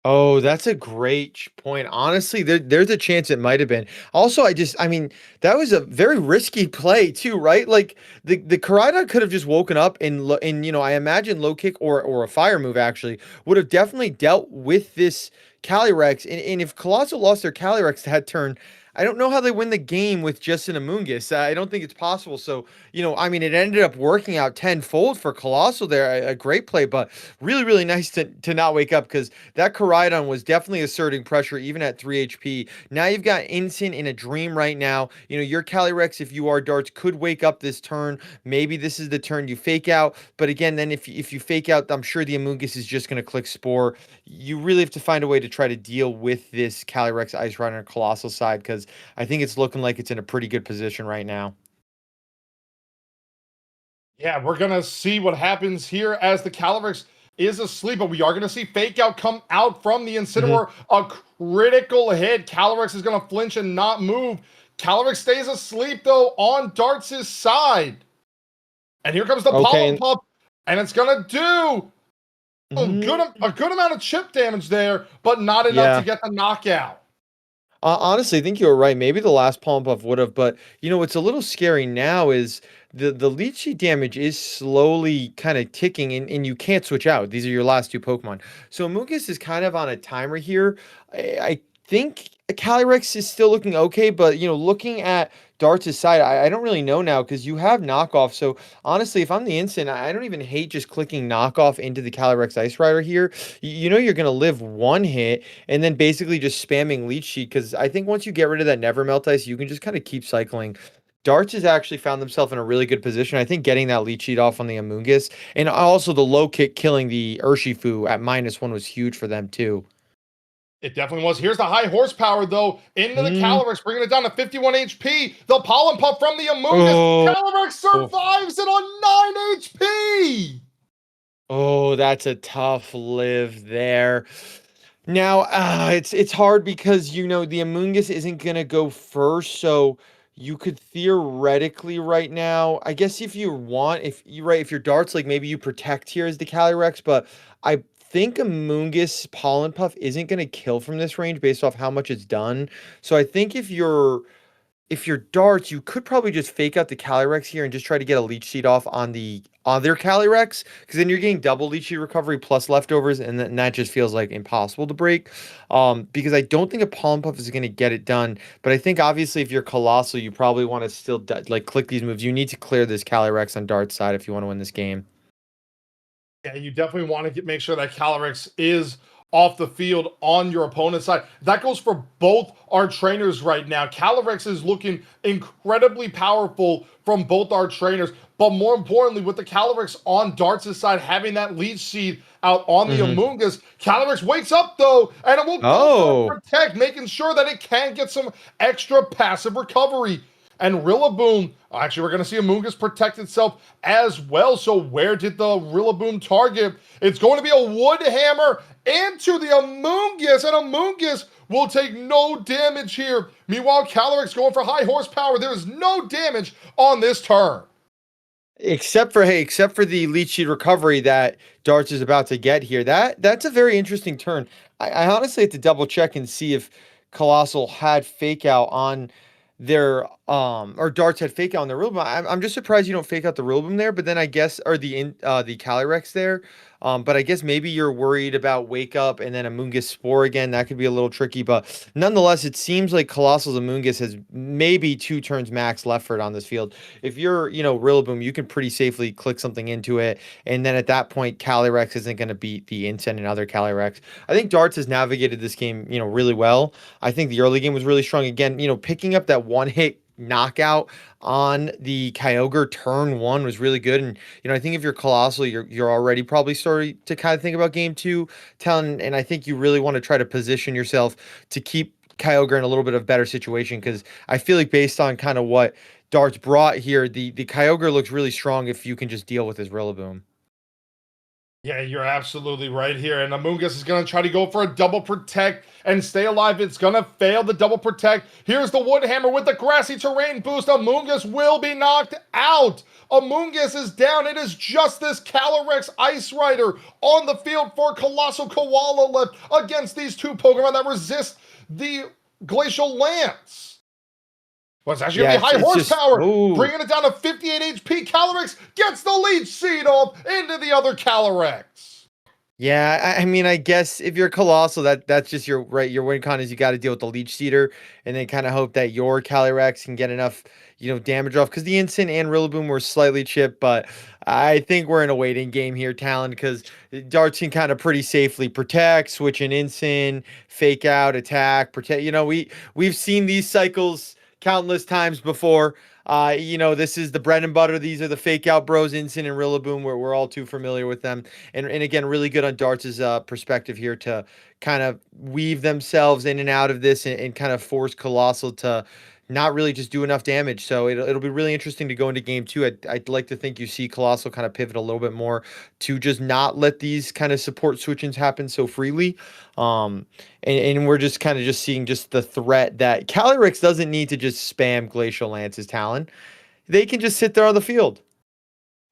Oh, that's a great point. Honestly, there's a chance it might have been. Also, I mean, that was a very risky play too, right? Like the Koraidon could have just woken up and I imagine low kick or a fire move actually would have definitely dealt with this Calyrex. And if Colossal lost their Calyrex that turn, I don't know how they win the game with just an Amoonguss. I don't think it's possible. So, I mean, it ended up working out tenfold for Colossal there. A great play, but really, really nice to not wake up because that Koraidon was definitely asserting pressure even at 3 HP. Now you've got Ensign in a dream right now. Your Calyrex, if you are Darts, could wake up this turn. Maybe this is the turn you fake out. But again, then if you fake out, I'm sure the Amoonguss is just going to click Spore. You really have to find a way to try to deal with this Calyrex Ice Rider on Colossal side because I think it's looking like it's in a pretty good position right now. Yeah, we're going to see what happens here as the Calyrex is asleep, but we are going to see Fake Out come out from the Incineroar. A critical hit. Calyrex is going to flinch and not move. Calyrex stays asleep, though, on Darts' side. And here comes the Pollen Puff, and it's going to do a good amount of chip damage there, but not enough to get the knockout. Honestly, I think you were right. Maybe the last Pollen Puff would have, but what's a little scary now is the Leech Seed damage is slowly kind of ticking, and you can't switch out. These are your last two Pokemon. So Amoonguss is kind of on a timer here. I think Calyrex is still looking okay, but looking at Darts' side, I don't really know now because you have knockoff. So honestly, if I'm the Instant, I don't even hate just clicking knockoff into the Calyrex Ice Rider here. You're going to live one hit and then basically just spamming Leech Seed because I think once you get rid of that Never Melt Ice, you can just kind of keep cycling. Darts has actually found themselves in a really good position. I think getting that Leech Seed off on the Amoonguss and also the low kick killing the Urshifu at -1 was huge for them too. It definitely was. Here's the high horsepower, though, into the Calyrex, bringing it down to 51 HP. The Pollen Puff from the Amoonguss. Calyrex survives it on 9 HP. Oh, that's a tough live there. Now, it's hard because, the Amoonguss isn't going to go first, so you could theoretically right now, I guess if you want, if you're Darts, like maybe you protect here as the Calyrex, but I think Amoonguss Pollen Puff isn't going to kill from this range based off how much it's done. So I think if you're Darts, you could probably just fake out the Calyrex here and just try to get a Leech Seed off on the other Calyrex, because then you're getting double Leech Seed recovery plus leftovers, and that just feels like impossible to break. Because I don't think a Pollen Puff is going to get it done, but I think obviously if you're Colossal, you probably want to still click these moves. You need to clear this Calyrex on Dart's side if you want to win this game. Yeah, you definitely want to make sure that Calyrex is off the field on your opponent's side. That goes for both our trainers right now. Calyrex is looking incredibly powerful from both our trainers, but more importantly, with the Calyrex on Darts' side, having that lead seed out on the Amoonguss, Calyrex wakes up though, and it will go for Protect, making sure that it can get some extra passive recovery. And Rillaboom, actually, we're going to see Amoonguss protect itself as well. So where did the Rillaboom target? It's going to be a Wood Hammer into the Amoonguss, and Amoonguss will take no damage here. Meanwhile, Calyrex going for high horsepower. There is no damage on this turn. Except for the leech seed recovery that Darts is about to get here. That's a very interesting turn. I honestly have to double check and see if Colossal had fake out on their or Darts had fake out on the Rillaboom. I'm just surprised you don't fake out the Rillaboom there, but then I guess or the Calyrex there. But I guess maybe you're worried about Wake Up and then Amoonguss Spore again. That could be a little tricky, but nonetheless, it seems like Colossal's Amoonguss has maybe 2 turns max left for it on this field. If you're, Rillaboom, you can pretty safely click something into it, and then at that point, Calyrex isn't going to beat the Incen and other Calyrex. I think Darts has navigated this game, really well. I think the early game was really strong. Again, picking up that one-hit knockout on the Kyogre turn 1 was really good. And I think if you're Colossal, you're already probably starting to kind of think about game 2, Talon, and I think you really want to try to position yourself to keep Kyogre in a little bit of better situation, because I feel like based on kind of what Darts brought here, the Kyogre looks really strong if you can just deal with his Rillaboom. Yeah, you're absolutely right here. And Amoonguss is going to try to go for a double protect and stay alive. It's going to fail the double protect. Here's the Wood Hammer with the grassy terrain boost. Amoonguss will be knocked out. Amoonguss is down. It is just this Calyrex Ice Rider on the field for Colossal Koala left against these 2 Pokemon that resist the Glacial Lance. Well, it's actually going to be high horsepower, bringing it down to 58 HP. Calyrex gets the leech seed off into the other Calyrex. Yeah, I mean, I guess if you're Colossal, that's just your win con is you got to deal with the leech seeder, and then kind of hope that your Calyrex can get enough, damage off, because the Incin and Rillaboom were slightly chipped, but I think we're in a waiting game here, Talon, because Darts can kind of pretty safely protect, switch an Incin, fake out, attack, protect. We've seen these cycles countless times before. This is the bread and butter. These are the fake out bros, Incin and Rillaboom, where we're all too familiar with them. And again, really good on Darts' perspective here to kind of weave themselves in and out of this and kind of force Colossal to not really just do enough damage. So it'll be really interesting to go into game 2. I'd like to think you see Colossal kind of pivot a little bit more to just not let these kind of support switch-ins happen so freely. And we're just kind of just seeing just the threat that Calyrex doesn't need to just spam Glacial Lance's Talon. They can just sit there on the field.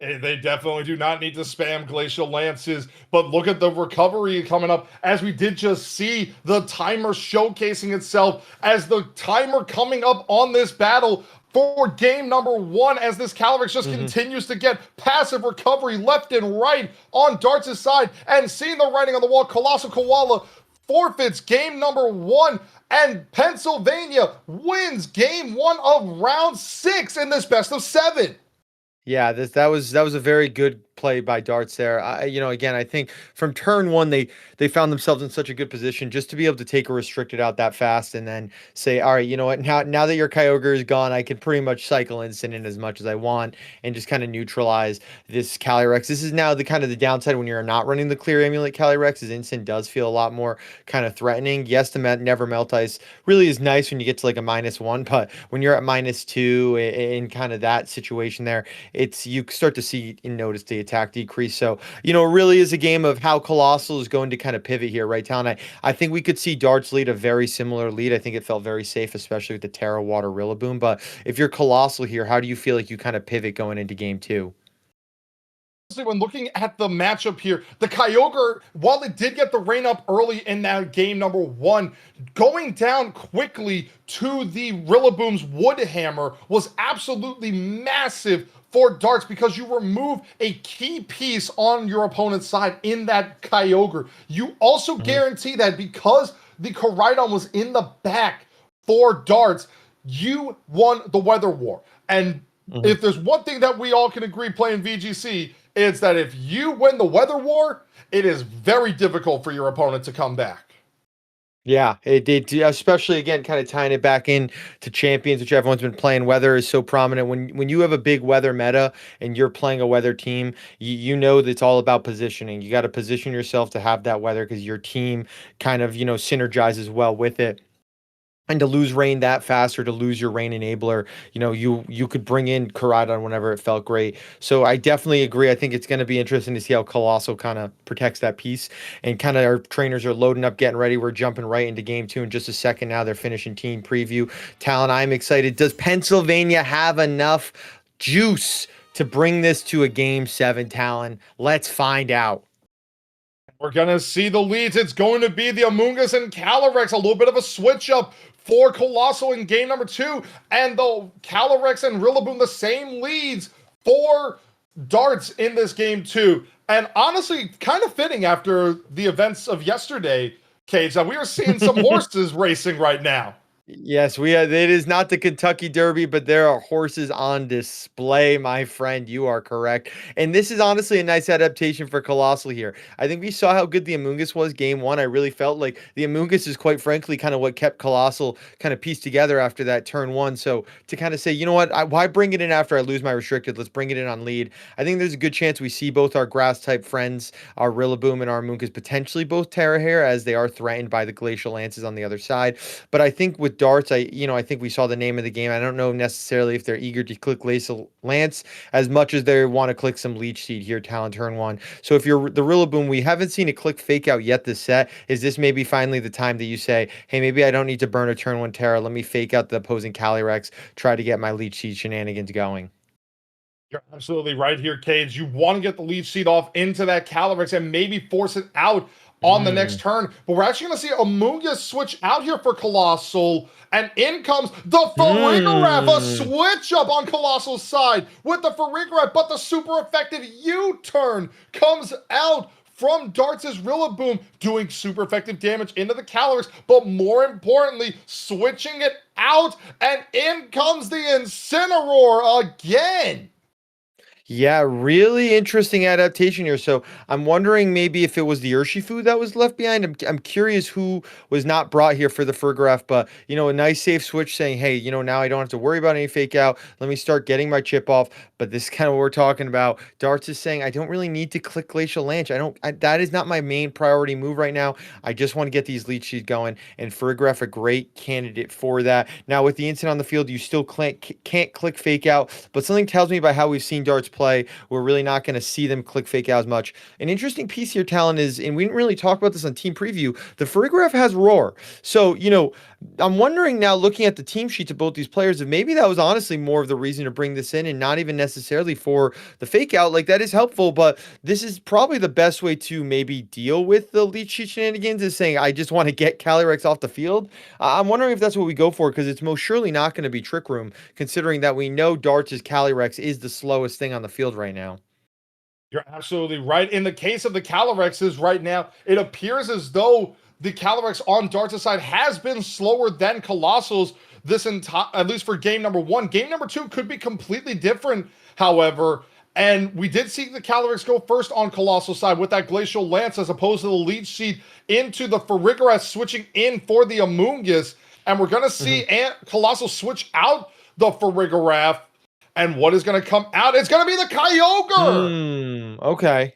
They definitely do not need to spam Glacial Lances, but look at the recovery coming up, as we did just see the timer showcasing itself as the timer coming up on this battle for game number 1, as this Calyrex just continues to get passive recovery left and right on Darts' side, and seeing the writing on the wall, Colossal Koala forfeits game number 1, and Pennsylvania wins game 1 of round 6 in this best of 7. Yeah, that was a very good play by Darts there. Again, I think from turn 1 they found themselves in such a good position just to be able to take a restricted out that fast and then say, all right, you know what? Now that your Kyogre is gone, I can pretty much cycle Incin in as much as I want and just kind of neutralize this Calyrex. This is now the kind of the downside when you're not running the clear amulet Calyrex, is Incin does feel a lot more kind of threatening. Yes, the never melt ice really is nice when you get to like a -1, but when you're at -2 in kind of that situation there, you start to see and notice the attack decrease. So, it really is a game of how Colossal is going to kind of pivot here, right, Talon? I think we could see Darts lead a very similar lead. I think it felt very safe, especially with the Terra Water Rillaboom. But if you're Colossal here, how do you feel like you kind of pivot going into game 2? When looking at the matchup here, the Kyogre, while it did get the rain up early in that game number 1, going down quickly to the Rillaboom's Wood Hammer was absolutely massive for Darts, because you remove a key piece on your opponent's side in that Kyogre. You also guarantee that because the Koraidon was in the back for Darts, you won the Weather War. And if there's one thing that we all can agree playing VGC, is that if you win the weather war, it is very difficult for your opponent to come back. Yeah, it did, especially again, kind of tying it back in to champions, which everyone's been playing. Weather is so prominent when you have a big weather meta and you're playing a weather team. You know that it's all about positioning. You got to position yourself to have that weather because your team kind of synergizes well with it. And to lose rain that fast, or to lose your rain enabler, you could bring in Karadon whenever it felt great. So I definitely agree. I think it's going to be interesting to see how Colossal kind of protects that piece. And kind of our trainers are loading up, getting ready. We're jumping right into game 2 in just a second. Now they're finishing team preview. Talon, I'm excited. Does Pennsylvania have enough juice to bring this to a game 7, Talon? Let's find out. We're going to see the leads. It's going to be the Amoonguss and Calyrex. A little bit of a switch up for Colossal in game number 2. And the Calyrex and Rillaboom, the same leads for Darts in this game 2. And honestly, kind of fitting after the events of yesterday, Cage, that we are seeing some horses racing right now. Yes, it is not the Kentucky Derby, but there are horses on display, my friend. You are correct. And this is honestly a nice adaptation for Colossal here. I think we saw how good the Amoonguss was game 1. I really felt like the Amoonguss is quite frankly kind of what kept Colossal kind of pieced together after that turn 1. So to kind of say, you know what, why bring it in after I lose my restricted? Let's bring it in on lead. I think there's a good chance we see both our grass type friends, our Rillaboom and our Amoonguss, potentially both Terra Hair, as they are threatened by the Glacial Lances on the other side. But I think with Darts, I think we saw the name of the game. I don't know necessarily if they're eager to click Glacial Lance as much as they want to click some Leech Seed here, Talon turn 1. So if you're the Rillaboom, we haven't seen a click fake out yet this set. Is this maybe finally the time that you say, hey, maybe I don't need to burn a turn 1 Terra. Let me fake out the opposing Calyrex, try to get my Leech Seed shenanigans going. You're absolutely right here, Cage. You want to get the Leech Seed off into that Calyrex and maybe force it out on the next turn. But we're actually going to see Amoonguss switch out here for Colossal. And in comes the Farigiraf, a switch up on Colossal's side with the Farigiraf, but the super effective U-turn comes out from Darts' Rillaboom, doing super effective damage into the Calyrex, but more importantly, switching it out, and in comes the Incineroar again. Yeah, really interesting adaptation here. So I'm wondering maybe if it was the Urshifu that was left behind. I'm curious who was not brought here for the Farigiraf, but a nice safe switch saying, hey, now I don't have to worry about any fake out. Let me start getting my chip off. But this is kind of what we're talking about. Darts is saying, I don't really need to click Glacial Lance. That is not my main priority move right now. I just want to get these Leech Seeds going, and Farigiraf a great candidate for that. Now with the Incin on the field, you still can't click fake out, but something tells me by how we've seen Darts play, we're really not going to see them click fake out as much. An interesting piece here, Talon, is, and we didn't really talk about this on team preview, the Farigiraf has Roar. So, I'm wondering now, looking at the team sheets of both these players, if maybe that was honestly more of the reason to bring this in and not even necessarily for the fake out. Like, that is helpful, but this is probably the best way to maybe deal with the Leech Seed shenanigans, is saying, I just want to get Calyrex off the field. I'm wondering if that's what we go for, because it's most surely not going to be Trick Room, considering that we know Darts' Calyrex is the slowest thing on the field right now. You're absolutely right. In the case of the Calyrexes right now, it appears as though the Calyrex on Darts' side has been slower than Colossal's this entire, at least for game number 1. Game number 2 could be completely different, however. And we did see the Calyrex go first on Colossal's side with that Glacial Lance, as opposed to the Leech Seed into the Farigiraf switching in for the Amoonguss. And we're going to see Colossal switch out the Farigiraf. And what is going to come out? It's going to be the Kyogre! Okay.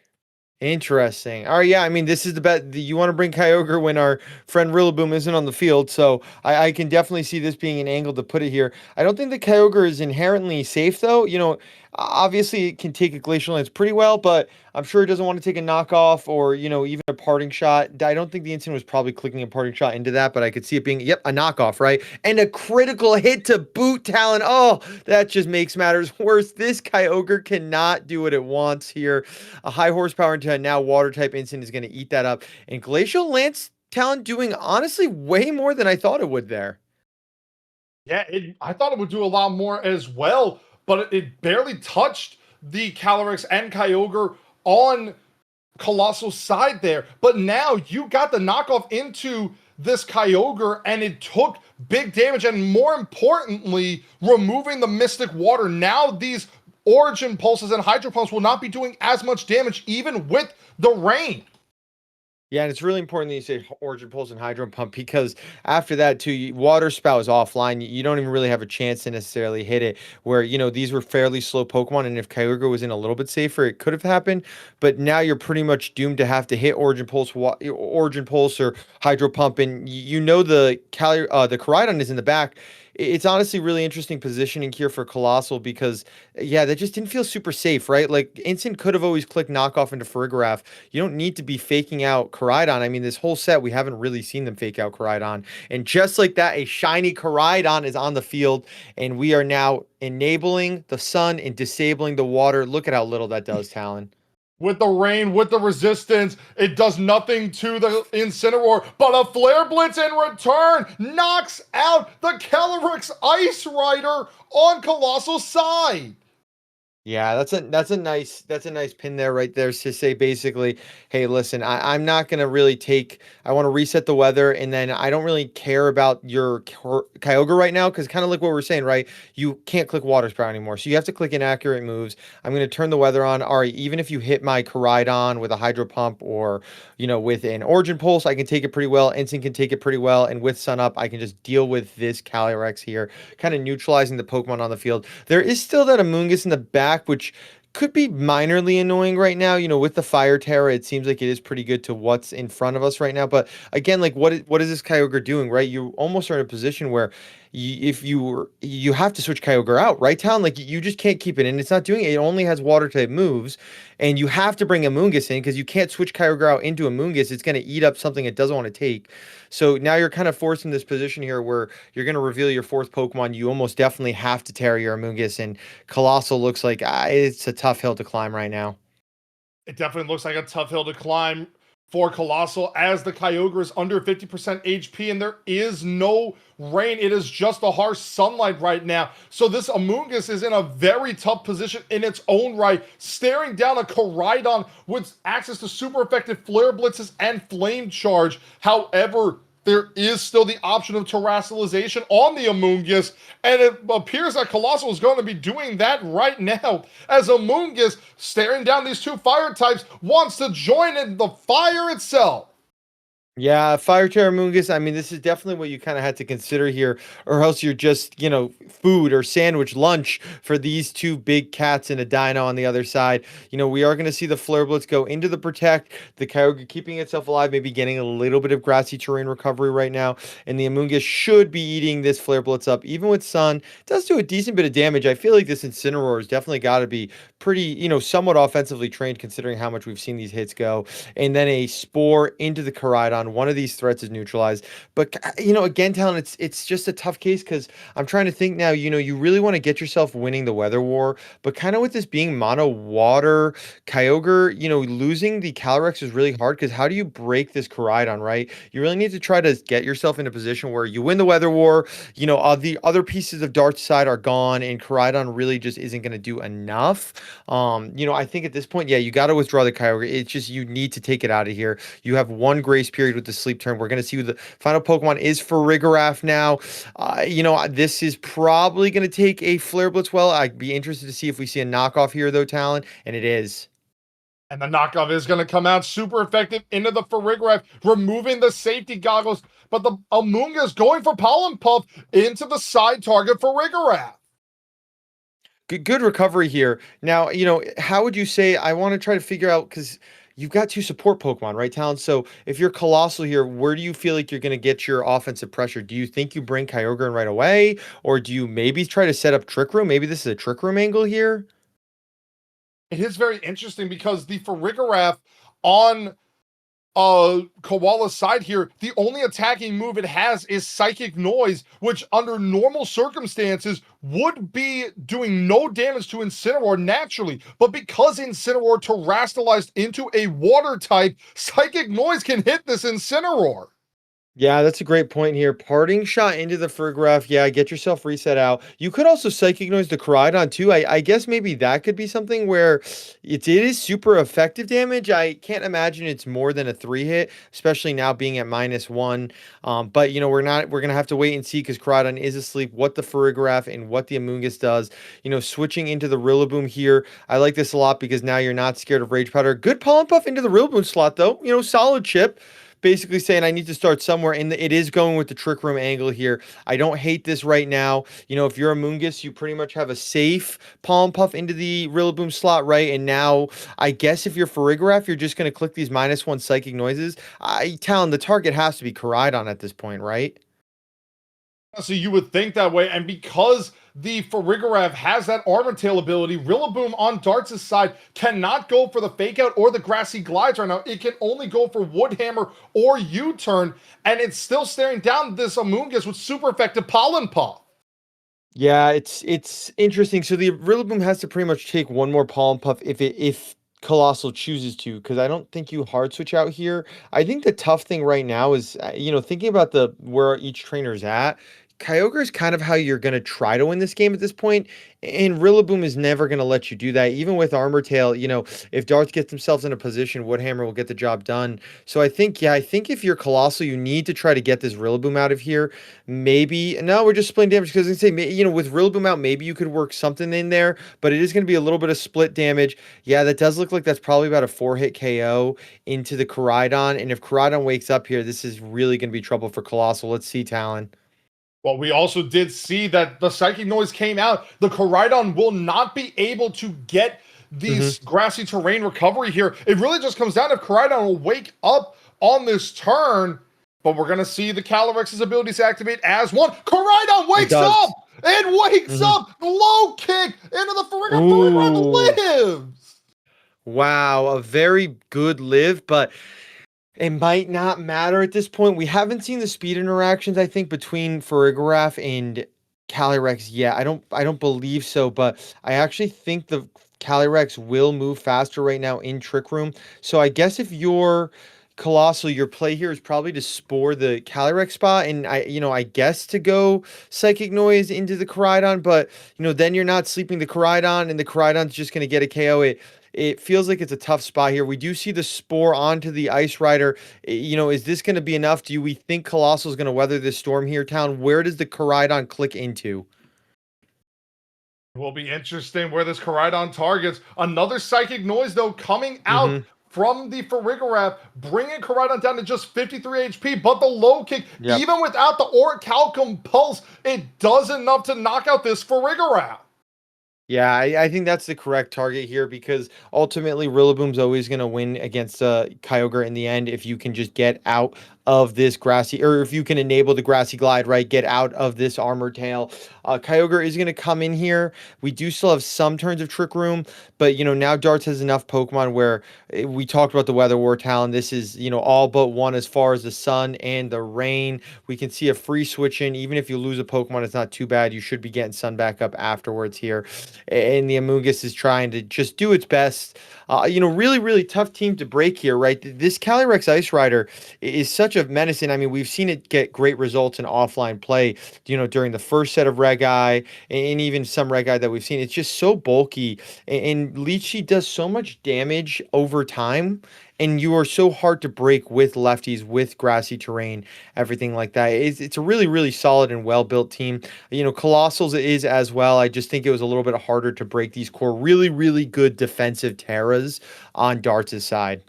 Interesting. All right, yeah, I mean, this is the bet. You want to bring Kyogre when our friend Rillaboom isn't on the field, so I can definitely see this being an angle to put it here. I don't think the Kyogre is inherently safe, though. Obviously, it can take a Glacial Lance pretty well, but I'm sure it doesn't want to take a knockoff or, even a parting shot. I don't think the Incin was probably clicking a parting shot into that, but I could see it being, a knockoff, right? And a critical hit to boot, Talon. Oh, that just makes matters worse. This Kyogre cannot do what it wants here. A high horsepower into a now water type Incin is going to eat that up. And Glacial Lance, Talon, doing honestly way more than I thought it would there. Yeah, I thought it would do a lot more as well, but it barely touched the Calyrex and Kyogre on Colossal's side there. But now you got the knockoff into this Kyogre, and it took big damage, and more importantly, removing the Mystic Water. Now these Origin Pulses and Hydro Pumps will not be doing as much damage even with the rain. Yeah, and it's really important that you say Origin Pulse and Hydro Pump because after that, too, Water Spout is offline. You don't even really have a chance to necessarily hit it. Where, these were fairly slow Pokemon, and if Kyogre was in a little bit safer, it could have happened. But now you're pretty much doomed to have to hit Origin Pulse, Origin Pulse or Hydro Pump, and the Koraidon is in the back. It's honestly really interesting positioning here for Colossal because, yeah, that just didn't feel super safe, right? Like, Instant could have always clicked knockoff into Farigiraf. You don't need to be faking out Koraidon. I mean, this whole set, we haven't really seen them fake out Koraidon. And just like that, a shiny Koraidon is on the field, and we are now enabling the sun and disabling the water. Look at how little that does, Talon. With the rain, with the resistance, it does nothing to the Incineroar, but a Flare Blitz in return knocks out the Calyrex Ice Rider on Colossal's side. Yeah, that's a nice pin there right there to say basically, hey, listen, I'm not gonna really I want to reset the weather, and then I don't really care about your Kyogre right now because kind of like what we're saying, right? You can't click Water Sprout anymore, so you have to click inaccurate moves. I'm gonna turn the weather on. All right, even if you hit my Koraidon with a Hydro Pump or with an Origin Pulse, I can take it pretty well. Instinct can take it pretty well, and with Sun Up, I can just deal with this Calyrex here, kind of neutralizing the Pokemon on the field. There is still that Amoonguss in the back, which could be minorly annoying right now. With the Fire Terror, it seems like it is pretty good to what's in front of us right now. But again, like what is this Kyogre doing, right? You almost are in a position where you have to switch Kyogre out, right, Town? Like you just can't keep it in. It's not doing it. It only has water type moves, and you have to bring Amoonguss in because you can't switch Kyogre out into Amoonguss. It's going to eat up something it doesn't want to take. So now you're kind of forced in this position here where you're going to reveal your fourth Pokemon. You almost definitely have to tear your Amoonguss, and Colossal looks like it's a tough hill to climb right now. It definitely looks like a tough hill to climb for Colossal as the Kyogre is under 50% HP and there is no rain. It is just the harsh sunlight right now. So this Amoonguss is in a very tough position in its own right, staring down a Koraidon with access to super effective Flare Blitzes and Flame Charge. However, there is still the option of terrestrialization on the Amoonguss, and it appears that Colossal is going to be doing that right now, as Amoonguss, staring down these two fire types, wants to join in the fire itself. Yeah, Fire Terror Amoonguss, I mean, this is definitely what you kind of had to consider here, or else you're just, food or sandwich lunch for these two big cats and a dino on the other side. We are going to see the Flare Blitz go into the Protect, the Kyogre keeping itself alive, maybe getting a little bit of grassy terrain recovery right now, and the Amoonguss should be eating this Flare Blitz up, even with Sun. It does do a decent bit of damage. I feel like this Incineroar has definitely got to be pretty, somewhat offensively trained considering how much we've seen these hits go. And then a Spore into the Koraidon. One of these threats is neutralized. But, again, Talon, it's just a tough case because I'm trying to think now, you really want to get yourself winning the Weather War. But kind of with this being mono water, Kyogre, losing the Calyrex is really hard because how do you break this Koraidon, right? You really need to try to get yourself in a position where you win the Weather War, the other pieces of Dark's side are gone and Koraidon really just isn't going to do enough. I think at this point, yeah, you got to withdraw the Kyogre. It's just you need to take it out of here. You have one grace period with the sleep turn. We're going to see who the final Pokemon is for Farigiraf now. This is probably going to take a Flare Blitz. Well, I'd be interested to see if we see a knockoff here, though, Talon, and it is. And the knockoff is going to come out super effective into the Farigiraf, removing the safety goggles. But the Amoonguss going for Pollen Puff into the side target for Farigiraf. Good recovery here. Now, how would you say, I want to try to figure out, because you've got two support Pokemon, right, Talon? So if you're Colossal here, where do you feel like you're going to get your offensive pressure? Do you think you bring Kyogre in right away? Or do you maybe try to set up Trick Room? Maybe this is a Trick Room angle here? It is very interesting because the Farigiraf on Koala's side here, the only attacking move it has is Psychic Noise, which under normal circumstances would be doing no damage to Incineroar naturally. But because Incineroar terrestrialized into a water type, Psychic Noise can hit this Incineroar. Yeah, that's a great point here. Parting shot into the Farigiraf. Yeah, get yourself reset out. You could also Psychic Noise the Koraidon too. I guess maybe that could be something where it is super effective damage. I can't imagine it's more than a 3 hit, especially now being at -1. But we're gonna have to wait and see because Koraidon is asleep. What the Farigiraf and what the Amoonguss does. Switching into the Rillaboom here. I like this a lot because now you're not scared of Rage Powder. Good Pollen Puff into the Rillaboom slot though. Solid chip basically saying I need to start somewhere it is going with the Trick Room angle here. I don't hate this right now. If you're a Moongus, you pretty much have a safe Palm Puff into the Rillaboom slot, right? And now I guess if you're Farigiraf, you're just going to click these -1 psychic noises. Talon, the target has to be Koraidon at this point, right? So you would think that way, and because the Farigiraf has that Armor Tail ability, Rillaboom on Darts' side cannot go for the Fake Out or the Grassy Glides right now. It can only go for Wood Hammer or U-Turn, and it's still staring down this Amoonguss with super effective Pollen Puff. Yeah, it's interesting. So the Rillaboom has to pretty much take one more Pollen Puff if Colossal chooses to, because I don't think you hard switch out here. I think the tough thing right now is, thinking about where each trainer's at. Kyogre is kind of how you're going to try to win this game at this point, and Rillaboom is never going to let you do that. Even with Armor Tail, if Darth gets themselves in a position, Woodhammer will get the job done. So I think if you're Colossal, you need to try to get this Rillaboom out of here. Maybe, no, we're just splitting damage because I say, with Rillaboom out, maybe you could work something in there, but it is going to be a little bit of split damage. Yeah, that does look like that's probably about a 4-hit KO into the Koraidon, and if Koraidon wakes up here, this is really going to be trouble for Colossal. Let's see, Talon. Well, we also did see that the Psychic Noise came out. The Koraidon will not be able to get these grassy terrain recovery here. It really just comes down if Koraidon will wake up on this turn, but we're going to see the Calyrex's abilities activate as one. Koraidon wakes up and wakes up. Low kick into the Farigiraf. Farigiraf lives. Wow, a very good live, but it might not matter at this point. We haven't seen the speed interactions, I think, between Farigiraf and Calyrex yet. I don't believe so, but I actually think the Calyrex will move faster right now in Trick Room. So I guess if you're Colossal, your play here is probably to spore the Calyrex spot, and I guess to go Psychic Noise into the Koraidon, but then you're not sleeping the Koraidon, and the Koraidon's just gonna get a KO. It feels like it's a tough spot here. We do see the Spore onto the Ice Rider. Is this going to be enough? Do we think Colossal is going to weather this storm here, Town? Where does the Koraidon click into? It will be interesting where this Koraidon targets. Another Psychic Noise, though, coming out from the Farigiraf, bringing Koraidon down to just 53 HP, but the low kick, even without the Orichalcum Pulse, it does enough to knock out this Farigiraf. Yeah, I think that's the correct target here because ultimately Rillaboom's always going to win against Kyogre in the end if you can just get out of this grassy, or if you can enable the grassy glide, right? Get out of this Armor Tail. Kyogre is going to come in here. We do still have some turns of Trick Room, but now Darts has enough Pokemon where we talked about the Weather War Talon. This is, all but one as far as the sun and the rain. We can see a free switch in. Even if you lose a Pokemon, it's not too bad. You should be getting sun back up afterwards here. And the Amoonguss is trying to just do its best. Really, really tough team to break here, right? This Calyrex Ice Rider is such a medicine. I mean, we've seen it get great results in offline play, during the first set of Regi and even some Regi that we've seen. It's just so bulky, and Leechy does so much damage over time, and you are so hard to break with lefties, with grassy terrain, everything like that. It's a really, really solid and well-built team. Colossals is as well. I just think it was a little bit harder to break these core really, really good defensive Terras on Darts' side.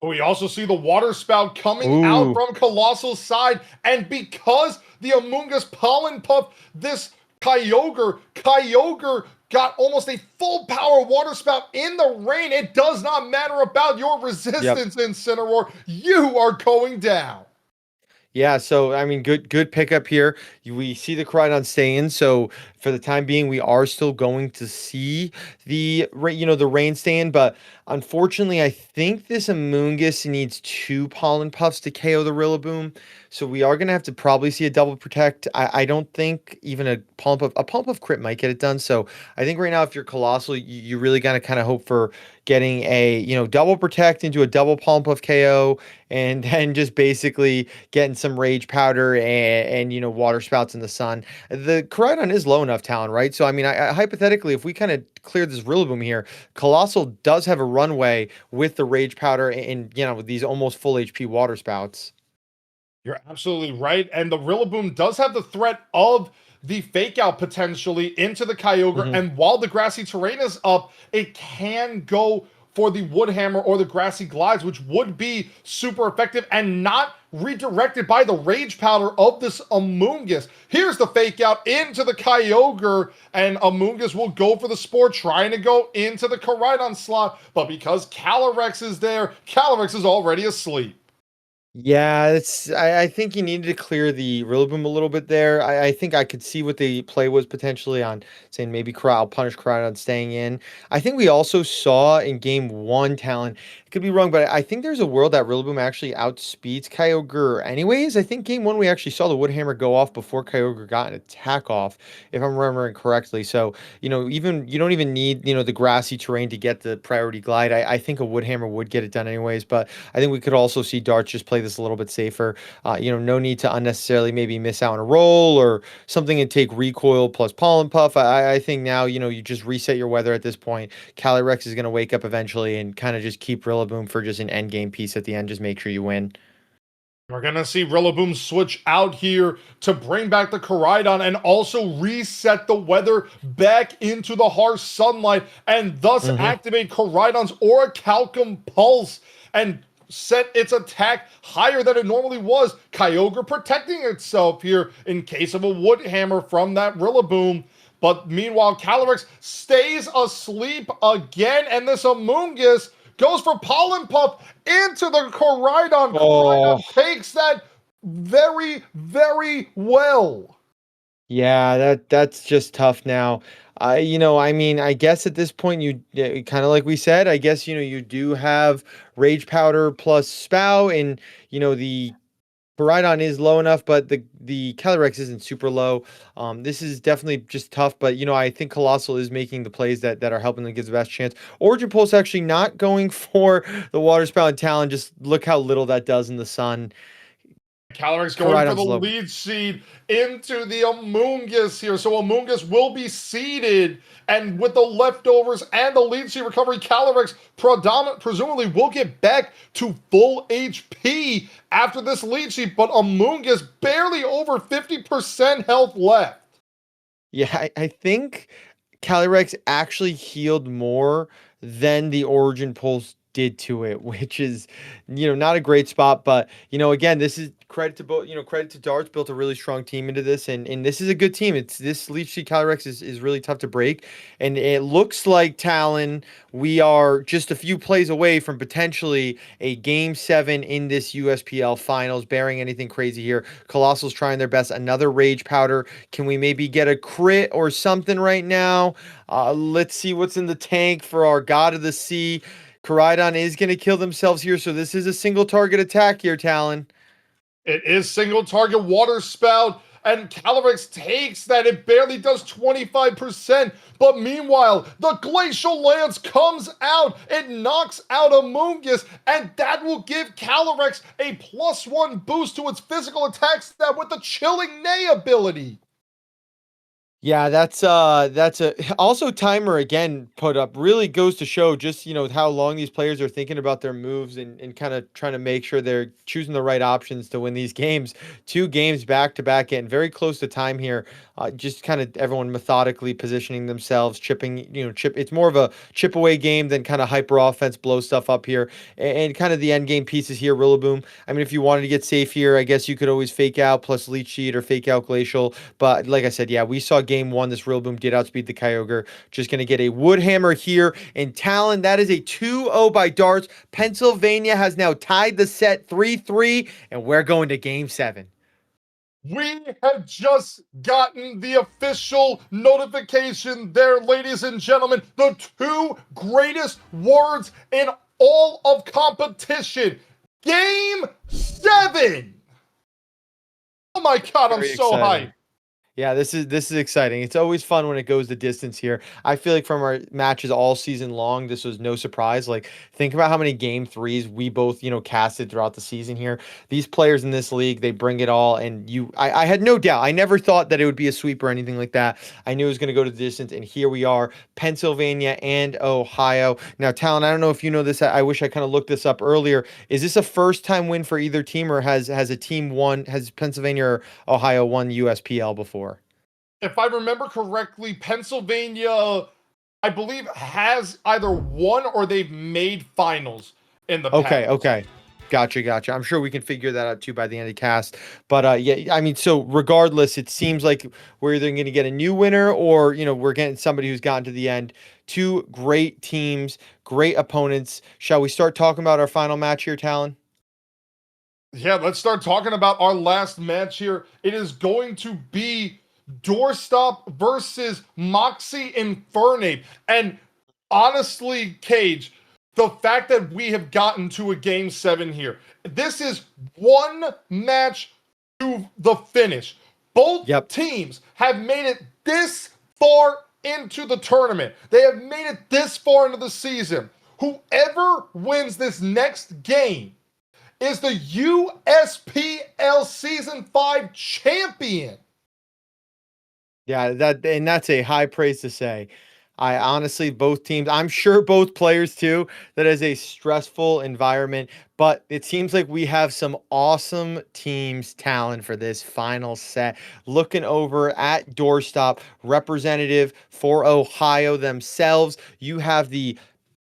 We also see the Water Spout coming out from Colossal's side, and because the Amoonguss Pollen Puff this Kyogre got almost a full power Water Spout in the rain. It does not matter about your resistance, Incineroar. You are going down. Yeah, so I mean, good pickup here. We see the Koraidon stay in, so for the time being, we are still going to see the rain stay in. But unfortunately, I think this Amoonguss needs 2 Pollen Puffs to KO the Rillaboom. So we are going to have to probably see a double protect. I don't think even a pump of crit might get it done. So I think right now, if you're Colossal, you really got to kind of hope for getting a, double protect into a double pump of KO, and then just basically getting some rage powder and water spouts in the sun. The Koraidon is low enough, Talon, right? So I mean, hypothetically, if we kind of clear this Rillaboom here, Colossal does have a runway with the rage powder and with these almost full HP water spouts. You're absolutely right. And the Rillaboom does have the threat of the fake out potentially into the Kyogre. And while the grassy terrain is up, it can go for the Wood Hammer or the grassy glides, which would be super effective and not redirected by the rage powder of this Amoonguss. Here's the fake out into the Kyogre, and Amoonguss will go for the Spore, trying to go into the Koraidon slot. But because Calyrex is there, Calyrex is already asleep. Yeah, I think you needed to clear the Rillaboom a little bit there. I think I could see what the play was potentially on saying maybe I'll punish Koraidon staying in. I think we also saw in game one, Talon, could be wrong, but I think there's a world that Rillaboom actually outspeeds Kyogre anyways. I think game one we actually saw the Wood Hammer go off before Kyogre got an attack off, if I'm remembering correctly. So, even you don't even need, the grassy terrain to get the priority glide. I think a Wood Hammer would get it done anyways, but I think we could also see Darts just play this a little bit safer. No need to unnecessarily maybe miss out on a roll or something and take recoil plus pollen puff. I think now, you just reset your weather at this point. Calyrex is going to wake up eventually and kind of just keep Rillaboom for just an end game piece at the end. Just make sure you win. We're going to see Rillaboom switch out here to bring back the Koraidon and also reset the weather back into the harsh sunlight and thus activate Koraidon's Orichalcum Pulse and set its attack higher than it normally was. Kyogre protecting itself here in case of a Wood Hammer from that Rillaboom. But meanwhile, Calyrex stays asleep again, and this Amoonguss goes for Pollen Puff into the Koraidon. Koraidon takes that very, very well. Yeah, that's just tough now. I guess at this point you kind of like we said, I guess you do have Rage Powder plus Spout, and the Koraidon is low enough, but the Calyrex isn't super low. This is definitely just tough, but I think Colossal is making the plays that are helping them give the best chance. Origin Pulse actually not going for the Water Spout and Talon. Just look how little that does in the sun. Calyrex going for the lead seed into the Amoonguss here. So Amoonguss will be seeded, and with the leftovers and the lead seed recovery, Calyrex presumably will get back to full HP after this lead seed, but Amoonguss barely over 50% health left. Yeah, I think Calyrex actually healed more than the Origin Pulse did to it, which is, not a great spot. But, again, this is credit to both, credit to Darts, built a really strong team into this. And this is a good team. This Leech Seed Calyrex is really tough to break. And it looks like, Talon, we are just a few plays away from potentially a Game 7 in this USPL Finals, bearing anything crazy here. Colossal's trying their best. Another Rage Powder. Can we maybe get a crit or something right now? Let's see what's in the tank for our God of the Sea. Koraidon is going to kill themselves here, so this is a single target attack here, Talon. It is single target Water Spout, and Calyrex takes that. It barely does 25%, but meanwhile, the Glacial Lance comes out. It knocks out Amoonguss, and that will give Calyrex a +1 boost to its physical attack stat with the Chilling Neigh ability. Yeah, that's a also timer again put up really goes to show just how long these players are thinking about their moves and kind of trying to make sure they're choosing the right options to win these games. 2 games back to back, getting very close to time here. Just kind of everyone methodically positioning themselves, chipping, it's more of a chip away game than kind of hyper offense, blow stuff up here. And kind of the end game pieces here, Rillaboom. I mean, if you wanted to get safe here, I guess you could always fake out plus Leech Seed or fake out Glacial. But like I said, yeah, we saw game 1, this Rillaboom did outspeed the Kyogre. Just going to get a Wood Hammer here. And Talon, that is a 2-0 by Darts. Pennsylvania has now tied the set 3-3, and we're going to game 7. We have just gotten the official notification there, ladies and gentlemen. The 2 greatest words in all of competition. Game 7! Oh my god, I'm Very so exciting. hyped. Yeah, this is exciting. It's always fun when it goes the distance here. I feel like from our matches all season long, this was no surprise. Like, think about how many game threes we both, casted throughout the season here. These players in this league, they bring it all. And I had no doubt. I never thought that it would be a sweep or anything like that. I knew it was going to go to the distance. And here we are, Pennsylvania and Ohio. Now, Talon, I don't know if you know this. I wish I kind of looked this up earlier. Is this a first time win for either team, or has a team won, has Pennsylvania or Ohio won USPL before? If I remember correctly, Pennsylvania, I believe, has either won or they've made finals in the Okay, past. okay. Gotcha. I'm sure we can figure that out too by the end of the cast. But yeah, I mean, so regardless, it seems like we're either going to get a new winner or, we're getting somebody who's gotten to the end. Two great teams, great opponents. Shall we start talking about our final match here, Talon? Yeah, let's start talking about our last match here. It is going to be Doorstop versus Moxie Infernape. And honestly, Cage, the fact that we have gotten to a game 7 here, this is one match to the finish. Both teams have made it this far into the tournament. They have made it this far into the season. Whoever wins this next game is the USPL Season 5 champion. Yeah, that's a high praise to say. I honestly, both teams, I'm sure both players too, that is a stressful environment, but it seems like we have some awesome teams talent for this final set. Looking over at Doorstop, representative for Ohio themselves, you have the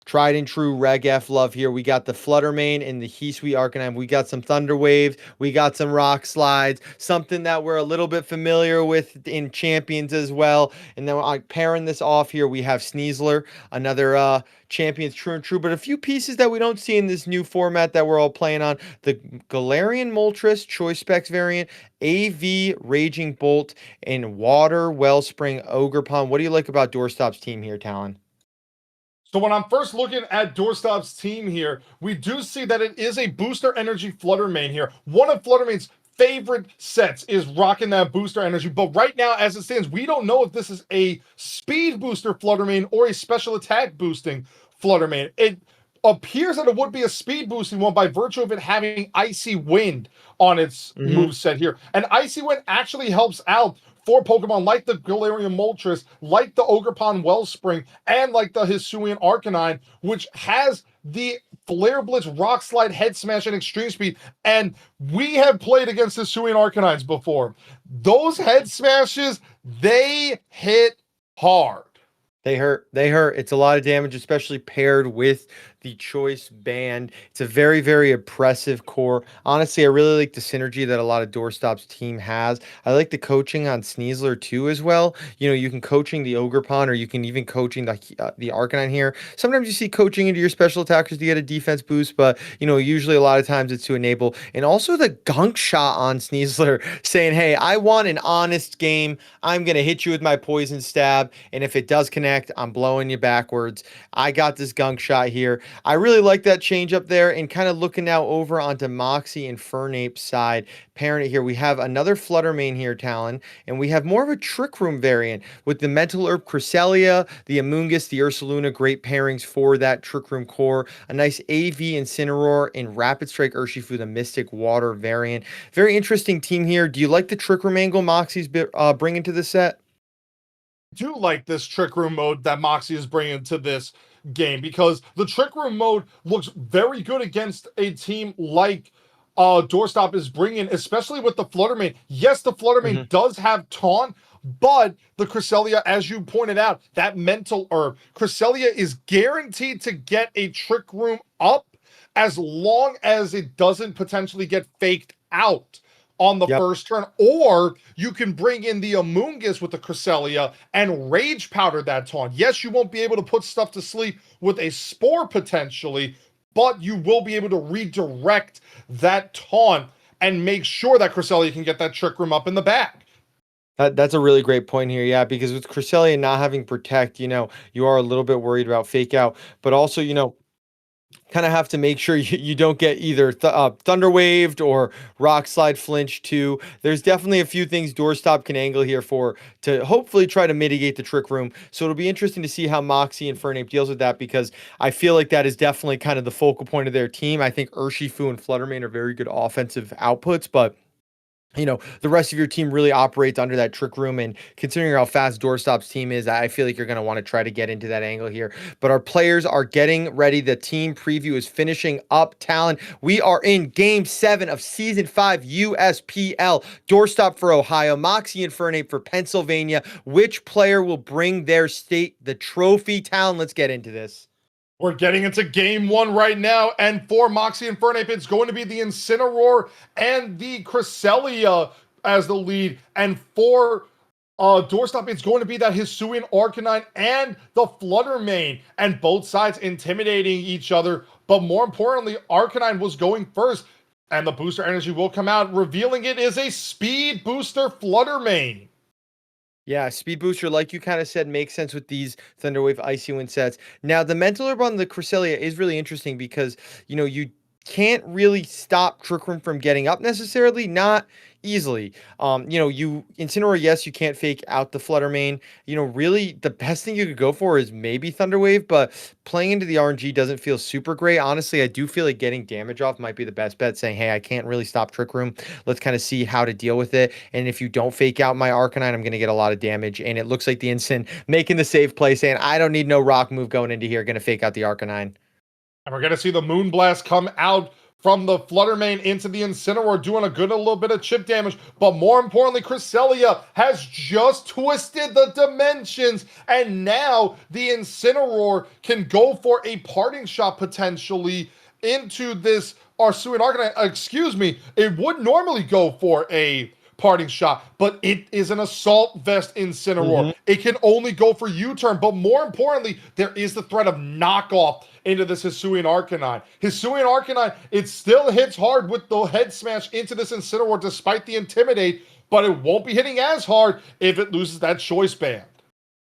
tried and true Reg F love here. We got the Fluttermane and the Heat Arcanine. We got some Thunder Waves. We got some Rock Slides. Something that we're a little bit familiar with in Champions as well. And then pairing this off here, we have Sneasler, another Champions true and true, but a few pieces that we don't see in this new format that we're all playing on. The Galarian Moltres Choice Specs variant, AV Raging Bolt, and Water Wellspring Ogre Pond. What do you like about Doorstop's team here, Talon? So when I'm first looking at Doorstop's team here, we do see that it is a Booster Energy Fluttermane here. One of Fluttermane's favorite sets is rocking that Booster Energy, but right now, as it stands, we don't know if this is a Speed Booster Fluttermane or a Special Attack Boosting Fluttermane. It appears that it would be a Speed Boosting one by virtue of it having Icy Wind on its moveset here. And Icy Wind actually helps out for Pokemon like the Galarian Moltres, like the Ogerpon Wellspring, and like the Hisuian Arcanine, which has the Flare Blitz, Rock Slide, Head Smash, and Extreme Speed. And we have played against Hisuian Arcanines before. Those Head Smashes, they hit hard. They hurt. It's a lot of damage, especially paired with the choice band. It's a very, very oppressive core. Honestly, I really like the synergy that a lot of Doorstop's team has. I like the coaching on Sneasler too as well. You can coaching the Ogerpon, or you can even coaching the Arcanine here. Sometimes you see coaching into your special attackers to get a defense boost, but usually a lot of times it's to enable. And also the gunk shot on Sneasler saying, hey, I want an honest game. I'm going to hit you with my poison stab. And if it does connect, I'm blowing you backwards. I got this gunk shot here. I really like that change up there, and kind of looking now over onto Moxie and Fernape's side. Pairing it here, we have another Fluttermane here, Talon, and we have more of a Trick Room variant with the Mental Herb Cresselia, the Amoonguss, the Ursaluna. Great pairings for that Trick Room core. A nice AV Incineroar and Rapid Strike Urshifu, the Mystic Water variant. Very interesting team here. Do you like the Trick Room angle Moxie's bringing to the set? Do like this Trick Room mode that Moxie is bringing to this game, because the Trick Room mode looks very good against a team like Doorstop is bringing, especially with the Fluttermane. Yes, the Fluttermane does have Taunt, but the Cresselia, as you pointed out, that mental herb, Cresselia is guaranteed to get a Trick Room up as long as it doesn't potentially get faked out on the first turn. Or you can bring in the Amoonguss with the Cresselia and Rage Powder that Taunt. Yes, you won't be able to put stuff to sleep with a Spore potentially, but you will be able to redirect that Taunt and make sure that Cresselia can get that Trick Room up in the back. That's a really great point here, yeah, because with Cresselia not having Protect, you are a little bit worried about Fake Out, but also, kind of have to make sure you don't get either thunder waved or rock slide flinch too. There's definitely a few things doorstop can angle here for to hopefully try to mitigate the trick room. So it'll be interesting to see how Moxie and Fernape deals with that, because I feel like that is definitely kind of the focal point of their team. I think Urshifu and Fluttermane are very good offensive outputs, but the rest of your team really operates under that trick room. And considering how fast Doorstop's team is, I feel like you're going to want to try to get into that angle here. But our players are getting ready. The team preview is finishing up. Talon, we are in Game 7 of Season 5 USPL. Doorstop for Ohio, Moxie and Fernape for Pennsylvania. Which player will bring their state the trophy? Talon, let's get into this. We're getting into game 1 right now, and for Moxie and Fernape, it's going to be the Incineroar and the Cresselia as the lead, and for Doorstop, it's going to be that Hisuian Arcanine and the Fluttermane, and both sides intimidating each other, but more importantly, Arcanine was going first, and the booster energy will come out, revealing it is a Speed Booster Fluttermane. Yeah, speed booster, like you kind of said, makes sense with these Thunderwave Icy Wind sets. Now, the Mental Herb on the Cresselia is really interesting because, you can't really stop Trick Room from getting up necessarily, not easily. You Incineroar, yes, you can't fake out the Fluttermane. Really, the best thing you could go for is maybe Thunderwave, but playing into the RNG doesn't feel super great. Honestly, I do feel like getting damage off might be the best bet, saying, hey, I can't really stop Trick Room. Let's kind of see how to deal with it. And if you don't fake out my Arcanine, I'm going to get a lot of damage. And it looks like the Incin making the safe play, saying, I don't need no rock move going into here. Going to fake out the Arcanine. And we're going to see the Moonblast come out from the Fluttermane into the Incineroar, doing a little bit of chip damage. But more importantly, Cresselia has just twisted the dimensions. And now the Incineroar can go for a parting shot potentially into this Hisuian Arcanine. Excuse me, it would normally go for a parting shot, but it is an Assault Vest Incineroar. It can only go for U-turn, but more importantly, there is the threat of knockoff into this Hisuian Arcanine. Hisuian Arcanine, it still hits hard with the head smash into this Incineroar despite the Intimidate, but it won't be hitting as hard if it loses that Choice Band.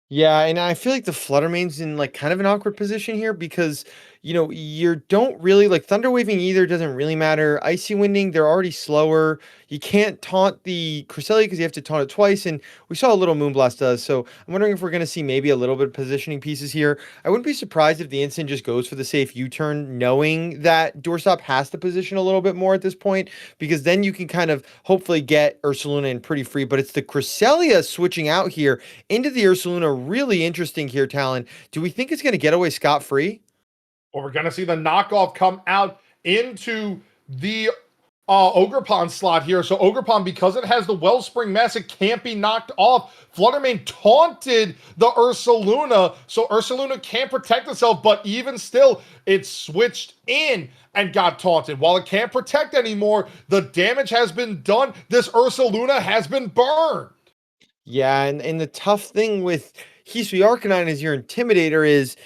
Yeah, and I feel like the Fluttermane's in kind of an awkward position here because you don't really Thunder Waving either doesn't really matter. Icy Winding, they're already slower. You can't taunt the Cresselia because you have to taunt it twice, and we saw a little Moonblast does. So I'm wondering if we're going to see maybe a little bit of positioning pieces here. I wouldn't be surprised if the Instant just goes for the safe U-turn, knowing that Doorstop has to position a little bit more at this point, because then you can kind of hopefully get Ursaluna in pretty free. But it's the Cresselia switching out here into the Ursaluna. Really interesting here, Talon. Do we think it's going to get away scot-free? Or we're going to see the knockoff come out into the Ogerpon slot here. So Ogerpon, because it has the Wellspring Mass, it can't be knocked off. Fluttermane taunted the Ursaluna, so Ursaluna can't protect itself, but even still, it switched in and got taunted. While it can't protect anymore, the damage has been done. This Ursaluna has been burned. Yeah, and the tough thing with Hisui Arcanine as your Intimidator is,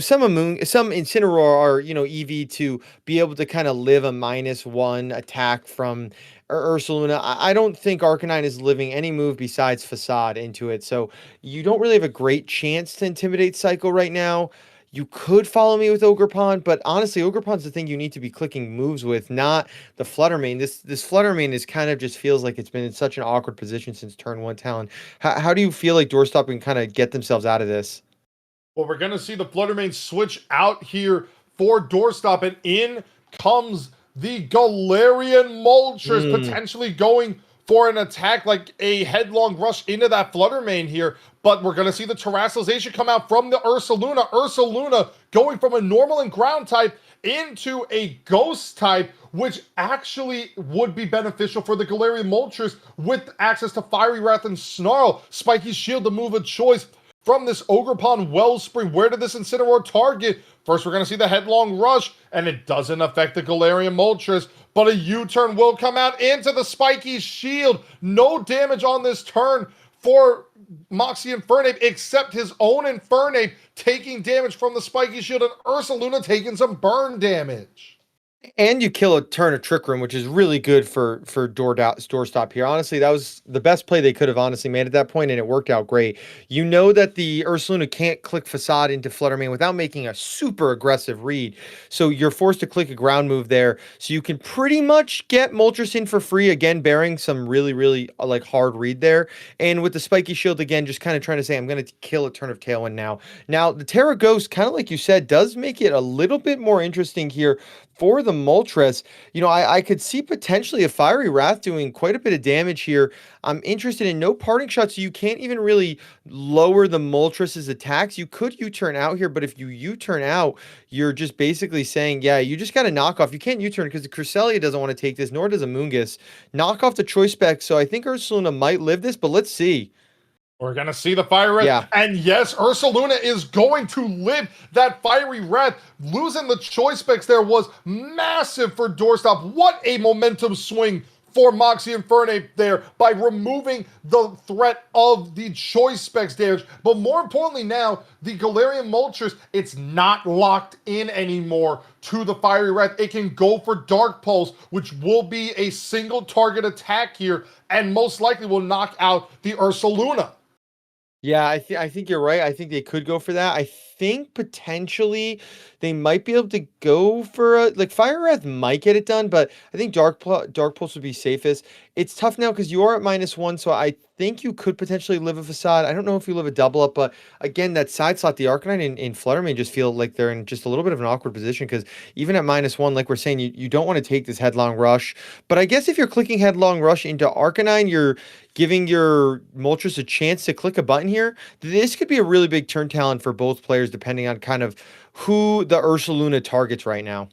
some Incineroar are, EV to be able to kind of live a -1 attack from Ursaluna. I don't think Arcanine is living any move besides Facade into it, so you don't really have a great chance to Intimidate Cycle right now. You could follow me with Ogerpon, but honestly, Ogerpon's the thing you need to be clicking moves with, not the Fluttermane. This Fluttermane is kind of just feels like it's been in such an awkward position since turn 1 Talon. How do you feel like Doorstop can kind of get themselves out of this? Well, we're going to see the Fluttermane switch out here for Doorstop, and in comes the Galarian Moltres, potentially going for an attack, like a headlong rush into that Fluttermane here. But we're going to see the Terastallization come out from the Ursaluna. Ursaluna going from a normal and ground type into a ghost type, which actually would be beneficial for the Galarian Moltres with access to Fiery Wrath and Snarl. Spiky Shield, the move of choice from this Ogerpon Wellspring. Where did this Incineroar target? First, we're going to see the headlong rush, and it doesn't affect the Galarian Moltres, but a U-turn will come out into the Spiky Shield. No damage on this turn for Moxie Infernape, except his own Infernape taking damage from the Spiky Shield, and Ursaluna taking some burn damage. And you kill a turn of Trick Room, which is really good for doorstop here. Honestly, that was the best play they could have honestly made at that point, and it worked out great. You know that the Ursaluna can't click Facade into Fluttermane without making a super aggressive read, so you're forced to click a ground move there. So you can pretty much get Moltres in for free again, bearing some really like hard read there. And with the Spiky Shield again, just kind of trying to say I'm going to kill a turn of Tailwind now. Now the Terra Ghost, kind of like you said, does make it a little bit more interesting here for the Moltres. You know, I could see potentially a Fiery Wrath doing quite a bit of damage here. I'm interested in no parting shots, so you can't even really lower the Moltres' attacks. You could U-turn out here, but if you U-turn out, you're just basically saying, yeah, you just got to knock off. You can't U-turn because the Cresselia doesn't want to take this, nor does Amoonguss. Knock off the Choice Spec, so I think Ursaluna might live this, but let's see. We're going to see the Fiery Wrath. Yeah. And yes, Ursaluna is going to live that Fiery Wrath. Losing the Choice Specs there was massive for Doorstop. What a momentum swing for Moxie Infernape there by removing the threat of the Choice Specs damage. But more importantly now, the Galarian Moltres, it's not locked in anymore to the Fiery Wrath. It can go for Dark Pulse, which will be a single target attack here and most likely will knock out the Ursaluna. Yeah, I think you're right. I think they could go for that. I think potentially they might be able to go for a like Fire Wrath might get it done, but I think Dark Pulse would be safest. It's tough now because you are at -1, so I think you could potentially live a Facade. I don't know if you live a double up, but again, that side slot, the Arcanine in Fluttermane just feel like they're in just a little bit of an awkward position because even at -1, like we're saying, you don't want to take this Headlong Rush. But I guess if you're clicking Headlong Rush into Arcanine, you're giving your Moltres a chance to click a button here. This could be a really big turn talent for both players, depending on kind of who the Ursaluna targets right now.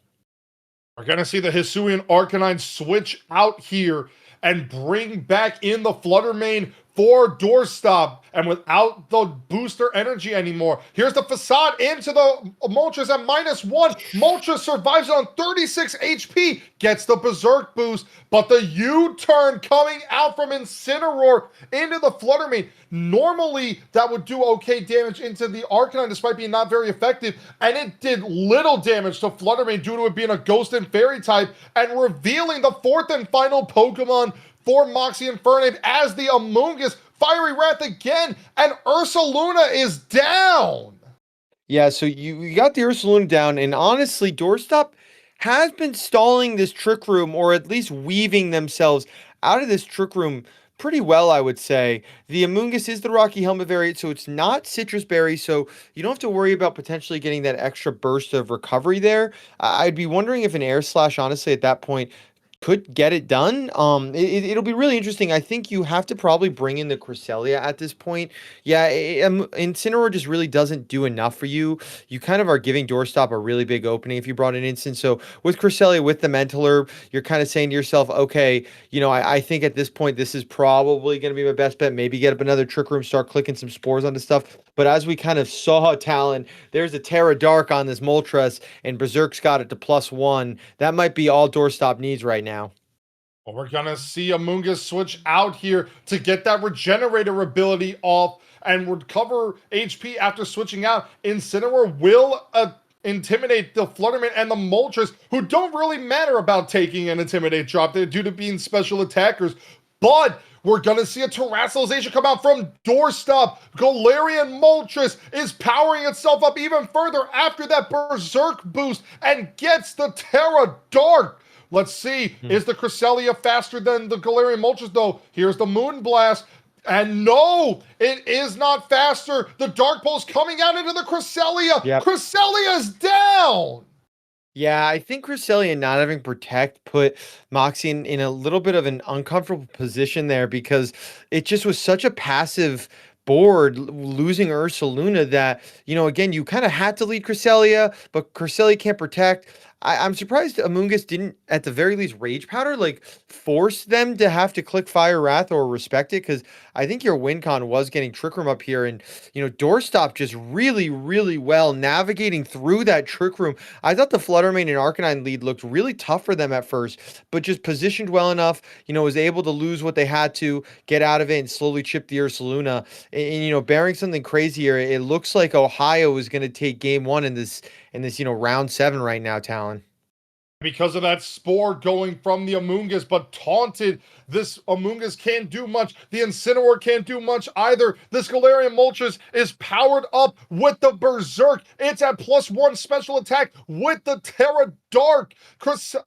We're going to see the Hisuian Arcanine switch out here and bring back in the Fluttermane for Doorstop, and without the booster energy anymore. Here's the Facade into the Moltres at -1. Moltres survives on 36 HP, gets the Berserk boost, but the U-turn coming out from Incineroar into the Fluttermane. Normally, that would do okay damage into the Arcanine, despite being not very effective, and it did little damage to Fluttermane due to it being a Ghost and Fairy type, and revealing the fourth and final Pokemon for Moxie Infernape as the Amoonguss. Fiery Wrath again, and Ursaluna is down. Yeah, so you got the Ursaluna down, and honestly, Doorstop has been stalling this Trick Room, or at least weaving themselves out of this Trick Room pretty well, I would say. The Amoonguss is the Rocky Helmet variant, so it's not Citrus Berry, so you don't have to worry about potentially getting that extra burst of recovery there. I'd be wondering if an Air Slash, honestly, at that point, could get it done. It'll be really interesting. I think you have to probably bring in the Cresselia at this point. Yeah, Incineroar just really doesn't do enough for you. You kind of are giving Doorstop a really big opening if you brought an Instant. So with Cresselia, with the Mental Herb, you're kind of saying to yourself, okay, you know, I think at this point, this is probably going to be my best bet. Maybe get up another Trick Room, start clicking some spores onto stuff. But as we kind of saw, Talon, there's a Terra Dark on this Moltres, and Berserk's got it to +1. That might be all Doorstop needs right now. Well, we're going to see Amoonguss switch out here to get that Regenerator ability off and recover HP after switching out. Incineroar will intimidate the Fluttermane and the Moltres, who don't really matter about taking an Intimidate drop there due to being special attackers. But we're going to see a Terrassalization come out from Doorstop. Galarian Moltres is powering itself up even further after that Berserk boost and gets the Terra Dark. Let's see, is the Cresselia faster than the Galarian Moltres, though? Here's the Moonblast. And no, it is not faster. The Dark Pulse coming out into the Cresselia. Yep. Cresselia is down. Yeah, I think Cresselia not having Protect put Moxie in a little bit of an uncomfortable position there because it just was such a passive board losing Ursaluna that, you know, again, you kind of had to lead Cresselia, but Cresselia can't Protect. I'm surprised Amoonguss didn't, at the very least, Rage Powder, like, force them to have to click Fire Wrath or respect it, because I think your win con was getting Trick Room up here, and, you know, Doorstop just really well navigating through that Trick Room. I thought the Fluttermane and Arcanine lead looked really tough for them at first, but just positioned well enough, you know, was able to lose what they had to, get out of it, and slowly chip the Ursaluna. And you know, bearing something crazy here, it looks like Ohio is going to take game one in this, you know, round 7 right now, Talon. because of that spore going from the Amoonguss, but taunted. This Amoonguss can't do much. The Incineroar can't do much either. This Galarian Moltres is powered up with the Berserk. It's at +1 special attack with the Terra Dark.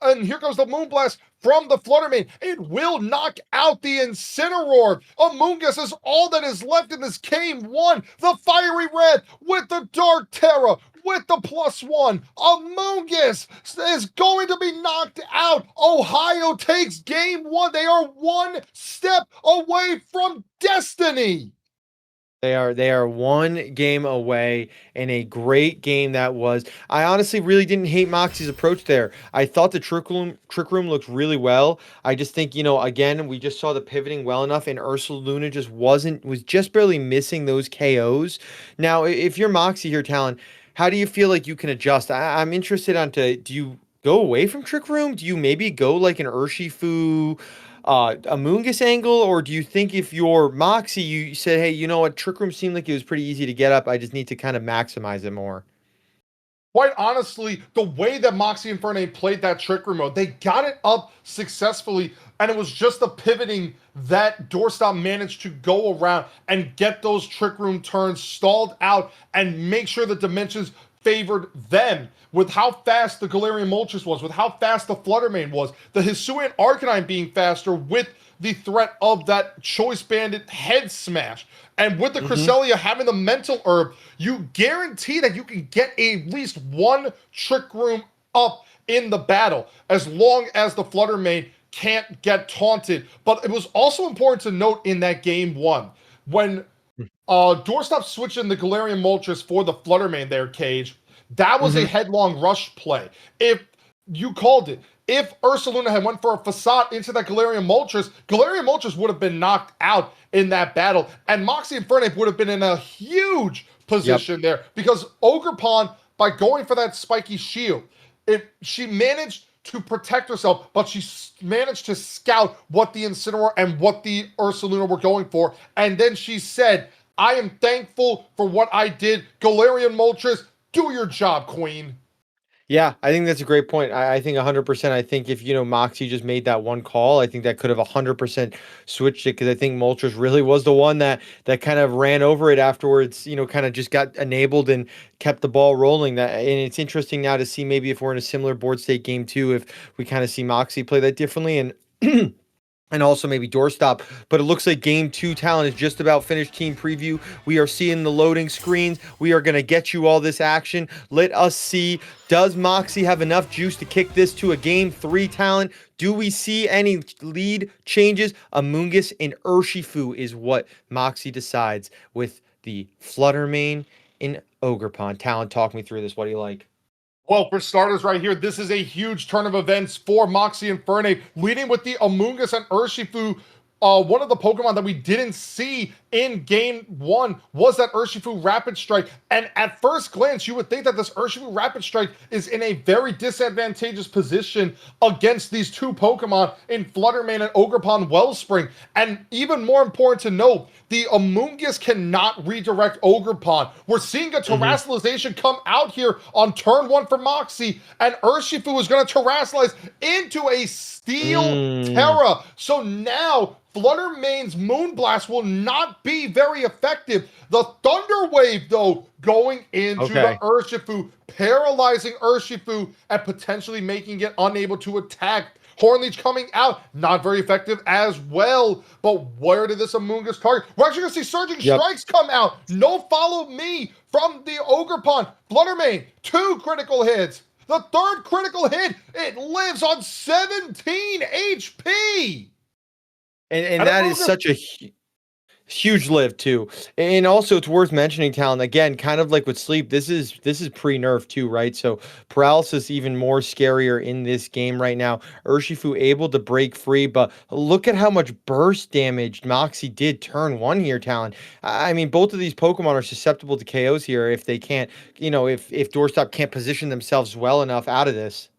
And here goes the Moonblast from the Fluttermane. It will knock out the Incineroar. Amoonguss is all that is left in this game one. The Fiery Red with the Dark Terra with the +1. Amoonguss is going to be knocked out. Ohio takes game one. They are one step away from destiny. They are one game away, and a great game that was. I honestly really didn't hate Moxie's approach there. I thought the Trick Room looked really well. I just think, again, we just saw the pivoting well enough, and Ursula Luna was just barely missing those KOs. Now, if you're Moxie here, Talon, how do you feel like you can adjust? I'm interested do you go away from Trick Room? Do you maybe go like an Urshifu, Amoonguss angle, or do you think if you're Moxie, you said, hey, you know what, Trick Room seemed like it was pretty easy to get up. I just need to kind of maximize it more. Quite honestly, the way that Moxie Infernape played that Trick Room mode, they got it up successfully, and it was just the pivoting that Doorstop managed to go around and get those Trick Room turns stalled out and make sure the dimensions favored them. With how fast the Galarian Moltres was, with how fast the Fluttermane was, the Hisuian Arcanine being faster with the threat of that Choice Bandit head smash. And with the Cresselia having the Mental Herb, you guarantee that you can get at least one Trick Room up in the battle, as long as the Fluttermane can't get taunted. But it was also important to note in that game one, when Doorstop switched in the Galarian Moltres for the Fluttermane there, Cage, that was a headlong rush play. If you called it, if Ursaluna had went for a facade into that Galarian Moltres would have been knocked out in that battle, and Moxie Infernape would have been in a huge position there, because Ogerpon, by going for that spiky shield, she managed to protect herself, but she managed to scout what the Incineroar and what the Ursaluna were going for, and then she said, I am thankful for what I did. Galarian Moltres, do your job, Queen. Yeah, I think that's a great point. I think 100%. I think if, Moxie just made that one call, I think that could have 100% switched it, because I think Moltres really was the one that kind of ran over it afterwards, kind of just got enabled and kept the ball rolling. And it's interesting now to see maybe if we're in a similar board state game too, if we kind of see Moxie play that differently. And and also maybe doorstop. But it looks like game two, Talon, is just about finished. Team preview. We are seeing the loading screens. We are going to get you all this action. Let us see, does Moxie have enough juice to kick this to a game three, Talon? Do we see any lead changes? Amoonguss and Urshifu is what Moxie decides with the Fluttermane in Ogerpon. Talon, talk me through this. What do you like? Well, for starters right here, this is a huge turn of events for Moxie Infernape, leading with the Amoonguss and Urshifu. One of the Pokemon that we didn't see in game one was that Urshifu Rapid Strike. And at first glance, you would think that this Urshifu Rapid Strike is in a very disadvantageous position against these two Pokemon in Fluttermane and Ogerpon Wellspring. And even more important to note, the Amoonguss cannot redirect Ogerpon. We're seeing a Terrassalization come out here on turn one for Moxie, and Urshifu is going to Terrasalize into a Steel Terra. So now Fluttermane's Moonblast will not be very effective. The Thunder Wave, though, going into the Urshifu, paralyzing Urshifu and potentially making it unable to attack. Hornleech coming out, not very effective as well. But where did this Amoonguss target? We're actually going to see Surging Strikes come out. No follow me from the Ogerpon. Fluttermane, 2 critical hits. The third critical hit, it lives on 17 HP. And that is such a huge live too. And also it's worth mentioning, Talon, again, kind of like with sleep, this is pre-nerf too, right? So paralysis even more scarier in this game right now. Urshifu able to break free, but look at how much burst damage Moxie did turn one here, Talon. I mean, both of these Pokemon are susceptible to KOs here if they can't, if Doorstop can't position themselves well enough out of this.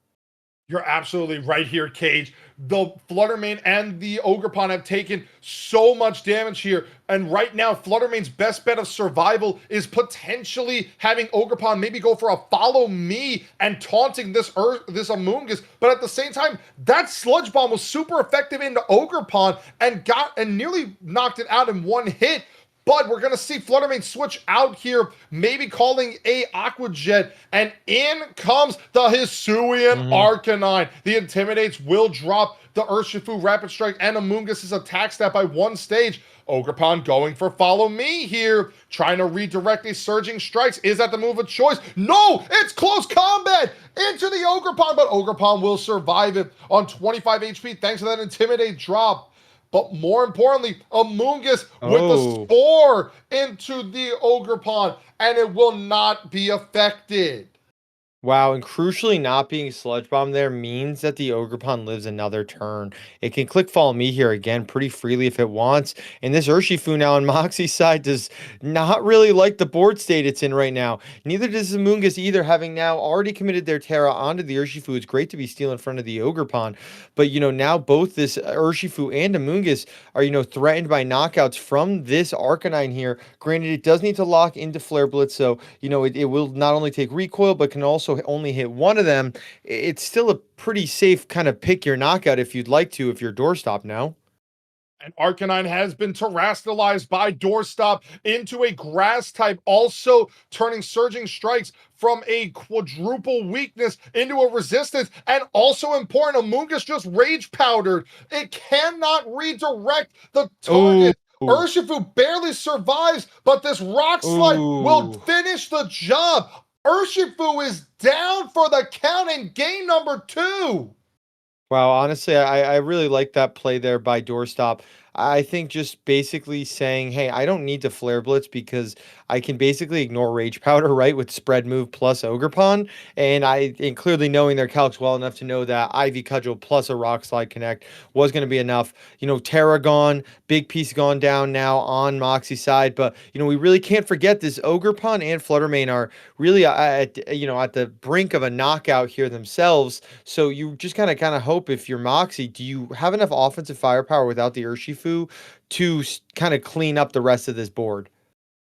You're absolutely right here, Cage. The Fluttermane and the Ogerpon have taken so much damage here. And right now, Fluttermane's best bet of survival is potentially having Ogerpon maybe go for a follow me and taunting this Amoonguss. But at the same time, that Sludge Bomb was super effective into Ogerpon and nearly knocked it out in one hit. But we're going to see Fluttermane switch out here, maybe calling a Aqua Jet, and in comes the Hisuian Arcanine. The Intimidates will drop the Urshifu Rapid Strike and Amoonguss' attack stat by one stage. Ogerpon going for follow me here, trying to redirect these surging strikes. Is that the move of choice? No, it's close combat into the Ogerpon, but Ogerpon will survive it on 25 HP thanks to that Intimidate drop. But more importantly, Amoonguss with the spore into the Ogerpon, and it will not be affected. Wow, and crucially not being Sludge Bomb there means that the Ogerpon lives another turn. It can click follow me here again pretty freely if it wants. And this Urshifu now on Moxie's side does not really like the board state it's in right now. Neither does Amoonguss either, having now already committed their Terra onto the Urshifu. It's great to be steal in front of the Ogerpon. But, now both this Urshifu and Amoonguss are, threatened by knockouts from this Arcanine here. Granted, it does need to lock into Flare Blitz, so, it will not only take recoil, but can also only hit one of them. It's still a pretty safe kind of pick your knockout if you'd like to, if you're doorstop now. And Arcanine has been terastallized by Doorstop into a grass type, also turning Surging Strikes from a quadruple weakness into a resistance. And also important, Amoonguss just Rage Powdered. It cannot redirect the target. Urshifu barely survives, but this Rock Slide will finish the job. Urshifu is down for the count in game number 2. Wow, honestly, I really like that play there by Doorstop. I think just basically saying, hey, I don't need to Flare Blitz because I can basically ignore Rage Powder, right, with Spread Move plus Ogerpon. And clearly knowing their calcs well enough to know that Ivy Cudgel plus a Rock Slide Connect was going to be enough. Terra gone, big piece gone down now on Moxie's side. But, we really can't forget this Ogerpon and Fluttermane are really at the brink of a knockout here themselves. So you just kind of hope, if you're Moxie, do you have enough offensive firepower without the Urshifu to kind of clean up the rest of this board?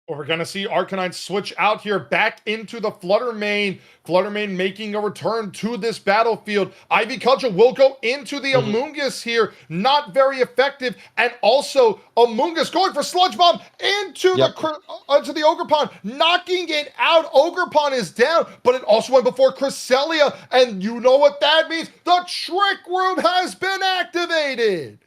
Well, we're going to see Arcanine switch out here back into the Fluttermane. Fluttermane making a return to this battlefield. Ivy Cudgel will go into the Amoonguss here. Not very effective. And also Amoonguss going for Sludge Bomb into the Ogerpon, knocking it out. Ogerpon is down, but it also went before Cresselia. And you know what that means? The Trick Room has been activated.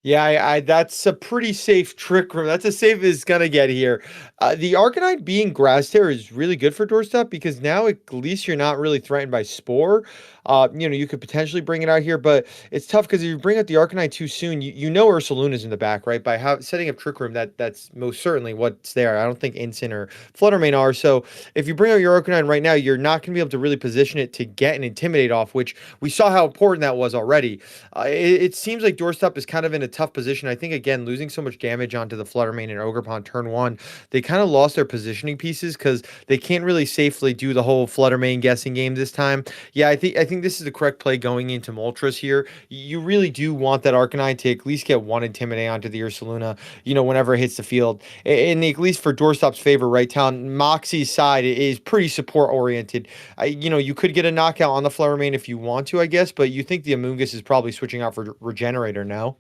Yeah, that's a pretty safe Trick Room. That's as safe as it's gonna get here. The Arcanine being Grass Terror is really good for Doorstop because now at least you're not really threatened by Spore. You could potentially bring it out here, but it's tough because if you bring out the Arcanine too soon, you know Ursaluna's in the back, right? By setting up Trick Room, that's most certainly what's there. I don't think Ensign or Fluttermane are. So if you bring out your Arcanine right now, you're not going to be able to really position it to get an Intimidate off, which we saw how important that was already. It seems like Doorstop is kind of in a tough position. I think, again, losing so much damage onto the Fluttermane and Ogerpon turn 1, they kind of lost their positioning pieces because they can't really safely do the whole Fluttermane guessing game this time. Yeah, I think this is the correct play going into Moltres here. You really do want that Arcanine to at least get one Intimidate onto the Ursaluna, whenever it hits the field. And at least for Doorstop's favor, right, Talon, Moxie's side is pretty support-oriented. You could get a knockout on the Fluttermane if you want to, I guess, but you think the Amoonguss is probably switching out for Regenerator now?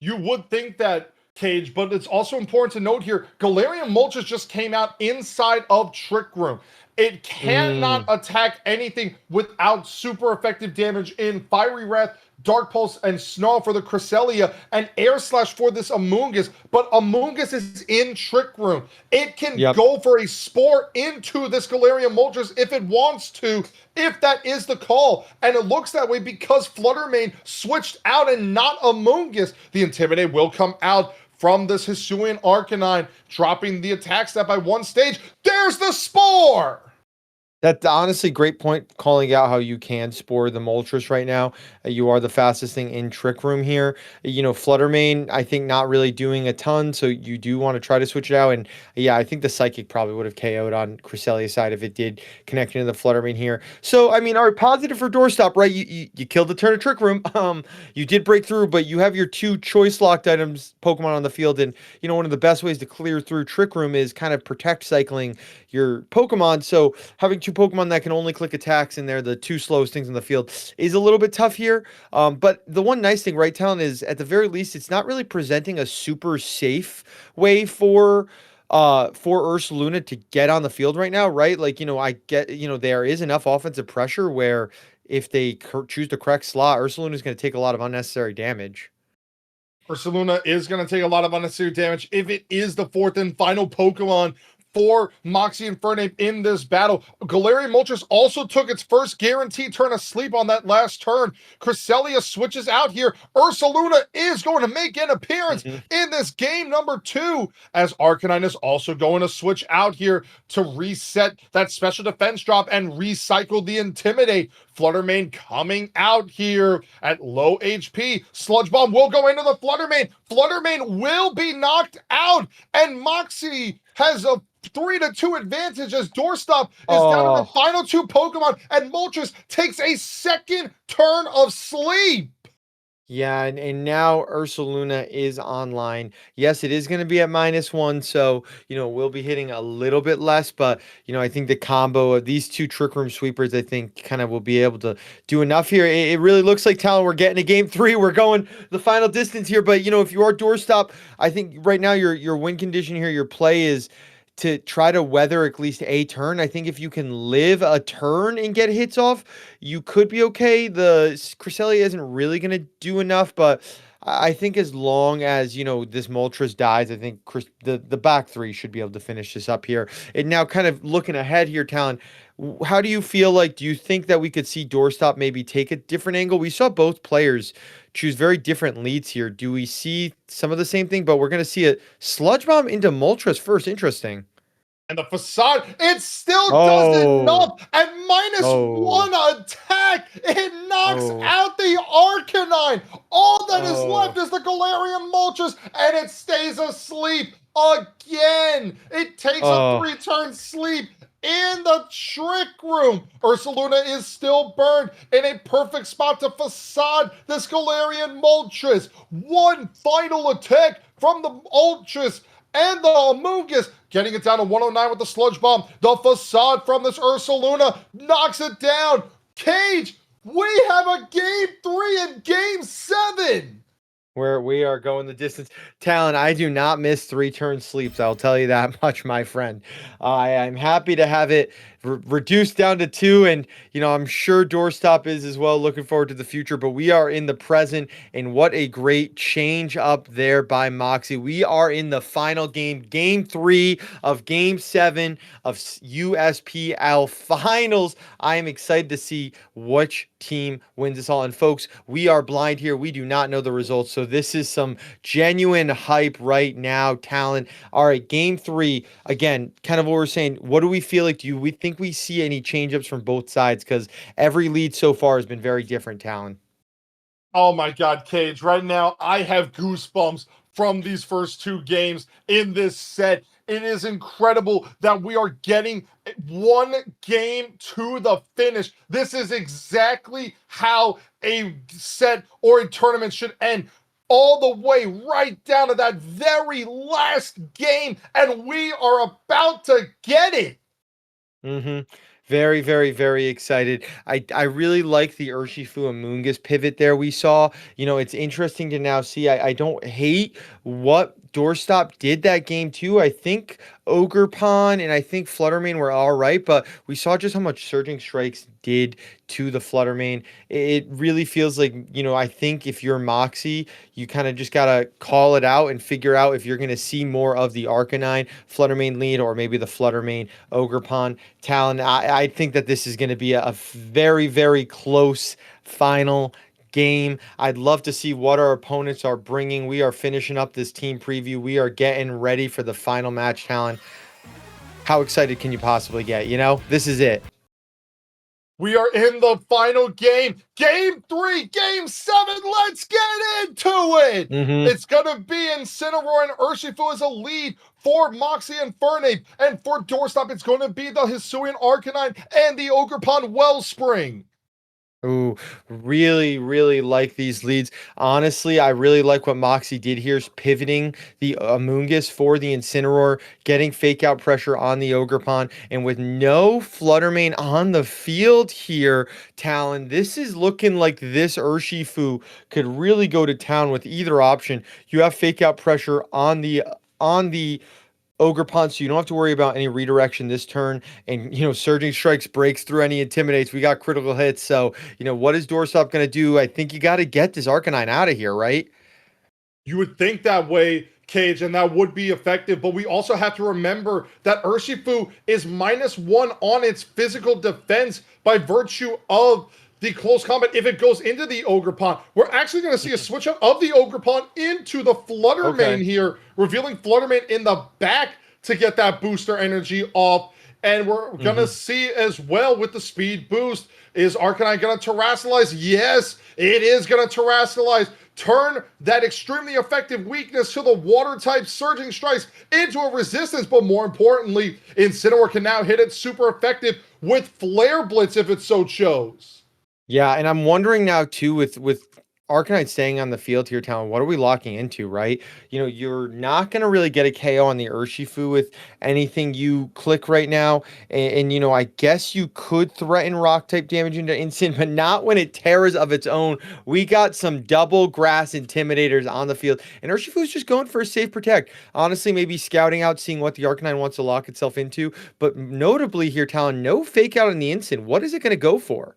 You would think that, Cage, but it's also important to note here, Galarian Moltres just came out inside of Trick Room. It cannot attack anything without super effective damage in Fiery Wrath, Dark Pulse, and Snarl for the Cresselia, and Air Slash for this Amoonguss, but Amoonguss is in Trick Room. It can go for a Spore into this Galarian Moltres if it wants to, if that is the call, and it looks that way because Fluttermane switched out and not Amoonguss. The Intimidate will come out from this Hisuian Arcanine, dropping the attack stat by one stage. There's the Spore! That's honestly great point, calling out how you can spore the Moltres right now. You are the fastest thing in Trick Room here. Fluttermane, I think not really doing a ton, so you do want to try to switch it out. And yeah, I think the Psychic probably would have KO'd on Cresselia's side if it did connect into the Fluttermane here. So, I mean, our positive for Doorstop, right? You killed the turn of Trick Room. You did break through, but you have your 2 choice locked items Pokemon on the field. And, one of the best ways to clear through Trick Room is kind of protect cycling your Pokemon. So having 2 Pokemon that can only click attacks and they're the 2 slowest things in the field is a little bit tough here. But the one nice thing, right, Talon, is at the very least, it's not really presenting a super safe way for Ursaluna to get on the field right now, right? Like, I get, there is enough offensive pressure where if they choose the correct slot, Ursaluna is going to take a lot of unnecessary damage. Ursaluna is going to take a lot of unnecessary damage if it is the 4th and final Pokemon for Moxie and Fernape in this battle. Galarian Moltres also took its first guaranteed turn of sleep on that last turn. Cresselia switches out here. Ursaluna is going to make an appearance in this game number 2, as Arcanine is also going to switch out here to reset that special defense drop and recycle the Intimidate. Fluttermane coming out here at low HP. Sludge Bomb will go into the Fluttermane. Fluttermane will be knocked out, and Moxie has a 3-2 advantage as Doorstop is down to the final 2 Pokemon, and Moltres takes a second turn of sleep. Yeah, and now Ursaluna is online. Yes, it is going to be at -1, so, we'll be hitting a little bit less, but, I think the combo of these 2 Trick Room sweepers, I think, kind of will be able to do enough here. It really looks like, Talon, we're getting to game 3. We're going the final distance here, but, if you are Doorstop, I think right now your win condition here, your play is to try to weather at least a turn. I think if you can live a turn and get hits off, you could be okay. The Cresselia isn't really going to do enough, but I think as long as, this Moltres dies, I think the back 3 should be able to finish this up here. And now kind of looking ahead here, Talon, how do you feel like, do you think that we could see Doorstop maybe take a different angle? We saw both players choose very different leads here. Do we see some of the same thing, but we're going to see a Sludge Bomb into Moltres first? Interesting. And the Facade, it still does enough. At -1 attack, it knocks out the Arcanine. All that is left is the Galarian Moltres, and it stays asleep again. It takes a 3-turn sleep in the Trick Room. Ursaluna is still burned in a perfect spot to Facade this Galarian Moltres. One final attack from the Moltres, and the Amoonguss getting it down to 109 with the Sludge Bomb. The Facade from this Ursaluna knocks it down. Cage, we have a game 3 and game 7. Where we are going the distance. Talon, I do not miss 3-turn sleeps. I'll tell you that much, my friend. I'm happy to have it reduced down to 2, and I'm sure Doorstop is as well. Looking forward to the future, but we are in the present, and what a great change up there by Moxie. We are in the final game 3 of game 7 of USPL finals. I am excited to see which team wins this all, and folks, we are blind here. We do not know the results, so this is some genuine hype right now. Talon. All right, game 3, again, kind of what we're saying. What do we feel like? Do we think we see any change-ups from both sides? Because every lead so far has been very different, Talon. Oh my God, Cage. Right now, I have goosebumps from these first 2 games in this set. It is incredible that we are getting one game to the finish. This is exactly how a set or a tournament should end. All the way right down to that very last game, and we are about to get it. Very, very, very excited. I really like the Urshifu Amoonguss pivot there we saw. It's interesting to now see. I don't hate what Doorstop did that game too. I think Ogerpon and I think Fluttermane were all right, but we saw just how much Surging Strikes did to the Fluttermane. It really feels like, I think if you're Moxie, you kind of just got to call it out and figure out if you're going to see more of the Arcanine Fluttermane lead or maybe the Fluttermane Ogerpon Talon. I think that this is going to be a very, very close final game. I'd love to see what our opponents are bringing. We are finishing up this team preview. We are getting ready for the final match, Talon. How excited can you possibly get? This is it. We are in the final game. Game 3, Game 7. Let's get into it. It's going to be Incineroar and Urshifu as a lead for Moxie and Fernape. And for Doorstop, it's going to be the Hisuian Arcanine and the Ogerpon Wellspring. Ooh, really, really like these leads. Honestly, I really like what Moxie did here, is pivoting the Amoonguss for the Incineroar, getting fake out pressure on the Ogerpon, and with no Fluttermane on the field here, Talon, this is looking like this Urshifu could really go to town with either option. You have fake out pressure on the Ogerpon, so you don't have to worry about any redirection this turn. And, Surging Strikes breaks through any Intimidates. We got critical hits. So, what is Doorstop going to do? I think you got to get this Arcanine out of here, right? You would think that way, Cage, and that would be effective. But we also have to remember that Urshifu is -1 on its physical defense by virtue of the close combat. If it goes into the Ogerpon, we're actually going to see a switch up of the Ogerpon into the Fluttermane here, revealing Fluttermane in the back to get that booster energy off. And we're going to see as well with the speed boost, is Arcanine going to Terrasilize? Yes, it is going to Terrasilize. Turn that extremely effective weakness to the water-type Surging Strikes into a resistance, but more importantly, Incineroar can now hit it super effective with Flare Blitz if it so chose. Yeah, and I'm wondering now too, with Arcanine staying on the field here, Talon, what are we locking into, right? You're not going to really get a KO on the Urshifu with anything you click right now. And I guess you could threaten rock type damage into instant, but not when it tears of its own. We got some double grass intimidators on the field, and Urshifu's just going for a safe protect. Honestly, maybe scouting out, seeing what the Arcanine wants to lock itself into. But notably here, Talon, no fake out on the instant. What is it going to go for?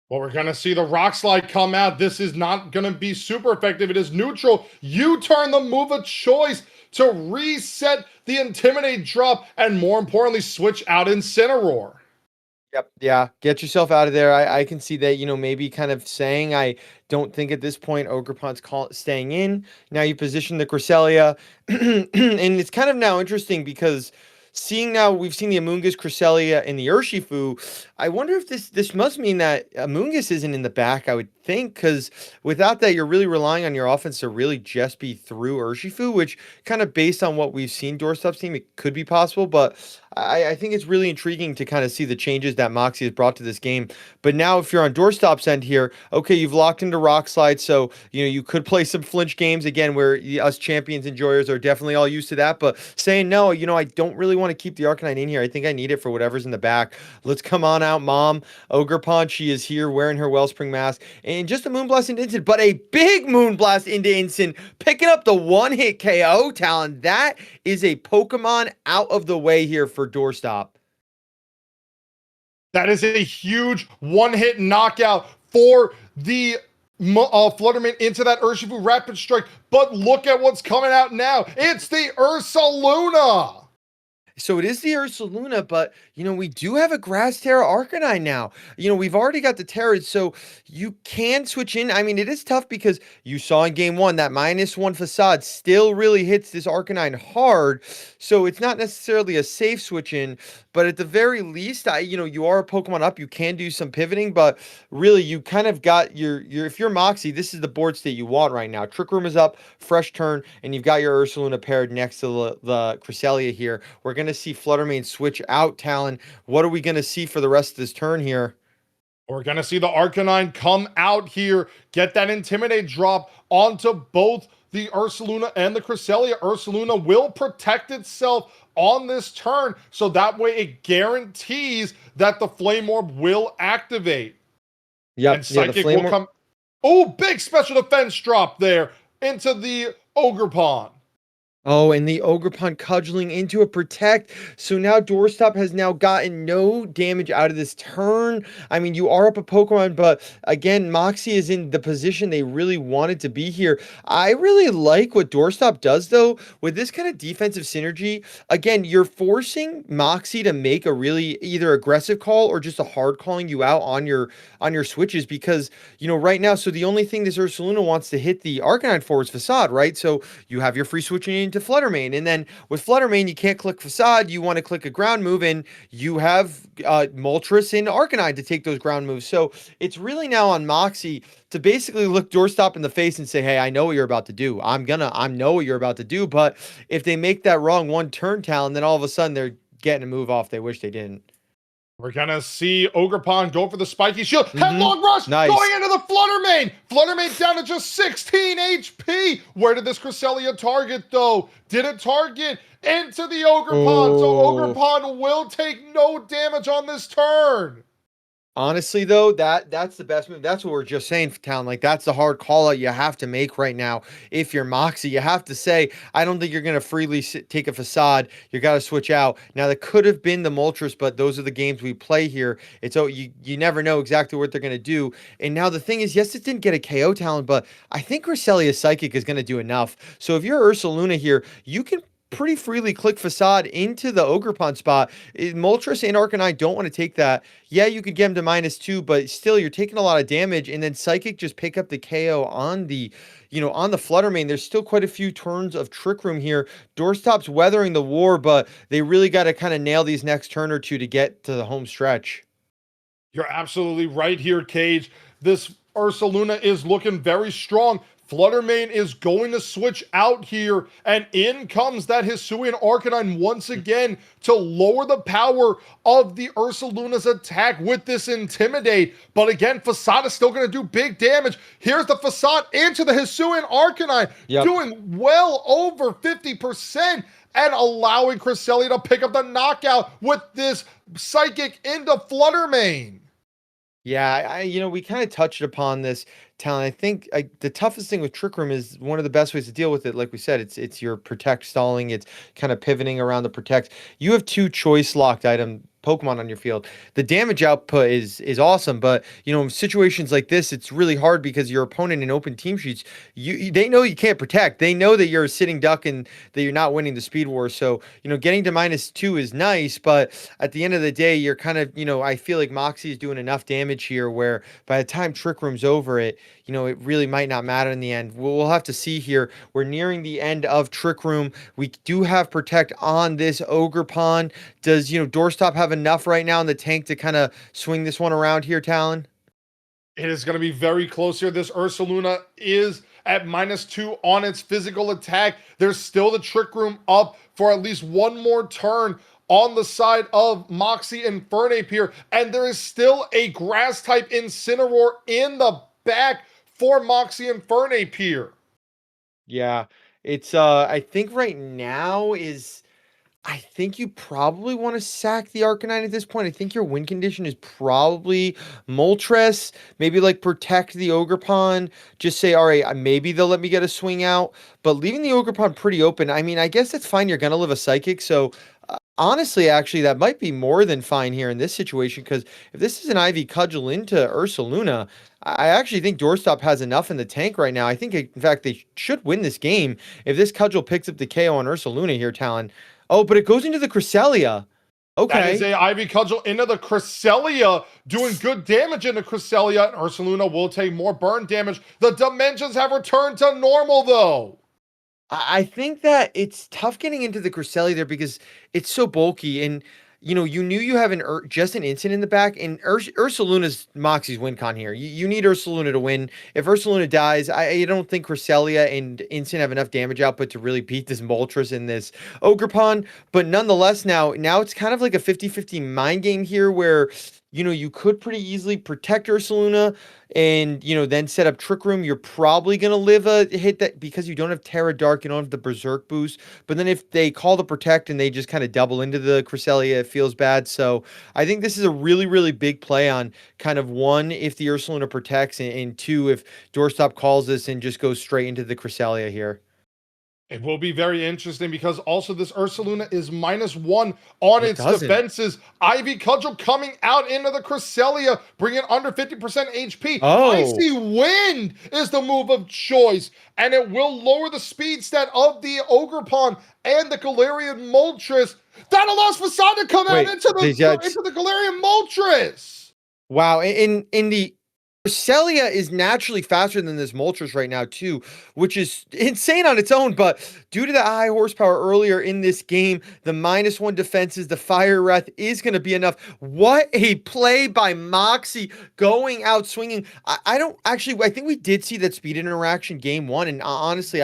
Well, we're going to see the Rock Slide come out. This is not going to be super effective. It is neutral. U-turn, the move of choice to reset the Intimidate drop, and more importantly, switch out Incineroar. Yep. Yeah. Get yourself out of there. I can see that, maybe kind of saying, I don't think at this point Ogerpon's staying in. Now you position the Cresselia. And it's kind of now interesting because we've seen the Amoonguss, Cresselia, and the Urshifu. I wonder if this must mean that Amoonguss isn't in the back, I would think, because without that, you're really relying on your offense to really just be through Urshifu, which kind of based on what we've seen Doorstop's team, it could be possible, but I think it's really intriguing to kind of see the changes that Moxie has brought to this game. But now if you're on Doorstop's end here, okay, you've locked into Rock Slide, so you could play some flinch games again where us champions enjoyers are definitely all used to that, but saying no, I don't really want to keep the Arcanine in here. I think I need it for whatever's in the back. Let's come on out, Mom. Ogerpon, she is here wearing her Wellspring mask, and just a Moonblast into Instant, but a big Moonblast into Instant, picking up the one-hit KO, Talon. That is a Pokemon out of the way here for Doorstop. That is a huge one-hit knockout for the Fluttermane into that Urshifu Rapid Strike. But look at what's coming out now. It's the Ursaluna. So it is the Ursaluna, but, we do have a Grass Terra Arcanine now. We've already got the Terras, so you can switch in. I mean, it is tough because you saw in game 1 that -1 facade still really hits this Arcanine hard, so it's not necessarily a safe switch in, but at the very least, you are a Pokemon up. You can do some pivoting, but really, you kind of got your if you're Moxie, this is the board state you want right now. Trick Room is up, fresh turn, and you've got your Ursaluna paired next to the Cresselia here. We're going to see Fluttermane switch out, Talon. What are we going to see for the rest of this turn here? We're going to see the Arcanine come out here, get that Intimidate drop onto both the Ursaluna and the Cresselia. Ursaluna will protect itself on this turn, so that way it guarantees that the Flame Orb will activate. Yep. And Psychic will come. Oh, big special defense drop there into the Ogerpon. Oh, and the Ogerpon cudgeling into a protect. So now Doorstop has now gotten no damage out of this turn. I mean, you are up a Pokemon, but again, Moxie is in the position they really wanted to be here. I really like what Doorstop does, though, with this kind of defensive synergy. Again, you're forcing Moxie to make a really either aggressive call or just a hard calling you out on your switches because, right now, so the only thing this Ursaluna wants to hit the Arcanine for is Facade, right? So you have your free switching into Fluttermane. And then with Fluttermane, you can't click Facade. You want to click a ground move, and you have Moltres and Arcanine to take those ground moves. So it's really now on Moxie to basically look Doorstop in the face and say, hey, I know what you're about to do. I know what you're about to do. But if they make that wrong one turn, Talon, then all of a sudden they're getting a move off they wish they didn't. We're gonna see Ogerpon go for the spiky shield. Headlong rush Nice. going into the Fluttermane. Fluttermane down to just 16 HP. Where did this Cresselia target though? Did it target into the Ogerpon? So Ogerpon will take no damage on this turn. Honestly, though, that's the best move. That's what we're just saying, Town. Like, that's the hard call out you have to make right now. If you're Moxie, you have to say, I don't think you're going to freely take a Facade. You got to switch out. Now, that could have been the Moltres, but those are the games we play here. It's you never know exactly what they're going to do. And now the thing is, yes, it didn't get a KO talent, but I think Cresselia Psychic is going to do enough. So if you're Ursaluna here, you can pretty freely click Facade into the Ogerpon spot. Moltres and Arcanine don't want to take that. Yeah, you could get him to -2, but still you're taking a lot of damage, and then Psychic just pick up the KO on the, on the Fluttermane. There's still quite a few turns of Trick Room here. Doorstop's weathering the war, but they really got to kind of nail these next turn or two to get to the home stretch. You're absolutely right here, Cage. This Ursaluna is looking very strong. Fluttermane is going to switch out here, and in comes that Hisuian Arcanine once again to lower the power of the Ursaluna's attack with this Intimidate. But again, Facade is still going to do big damage. Here's the Facade into the Hisuian Arcanine, doing well over 50%. And allowing Cresselia to pick up the knockout with this Psychic into Fluttermane. Yeah, we kind of touched upon this, Talon. I think the toughest thing with Trick Room is one of the best ways to deal with it. Like we said, it's your Protect stalling. It's kind of pivoting around the Protect. You have 2 choice locked item Pokemon on your field. The damage output is awesome, but in situations like this, it's really hard because your opponent in open team sheets, they know you can't protect. They know that you're a sitting duck and that you're not winning the speed war. So getting to -2 is nice, but at the end of the day, you're kind of I feel like Moxie is doing enough damage here where by the time Trick Room's over it, it really might not matter in the end. We'll have to see here. We're nearing the end of Trick Room. We do have Protect on this Ogerpon. Does Doorstop have enough right now in the tank to kind of swing this one around here, Talon? It is going to be very close here. This Ursaluna is at -2 on its physical attack. There's still the Trick Room up for at least one more turn on the side of Moxie and Fernape here. And there is still a grass type Incineroar in the back for Moxie and Fernape here. Yeah, it's I think right now I think you probably want to sack the Arcanine at this point. I think your win condition is probably Moltres. Maybe like protect the Ogerpon. Just say, all right, maybe they'll let me get a swing out. But leaving the Ogerpon pretty open, I mean, I guess that's fine. You're going to live a Psychic. So honestly, actually, that might be more than fine here in this situation. Because if this is an Ivy Cudgel into Ursaluna, I actually think Doorstop has enough in the tank right now. I think, in fact, they should win this game. If this Cudgel picks up the KO on Ursaluna here, Talon. Oh, but it goes into the Cresselia. Okay. That is a Ivy Cudgel into the Cresselia, doing good damage into Cresselia. And Ursaluna will take more burn damage. The dimensions have returned to normal, though. I think that it's tough getting into the Cresselia there because it's so bulky. And, you knew you have just an Instant in the back. And Ursaluna's Moxie's win con here. You need Ursaluna to win. If Ursaluna dies, I don't think Cresselia and Instant have enough damage output to really beat this Moltres in this Ogerpon. But nonetheless, now it's kind of like a 50-50 mind game here where, you could pretty easily protect Ursaluna and, then set up Trick Room. You're probably going to live a hit that because you don't have Terra Dark, you don't have the Berserk boost. But then if they call the Protect and they just kind of double into the Cresselia, it feels bad. So I think this is a really, really big play on kind of 1, if the Ursaluna protects, and 2, if Doorstop calls this and just goes straight into the Cresselia here. It will be very interesting because also this Ursaluna is -1 on its defenses. Ivy Cudgel coming out into the Cresselia, bringing under 50% HP. Oh. Icy Wind is the move of choice, and it will lower the speed stat of the Ogerpon and the Galarian Moltres. That allows Facade to come out into the Galarian Moltres. Wow, in the Celia is naturally faster than this Moltres right now, too, which is insane on its own. But due to the high horsepower earlier in this game, the -1 defenses, the Fire Breath is going to be enough. What a play by Moxie going out swinging. I don't actually, I think we did see that speed interaction game one. And honestly,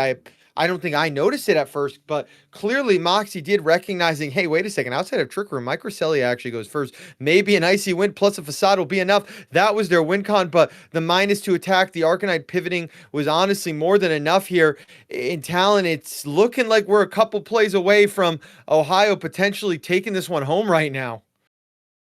I don't think I noticed it at first, but clearly Moxie did recognizing, hey, wait a second, outside of Trick Room, Microcelia actually goes first. Maybe an Icy Wind plus a Facade will be enough. That was their win con, but the -2 attack, the Arcanine pivoting was honestly more than enough here. In Talon, it's looking like we're a couple plays away from Ohio potentially taking this one home right now.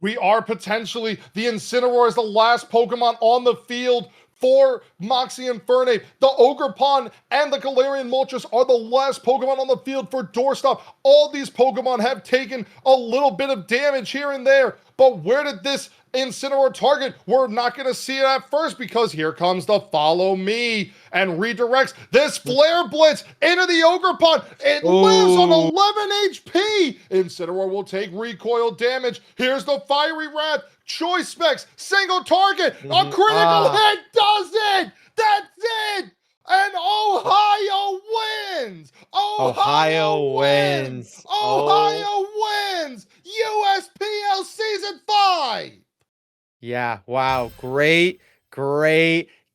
We are potentially. The Incineroar is the last Pokemon on the field for Moxie Infernape. The Ogerpon and the Galarian Moltres are the last Pokemon on the field for Doorstop. All these Pokemon have taken a little bit of damage here and there, but where did this Incineroar target? We're not going to see it at first because here comes the Follow Me and redirects this Flare Blitz into the Ogerpon. It lives on 11 HP. Incineroar will take recoil damage. Here's the Fiery Wrath. Choice Specs, single target, a critical hit does it! That's it! And Ohio wins! Ohio wins! Ohio wins! USPL Season 5! Yeah, wow, great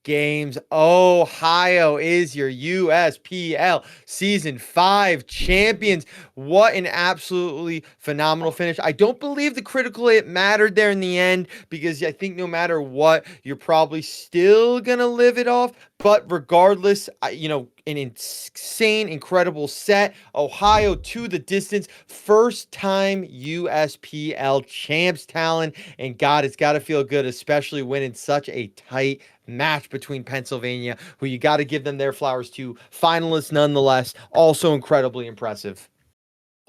games. Ohio is your USPL Season 5 champions. What an absolutely phenomenal finish. I don't believe the critical hit mattered there in the end because I think no matter what, you're probably still going to live it off. But regardless, an insane, incredible set. Ohio to the distance. First time USPL champs, Talon. And God, it's got to feel good, especially winning such a tight match between Pennsylvania, who you got to give them their flowers to. Finalists nonetheless. Also incredibly impressive.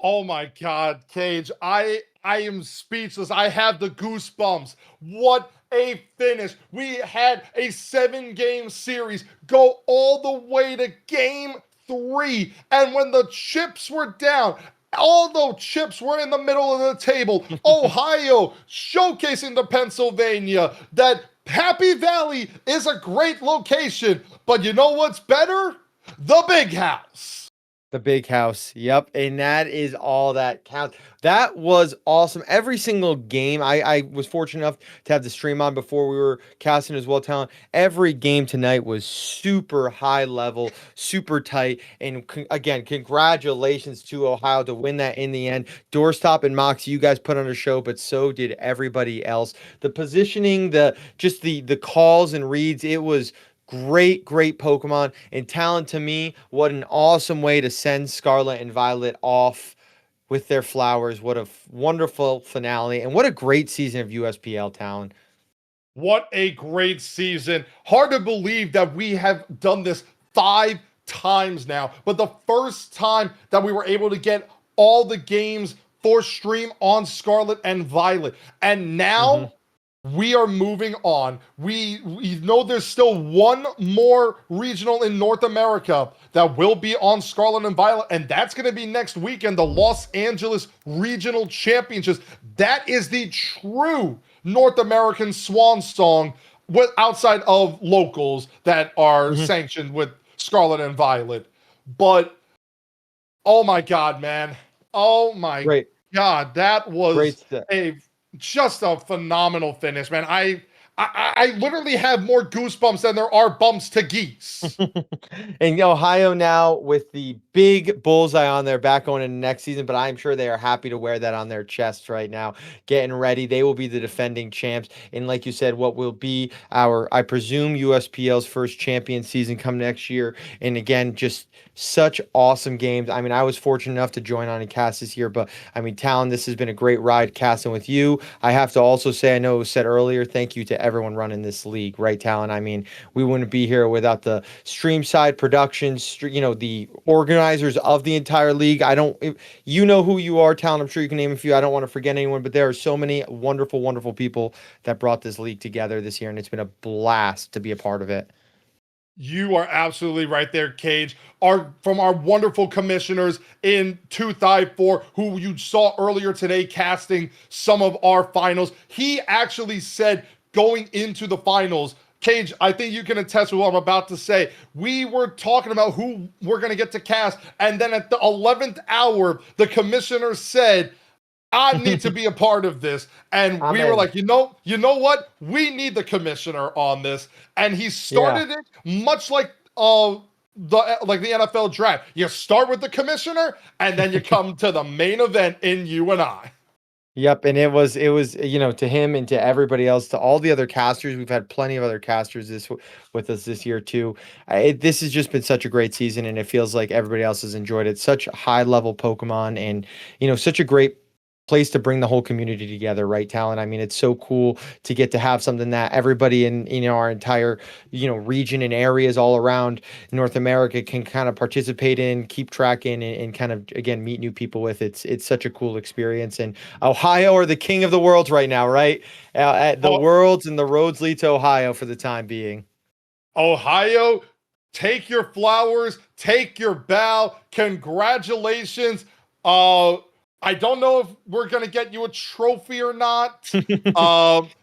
Oh my God, Cage. I am speechless. I have the goosebumps. What a finish. We had a 7-game series go all the way to game 3. And when the chips were down, although chips were in the middle of the table, Ohio showcasing to Pennsylvania that Happy Valley is a great location. But you know what's better? The big house. The big house. Yep. And that is all that counts. That was awesome. Every single game, I was fortunate enough to have the stream on before we were casting as well, Talon. Every game tonight was super high level, super tight. And again, congratulations to Ohio to win that in the end. Doorstop and Moxie, you guys put on a show, but so did everybody else. The positioning, the calls and reads, it was great Pokemon. And Talon, to me, what an awesome way to send Scarlet and Violet off with their flowers. What a wonderful finale. And what a great season of USPL, Talon. What a great season. Hard to believe that we have done this 5 times now. But the first time that we were able to get all the games for stream on Scarlet and Violet. And now we are moving on. We know there's still one more regional in North America that will be on Scarlet and Violet, and that's going to be next weekend, the Los Angeles Regional Championships. That is the true North American swan song outside of locals that are sanctioned with Scarlet and Violet. But, oh my God, man. Oh my God, that was just a phenomenal finish, man. I literally have more goosebumps than there are bumps to geese. And Ohio now with the big bullseye on their back going into next season, but I'm sure they are happy to wear that on their chests right now, getting ready. They will be the defending champs. And like you said, what will be I presume, USPL's first champion season come next year. And again, just such awesome games. I mean, I was fortunate enough to join on and cast this year, but I mean, Talon, this has been a great ride casting with you. I have to also say, I know it was said earlier, thank you to everyone running this league, right, Talon? I mean, we wouldn't be here without the stream side productions, the organizers of the entire league. You know who you are, Talon. I'm sure you can name a few. I don't want to forget anyone, but there are so many wonderful people that brought this league together this year, and it's been a blast to be a part of it. You are absolutely right there, Cage. From our wonderful commissioners in 254, who you saw earlier today casting some of our finals. He actually said going into the finals, Cage, I think you can attest with what I'm about to say. We were talking about who we're going to get to cast, and then at the 11th hour, the commissioner said, I need to be a part of this. And we were like, you know what? We need the commissioner on this. And he started it much like the NFL draft. You start with the commissioner, and then you come to the main event in you and I. Yep, and it was to him and to everybody else, to all the other casters. We've had plenty of other casters with us this year too. This has just been such a great season, and it feels like everybody else has enjoyed it. Such high level Pokemon, and such a great place to bring the whole community together, right, Talon? I mean, it's so cool to get to have something that everybody in our entire region and areas all around North America can kind of participate in, keep track in, and kind of again meet new people with. It's such a cool experience. And Ohio are the king of the world right now, right? The worlds and the roads lead to Ohio for the time being. Ohio, take your flowers, take your bow. Congratulations. I don't know if we're going to get you a trophy or not.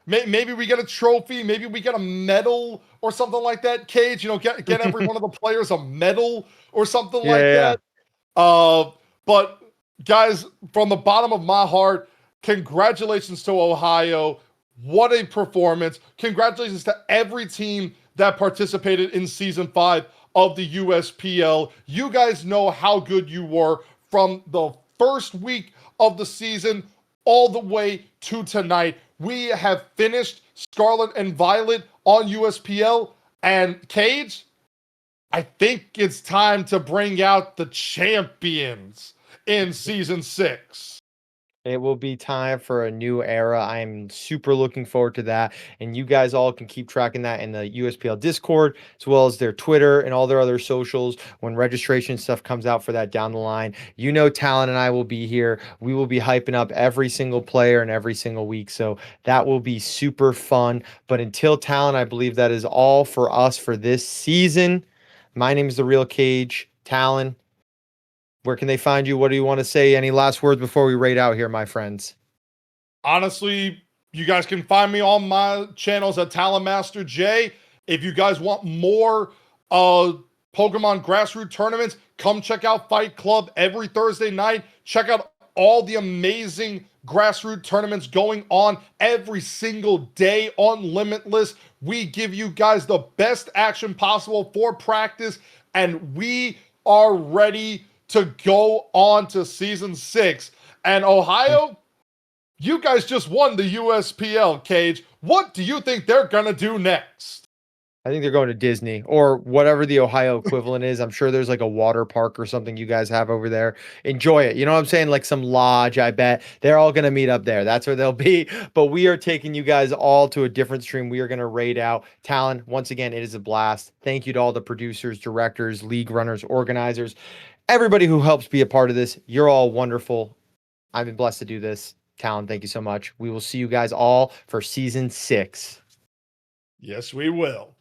Maybe we get a trophy. Maybe we get a medal or something like that. Cage, get every one of the players a medal or something that. But guys, from the bottom of my heart, congratulations to Ohio. What a performance. Congratulations to every team that participated in Season 5 of the USPL. You guys know how good you were from the first week of the season all the way to tonight. We have finished Scarlet and Violet on USPL, and Cage, I think it's time to bring out the champions in Season 6. It will be time for a new era. I'm super looking forward to that. And you guys all can keep tracking that in the USPL Discord, as well as their Twitter and all their other socials when registration stuff comes out for that down the line. Talon and I will be here. We will be hyping up every single player and every single week. So that will be super fun. But until Talon, I believe that is all for us for this season. My name is The Real Cage. Talon, where can they find you? What do you want to say? Any last words before we raid out here, my friends? Honestly, you guys can find me on my channels at Talonmaster J. If you guys want more Pokemon grassroots tournaments, come check out Fight Club every Thursday night. Check out all the amazing grassroots tournaments going on every single day on Limitless. We give you guys the best action possible for practice, and we are ready to go on to Season 6. And Ohio, you guys just won the USPL, Cage. What do you think they're going to do next? I think they're going to Disney or whatever the Ohio equivalent is. I'm sure there's like a water park or something you guys have over there. Enjoy it. You know what I'm saying? Like some lodge, I bet. They're all going to meet up there. That's where they'll be. But we are taking you guys all to a different stream. We are going to raid out. Talon, once again, it is a blast. Thank you to all the producers, directors, league runners, organizers, everybody who helps be a part of this. You're all wonderful. I've been blessed to do this. Talon, thank you so much. We will see you guys all for Season 6. Yes, we will.